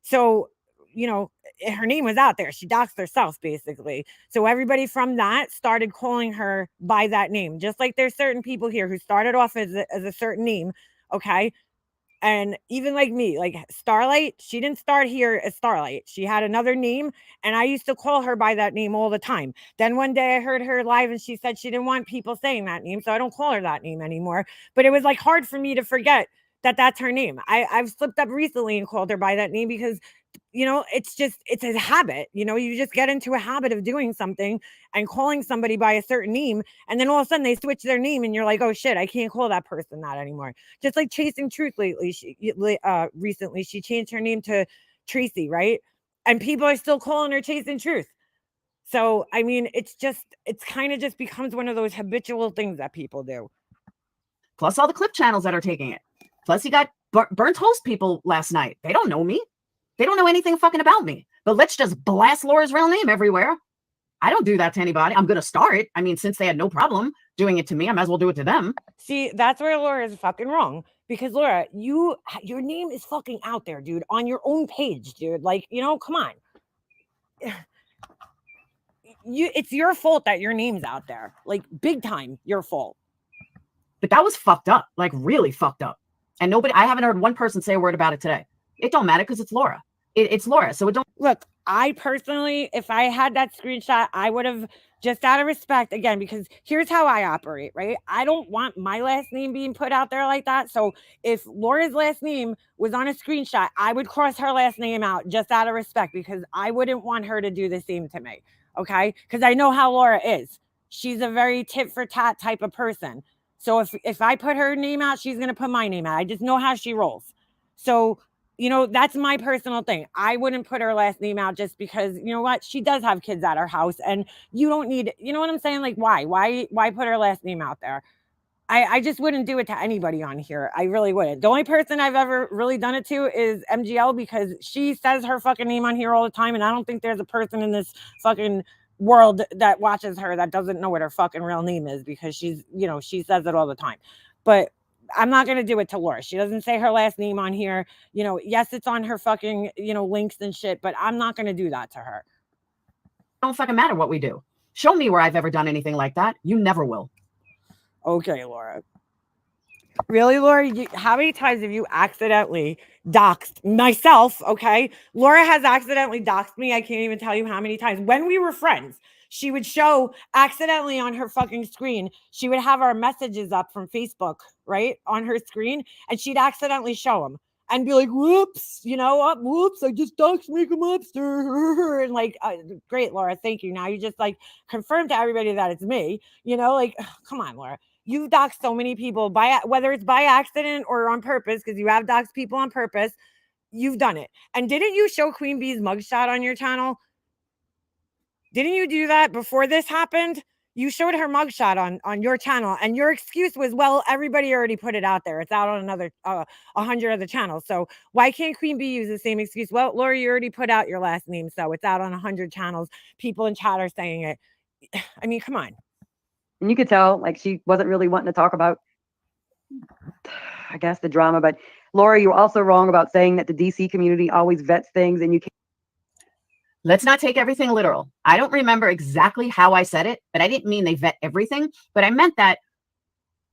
So her name was out there. She doxed herself basically. So everybody from that started calling her by that name. Just like there's certain people here who started off as a certain name. Okay. And even like me, like Starlight, she didn't start here as Starlight. She had another name, and I used to call her by that name all the time. Then one day I heard her live and she said she didn't want people saying that name, so I don't call her that name anymore. But it was like hard for me to forget that that's her name. I've slipped up recently and called her by that name because it's a habit. You just get into a habit of doing something and calling somebody by a certain name, and then all of a sudden they switch their name and you're like, oh shit, I can't call that person that anymore. Just like Chasing Truth lately, recently she changed her name to Tracy, right? And people are still calling her Chasing Truth. So I mean, it's kind of just becomes one of those habitual things that people do. Plus all the clip channels that are taking it. Plus you got burnt toast people last night. They don't know me. They don't know anything fucking about me. But let's just blast Laura's real name everywhere. I don't do that to anybody. I'm going to start. I mean, since they had no problem doing it to me, I might as well do it to them. See, that's where Laura is fucking wrong. Because Laura, your name is fucking out there, dude, on your own page, dude. Like, come on. It's your fault that your name's out there. Like, big time, your fault. But that was fucked up. Like, really fucked up. And I haven't heard one person say a word about it today. It don't matter because it's Laura. It's Laura. So it don't. Look, I personally, if I had that screenshot, I would have, just out of respect, again, because here's how I operate, right? I don't want my last name being put out there like that. So if Laura's last name was on a screenshot, I would cross her last name out just out of respect because I wouldn't want her to do the same to me. Okay? Because I know how Laura is. She's a very tit for tat type of person. So if I put her name out, she's going to put my name out. I just know how she rolls. So that's my personal thing. I wouldn't put her last name out just because, you know what? She does have kids at her house and you don't need, you know what I'm saying? Like, why put her last name out there? I just wouldn't do it to anybody on here. I really wouldn't. The only person I've ever really done it to is MGL because she says her fucking name on here all the time. And I don't think there's a person in this fucking world that watches her that doesn't know what her fucking real name is because she says it all the time. But I'm not going to do it to Laura. She doesn't say her last name on here. Yes, it's on her fucking, links and shit, but I'm not going to do that to her. Don't fucking matter what we do. Show me where I've ever done anything like that. You never will. Okay, Laura. Really, Laura? How many times have you accidentally doxed myself? Okay. Laura has accidentally doxed me. I can't even tell you how many times. When we were friends, she would show accidentally on her fucking screen. She would have our messages up from Facebook, right? On her screen. And she'd accidentally show them and be like, whoops, whoops, I just doxed Mika Monster. And like, great, Laura. Thank you. Now you just like confirm to everybody that it's me, come on, Laura. You've doxed so many people whether it's by accident or on purpose, because you have doxed people on purpose. You've done it. And didn't you show Queen Bee's mugshot on your channel? Didn't you do that before this happened? You showed her mugshot on your channel, and your excuse was, well, everybody already put it out there. It's out on another 100 other channels. So why can't Queen Bee use the same excuse? Well, Laura, you already put out your last name, so it's out on 100 channels. People in chat are saying it. I mean, come on. And you could tell, like, she wasn't really wanting to talk about, I guess, the drama. But Laura, you're also wrong about saying that the DC community always vets things, and you can't. Let's not take everything literal. I don't remember exactly how I said it, but I didn't mean they vet everything. But I meant that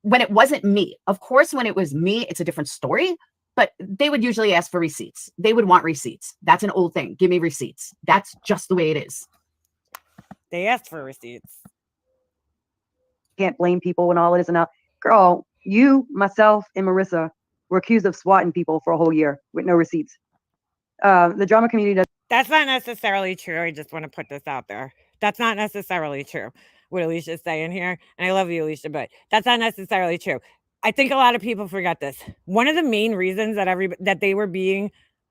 when it wasn't me. Of course, when it was me, it's a different story. But they would usually ask for receipts. They would want receipts. That's an old thing. Give me receipts. That's just the way it is. They asked for receipts. Can't blame people and all it is. And now, girl, you, myself, and Marissa were accused of swatting people for a whole year with no receipts. The drama community does. That's not necessarily true. I just want to put this out there. That's not necessarily true. What Alicia's saying here, and I love you, Alicia, but that's not necessarily true. I think a lot of people forget this. One of the main reasons that they were being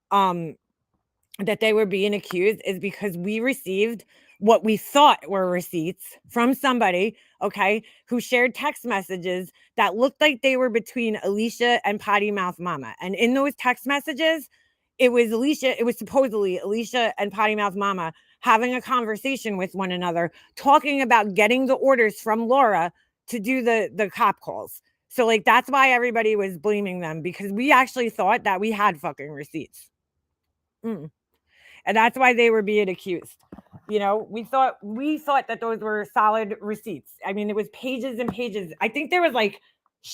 accused is because we received what we thought were receipts from somebody, okay, who shared text messages that looked like they were between Alicia and Potty Mouth Mama. And in those text messages, it was supposedly Alicia and Potty Mouth Mama having a conversation with one another, talking about getting the orders from Laura to do the cop calls. So like, that's why everybody was blaming them, because we actually thought that we had fucking receipts. And that's why they were being accused. You know, we thought that those were solid receipts. I mean, it was pages and pages. I think there was like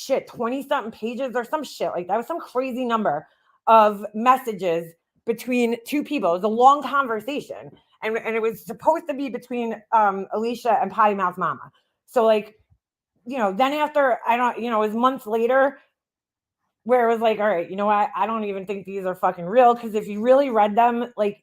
20 something pages or some shit like that. Was some crazy number of messages between two people. It was a long conversation. And it was supposed to be between Alicia and Potty Mouth Mama. So like, you know, then after it was months later where it was like, all right, you know what? I don't even think these are fucking real. Because if you really read them, like,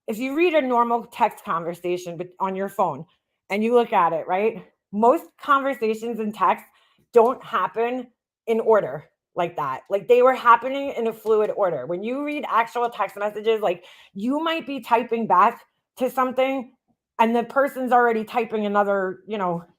if you read a normal text conversation on your phone and you look at it, right? Most conversations in text don't happen in order like that. Like they were happening in a fluid order. When you read actual text messages, like you might be typing back to something and the person's already typing another,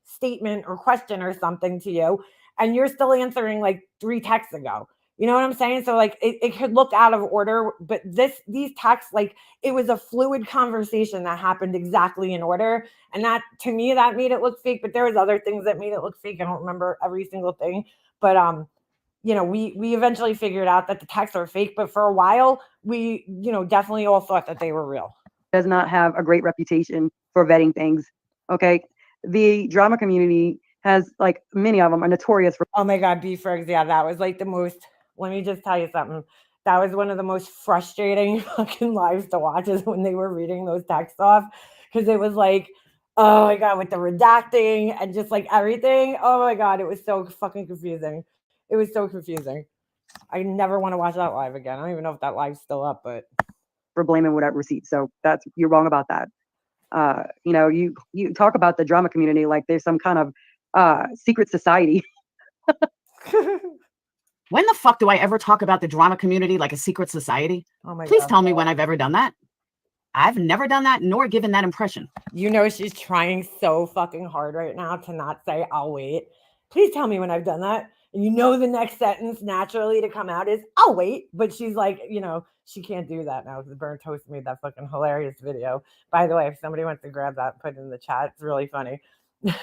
statement or question or something to you, and you're still answering like 3 texts ago. You know what I'm saying? So like it could look out of order, but these texts, like it was a fluid conversation that happened exactly in order. And that, to me, that made it look fake, but there was other things that made it look fake. I don't remember every single thing, but we eventually figured out that the texts are fake, but for a while we, definitely all thought that they were real. Does not have a great reputation for vetting things. Okay. The drama community has, like, many of them are notorious for. Oh my God, B-Fergs. Yeah, that was like the most, let me just tell you something. That was one of the most frustrating fucking lives to watch, is when they were reading those texts off. Because it was like, oh my God, with the redacting and just like everything. Oh my God, it was so fucking confusing. It was so confusing. I never want to watch that live again. I don't even know if that live's still up, but. For blaming without receipt. So you're wrong about that. You talk about the drama community like there's some kind of secret society. When the fuck do I ever talk about the drama community like a secret society? Oh my Please God, tell me when I've ever done that. I've never done that, nor given that impression. You know, she's trying so fucking hard right now to not say, I'll wait. Please tell me when I've done that. And you know the next sentence naturally to come out is, I'll wait. But she's like, she can't do that now because Burnt Toast made that fucking hilarious video. By the way, if somebody wants to grab that, put it in the chat. It's really funny.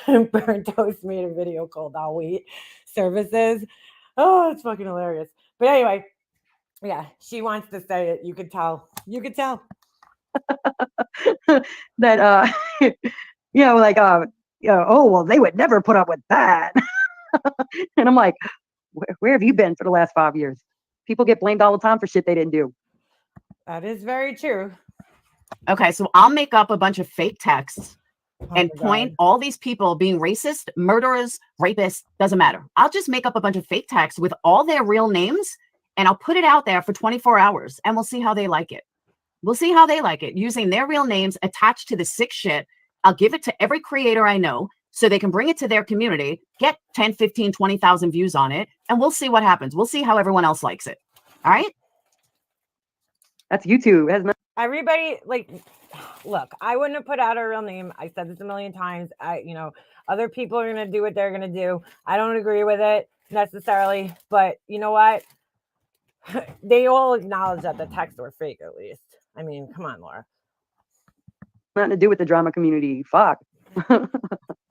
Burnt Toast made a video called I'll Wait Services. Oh, it's fucking hilarious. But anyway, yeah, she wants to say it. You could tell. You could tell. That oh well, they would never put up with that. And I'm like, where have you been for the last 5 years? People get blamed all the time for shit they didn't do. That is very true. Okay, so I'll make up a bunch of fake texts and point all these people being racist, murderers, rapists, doesn't matter. I'll just make up a bunch of fake texts with all their real names, and I'll put it out there for 24 hours, and we'll see how they like it. We'll see how they like it using their real names attached to the sick shit. I'll give it to every creator I know so they can bring it to their community, get 10, 15, 20,000 views on it, and we'll see what happens. We'll see how everyone else likes it. All right? That's YouTube. Everybody, like, look, I wouldn't have put out a real name. I said this a million times. Other people are going to do what they're going to do. I don't agree with it necessarily, but you know what? They all acknowledge that the texts were fake, at least. I mean, come on, Laura. Nothing to do with the drama community. Fuck.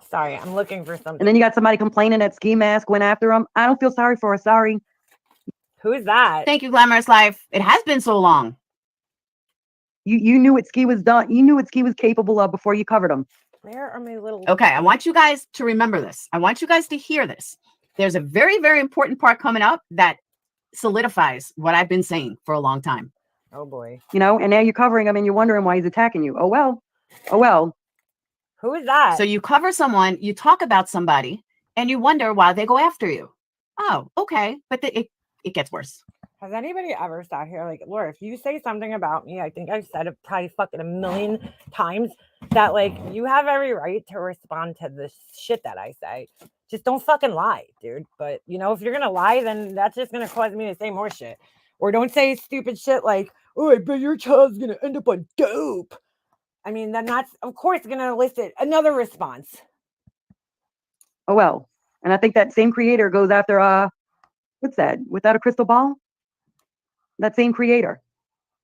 Sorry, I'm looking for something. And then you got somebody complaining that Ski Mask went after him. I don't feel sorry for her. Sorry. Who is that? Thank you, Glamorous Life. It has been so long. You knew what Ski was done. You knew what Ski was capable of before you covered him. Where are my little... Okay, I want you guys to remember this. I want you guys to hear this. There's a very, very important part coming up that solidifies what I've been saying for a long time. Oh boy. And now you're covering him and you're wondering why he's attacking you. Oh well. Who is that? So you cover someone, you talk about somebody, and you wonder why they go after you. Oh, okay. But it gets worse. Has anybody ever sat here like, Laura, if you say something about me, I think I've said it probably fucking a million times, that like you have every right to respond to the shit that I say. Just don't fucking lie, dude. But if you're gonna lie, then that's just gonna cause me to say more shit. Or don't say stupid shit like, oh, I bet your child's gonna end up on dope. I mean, then that's of course gonna elicit another response. Oh well. And I think that same creator goes after what's that? Without a Crystal Ball? That same creator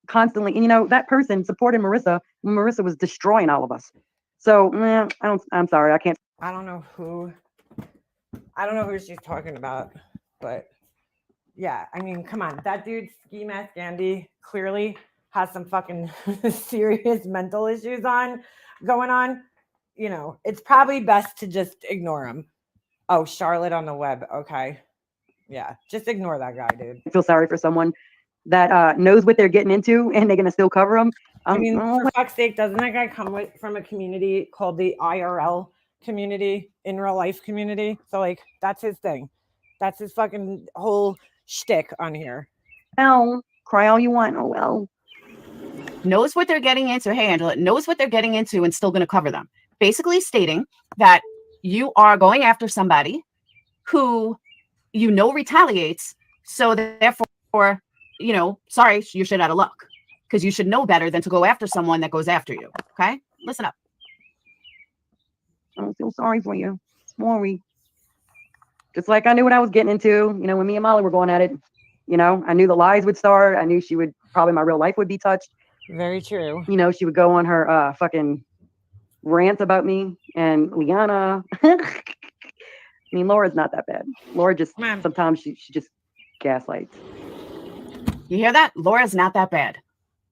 constantly, and that person supported Marissa when Marissa was destroying all of us. So I'm sorry, I can't. I don't know who she's talking about, but yeah, I mean, come on, that dude Ski Mask Andy clearly has some fucking serious mental issues going on, you know, it's probably best to just ignore him. Oh, Charlotte on the web. Okay. Yeah. Just ignore that guy, dude. I feel sorry for someone that knows what they're getting into and they're going to still cover them. I mean, for fuck's sake, doesn't that guy come from a community called the IRL community, in real life community? So, like, that's his thing. That's his fucking whole shtick on here. well, cry all you want. Oh, well. Knows what they're getting into. Hey, Angela, knows what they're getting into and still going to cover them. Basically stating that you are going after somebody who you know retaliates. So therefore, you know, sorry, you're shit out of luck, because you should know better than to go after someone that goes after you. Okay? Listen up. I feel sorry for you. Sorry. Just like I knew what I was getting into, you know, when me and Molly were going at it, you know, I knew the lies would start. I knew she would probably, my real life would be touched. Very true. You know, she would go on her fucking rants about me and Liana. I mean, Laura's not that bad. Laura just, sometimes she just gaslights. You hear that? Laura's not that bad.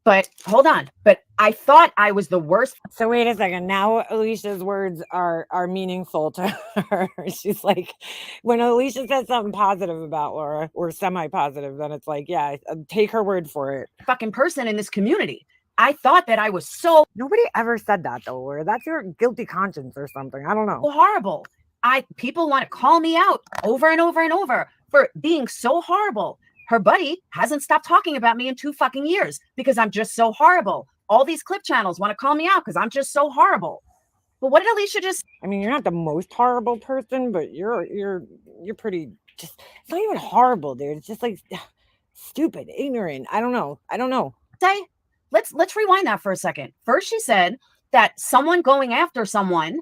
But hold on. But I thought I was the worst. So wait a second. Now Alicia's words are meaningful to her. She's like, when Alicia says something positive about Laura or semi-positive, then it's like, yeah, take her word for it. Fucking person in this community. I thought that I was so Nobody ever said that though, Laura. That's your guilty conscience or something. I don't know. horrible. People want to call me out over and over and over for being so horrible. Her buddy hasn't stopped talking about me in 2 fucking years because I'm just so horrible. All these clip channels want to call me out because I'm just so horrible. But what did Alicia just? I mean, you're not the most horrible person, but you're pretty. Just it's not even horrible, dude. It's just like stupid, ignorant. I don't know. Say, let's rewind that for a second. First, she said that someone going after someone,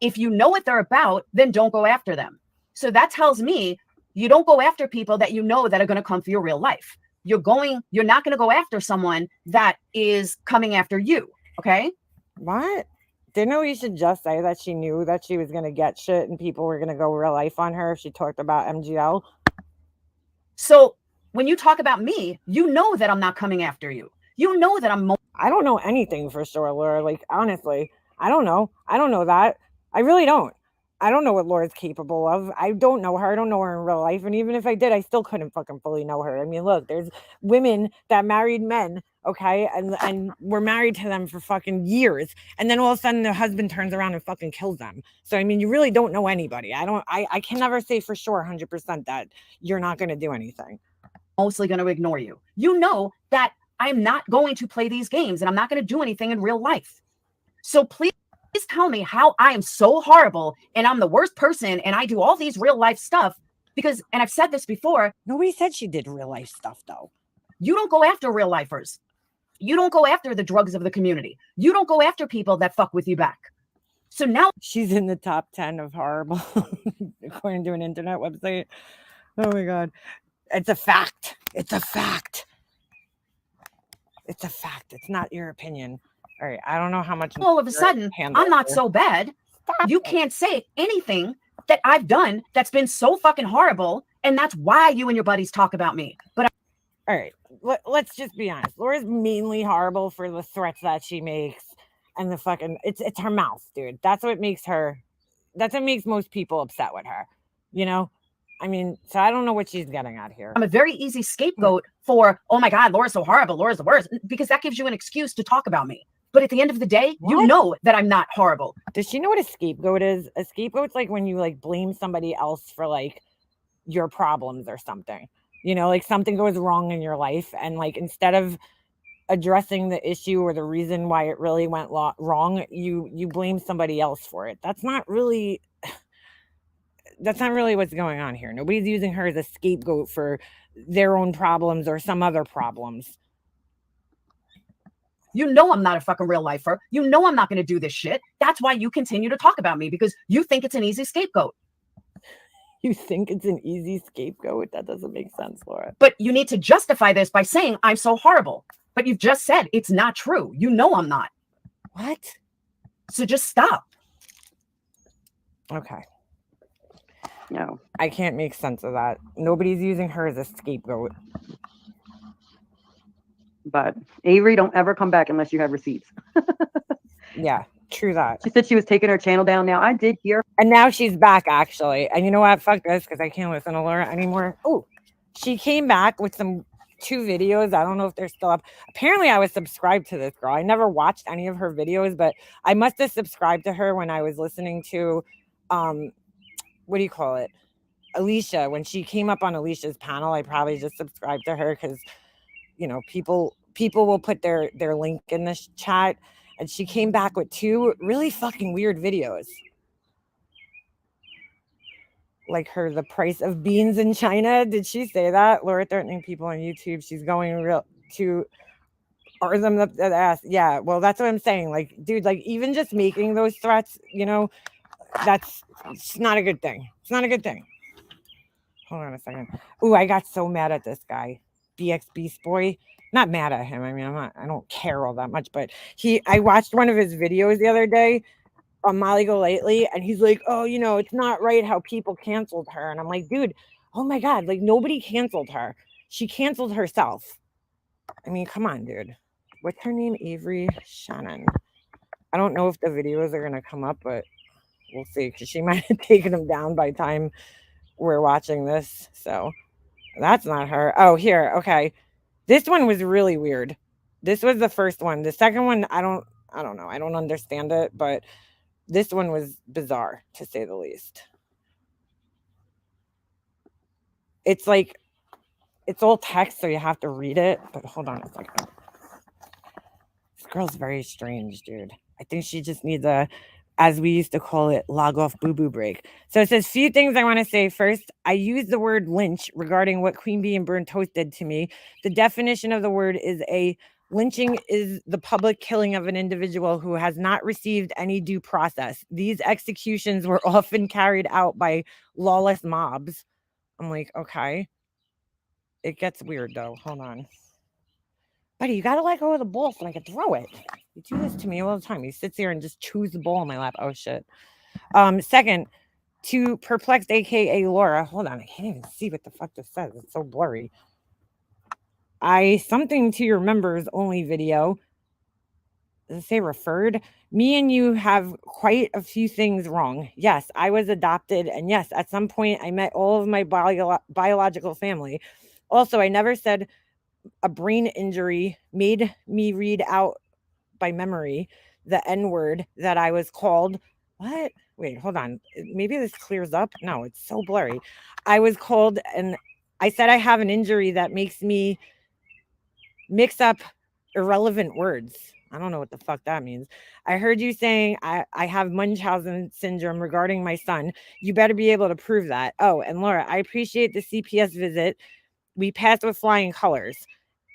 if you know what they're about, then don't go after them. So that tells me you don't go after people that you know that are going to come for your real life. You're not going to go after someone that is coming after you. Okay. What? Didn't Alicia just say that she knew that she was going to get shit and people were going to go real life on her if she talked about MGL? So when you talk about me, you know that I'm not coming after you. You know that I don't know anything for sure, Laura. Like, honestly, I don't know. I don't know that. I really don't. I don't know what Laura's capable of. I don't know her. I don't know her in real life. And even if I did, I still couldn't fucking fully know her. I mean, look, there's women that married men, okay? And were married to them for fucking years. And then all of a sudden the husband turns around and fucking kills them. So, I mean, you really don't know anybody. I can never say for sure 100% that you're not going to do anything. mostly going to ignore you. You know that I'm not going to play these games and I'm not going to do anything in real life. So please tell me how I am so horrible and I'm the worst person and I do all these real life stuff because, and I've said this before. Nobody said she did real life stuff though. You don't go after real lifers. You don't go after the drugs of the community. You don't go after people that fuck with you back. So now she's in the top 10 of horrible, according to an internet website. Oh my God. It's a fact. It's a fact. It's a fact. It's not your opinion. All right. I don't know how much. All of a sudden, I'm not so bad. You can't say anything that I've done that's been so fucking horrible. And that's why you and your buddies talk about me. But all right. Let's just be honest. Laura's mainly horrible for the threats that she makes and the fucking, it's her mouth, dude. That's what makes most people upset with her. You know? I mean, so I don't know what she's getting at here. I'm a very easy scapegoat for, oh my God, Laura's so horrible. Laura's the worst. Because that gives you an excuse to talk about me. But at the end of the day, you know that I'm not horrible. Does she know what a scapegoat is? A scapegoat's like when you like blame somebody else for like your problems or something. You know, like something goes wrong in your life and like instead of addressing the issue or the reason why it really went wrong, you blame somebody else for it. That's not really what's going on here. Nobody's using her as a scapegoat for their own problems or some other problems. You know I'm not a fucking real lifer. You know I'm not going to do this shit. That's why you continue to talk about me because you think it's an easy scapegoat. You think it's an easy scapegoat? That doesn't make sense, Laura. But you need to justify this by saying I'm so horrible. But you've just said it's not true. You know I'm not. What? So just stop. Okay. No. I can't make sense of that. Nobody's using her as a scapegoat. But Avery, don't ever come back unless you have receipts. Yeah, true that. She said she was taking her channel down. Now I did hear. And now she's back, actually. And you know what? Fuck this, because I can't listen to Laura anymore. Oh, she came back with two videos. I don't know if they're still up. Apparently, I was subscribed to this girl. I never watched any of her videos, but I must have subscribed to her when I was listening to, what do you call it? Alicia. When she came up on Alicia's panel, I probably just subscribed to her because, you know, people will put their link in this chat. And she came back with two really fucking weird videos. Like the price of beans in China. Did she say that? Laura threatening people on YouTube. She's going real to or them up the ass. Yeah, well, that's what I'm saying. Like, dude, like even just making those threats, you know, it's not a good thing. It's not a good thing. Hold on a second. Ooh, I got so mad at this guy, BX Beast Boy. Not mad at him. I mean, I don't care all that much, but I watched one of his videos the other day on Molly Go Lately, and he's like, oh, you know, it's not right how people canceled her. And I'm like, dude, oh my God, like nobody canceled her. She canceled herself. I mean, come on, dude. What's her name? Avery Shannon. I don't know if the videos are going to come up, but we'll see, because she might have taken them down by the time we're watching this. So that's not her. Oh, here. Okay. This one was really weird. This was the first one. The second one, I don't know. I don't understand it, but this one was bizarre, to say the least. It's like, it's all text, so you have to read it. But hold on a second. This girl's very strange, dude. I think she just needs a, as we used to call it, log off boo-boo break. So it says, few things I want to say. First, I use the word lynch regarding what Queen Bee and Burnt Toast did to me. The definition of the word is lynching is the public killing of an individual who has not received any due process. These executions were often carried out by lawless mobs. I'm like, okay. It gets weird, though. Hold on. Buddy, you got to let go of the ball so I can throw it. You do this to me all the time. He sits here and just chews the ball in my lap. Oh, shit. Second, to perplexed, a.k.a. Laura. Hold on. I can't even see what the fuck this says. It's so blurry. Something to your members only video. Does it say referred? Me and you have quite a few things wrong. Yes, I was adopted. And yes, at some point I met all of my biological family. Also, I never said a brain injury made me read out by memory the N-word that I was called. What? Wait, hold on. Maybe this clears up. No, it's so blurry. I was called, and I said I have an injury that makes me mix up irrelevant words. I don't know what the fuck that means. I heard you saying I have Munchausen syndrome regarding my son. You better be able to prove that. Oh, and Laura, I appreciate the CPS visit. We passed with flying colors.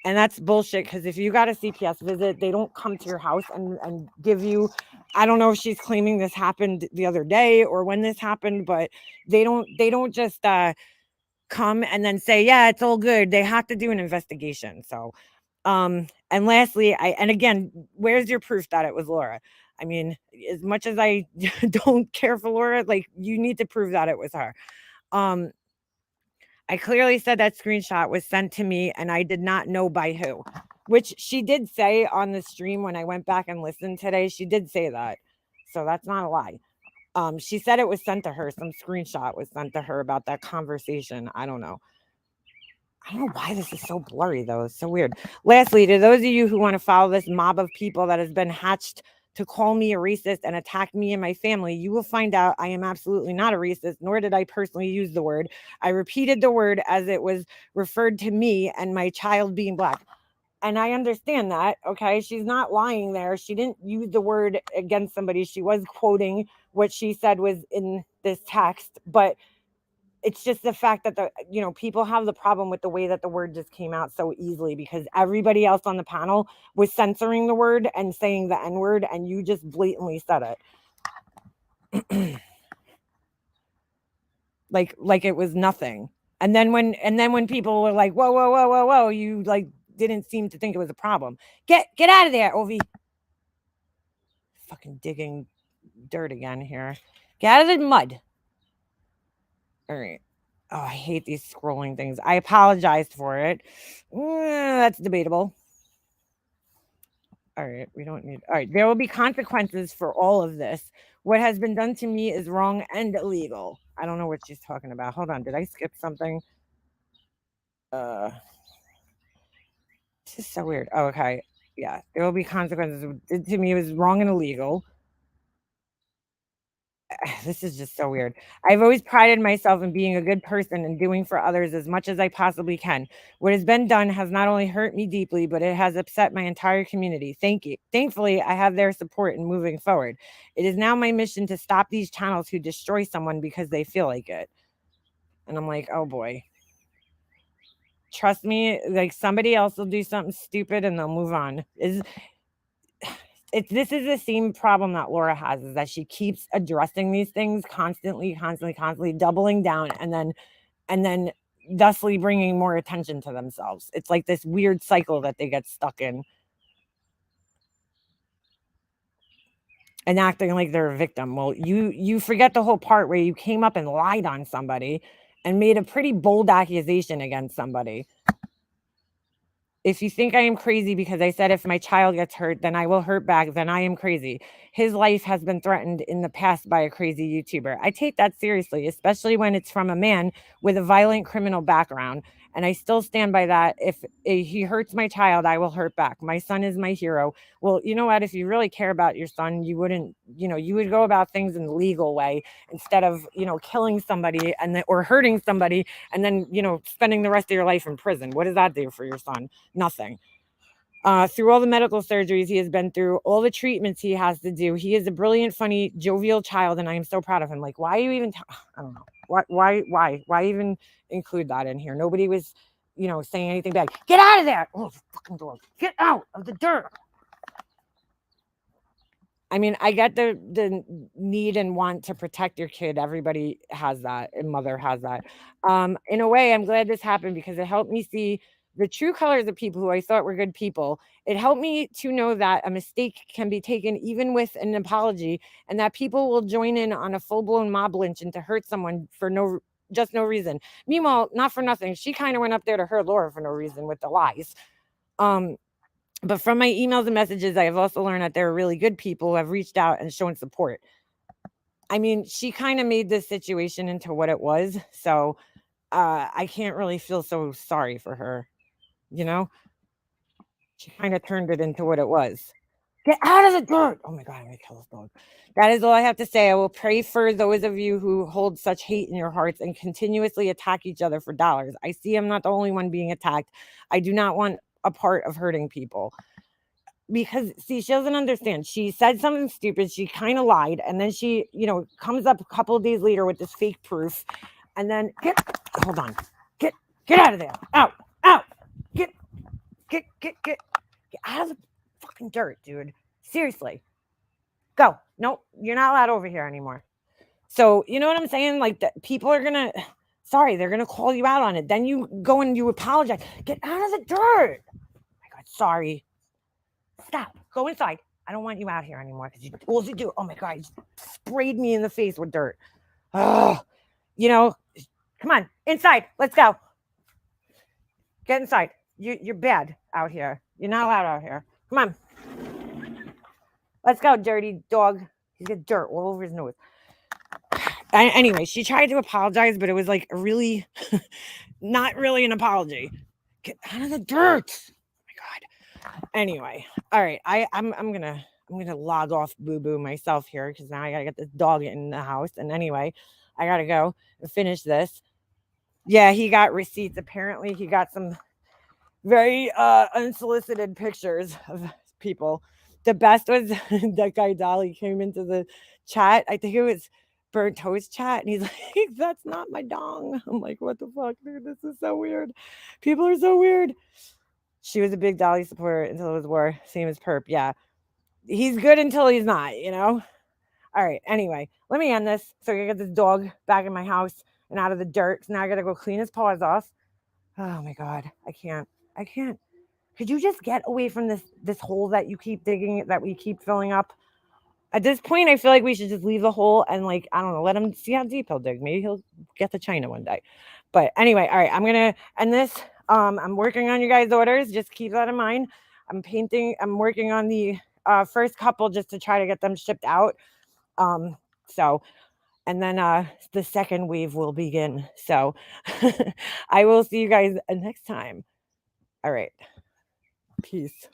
And that's bullshit, because if you got a CPS visit, they don't come to your house and give you, I don't know if she's claiming this happened the other day or when this happened, but they don't just come and then say, yeah, it's all good. They have to do an investigation. So, and lastly, and again, where's your proof that it was Laura? I mean, as much as I don't care for Laura, like, you need to prove that it was her. I clearly said that screenshot was sent to me and I did not know by who, which she did say on the stream when I went back and listened today. She did say that. So that's not a lie. She said it was sent to her. Some screenshot was sent to her about that conversation. I don't know. I don't know why this is so blurry, though. It's so weird. Lastly, to those of you who want to follow this mob of people that has been hatched to call me a racist and attack me and my family, you will find out I am absolutely not a racist, nor did I personally use the word. I repeated the word as it was referred to me and my child being Black. And I understand that, okay? She's not lying there. She didn't use the word against somebody. She was quoting what she said was in this text, but it's just the fact that people have the problem with the way that the word just came out so easily, because everybody else on the panel was censoring the word and saying the N-word, and you just blatantly said it. like it was nothing. And then when people were like, whoa, you like didn't seem to think it was a problem. Get out of there, Ovi. Fucking digging dirt again here. Get out of the mud. All right. Oh, I hate these scrolling things. I apologized for it. That's debatable. All right, we don't need. All right, there will be consequences for all of this. What has been done to me is wrong and illegal. I don't know what she's talking about. Hold on, did I skip something? This is so weird. Oh, okay. Yeah, there will be consequences. What did to me was wrong and illegal. This is just so weird. I've always prided myself in being a good person and doing for others as much as I possibly can. What has been done has not only hurt me deeply, but it has upset my entire community. Thank you. Thankfully, I have their support in moving forward. It is now my mission to stop these channels who destroy someone because they feel like it. And I'm like, oh boy. Trust me, like somebody else will do something stupid and they'll move on. This is the same problem that Laura has, is that she keeps addressing these things constantly, doubling down, and then thusly bringing more attention to themselves. It's like this weird cycle that they get stuck in, and acting like they're a victim. Well, you forget the whole part where you came up and lied on somebody and made a pretty bold accusation against somebody. If you think I am crazy because I said if my child gets hurt, then I will hurt back, then I am crazy. His life has been threatened in the past by a crazy YouTuber. I take that seriously, especially when it's from a man with a violent criminal background. And I still stand by that. If he hurts my child, I will hurt back. My son is my hero. Well, you know what? If you really care about your son, you wouldn't, you would go about things in the legal way instead of, killing somebody or hurting somebody and then, spending the rest of your life in prison. What does that do for your son? Nothing. Through all the medical surgeries he has been through, all the treatments he has to do, he is a brilliant, funny, jovial child, and I am so proud of him. Like, why are you even? I don't know. Why even include that in here? Nobody was, saying anything bad. Get out of there! Oh, fucking dog! Get out of the dirt! I mean, I get the need and want to protect your kid. Everybody has that, and mother has that. In a way, I'm glad this happened because it helped me see the true colors of people who I thought were good people. It helped me to know that a mistake can be taken even with an apology, and that people will join in on a full-blown mob lynch and to hurt someone for no reason. Meanwhile, not for nothing, she kind of went up there to hurt Laura for no reason with the lies. But from my emails and messages, I have also learned that there are really good people who have reached out and shown support. I mean, she kind of made this situation into what it was. So I can't really feel so sorry for her. She kind of turned it into what it was. Get out of the dirt. Oh my God, I'm going to kill this dog. That is all I have to say. I will pray for those of you who hold such hate in your hearts and continuously attack each other for dollars. I see I'm not the only one being attacked. I do not want a part of hurting people. Because, see, she doesn't understand. She said something stupid. She kind of lied. And then she, comes up a couple of days later with this fake proof. And then, hold on. Get out of there. Out. Get out of the fucking dirt, dude. Seriously. Go. Nope. You're not allowed over here anymore. So, you know what I'm saying? Like, people are going to, they're going to call you out on it. Then you go and you apologize. Get out of the dirt. Oh my God, sorry. Stop. Go inside. I don't want you out here anymore because all you do. Oh my God, you sprayed me in the face with dirt. Oh, come on, inside. Let's go. Get inside. You're bad out here. You're not allowed out here. Come on. Let's go, dirty dog. He's got dirt all over his nose. Anyway, she tried to apologize, but it was like really not really an apology. Get out of the dirt. Anyway, all right. I'm gonna log off Boo Boo myself here because now I gotta get this dog in the house. And anyway, I gotta go and finish this. Yeah, he got receipts. Apparently, he got some very unsolicited pictures of people. The best was that guy Dolly came into the chat. I think it was Burnt Toast chat, and he's like, "That's not my dong." I'm like, "What the fuck, dude? This is so weird. People are so weird." She was a big Dolly supporter until it was war. Same as Perp. Yeah. He's good until he's not, All right. Anyway, let me end this. So I get this dog back in my house and out of the dirt. So now I got to go clean his paws off. Oh my God. I can't. Could you just get away from this hole that you keep digging, that we keep filling up? At this point, I feel like we should just leave the hole and I don't know, let him see how deep he'll dig. Maybe he'll get to China one day. But anyway, all right. I'm going to end this. I'm working on you guys' orders. Just keep that in mind. I'm painting. I'm working on the first couple just to try to get them shipped out. So, and then the second wave will begin. So I will see you guys next time. All right. Peace.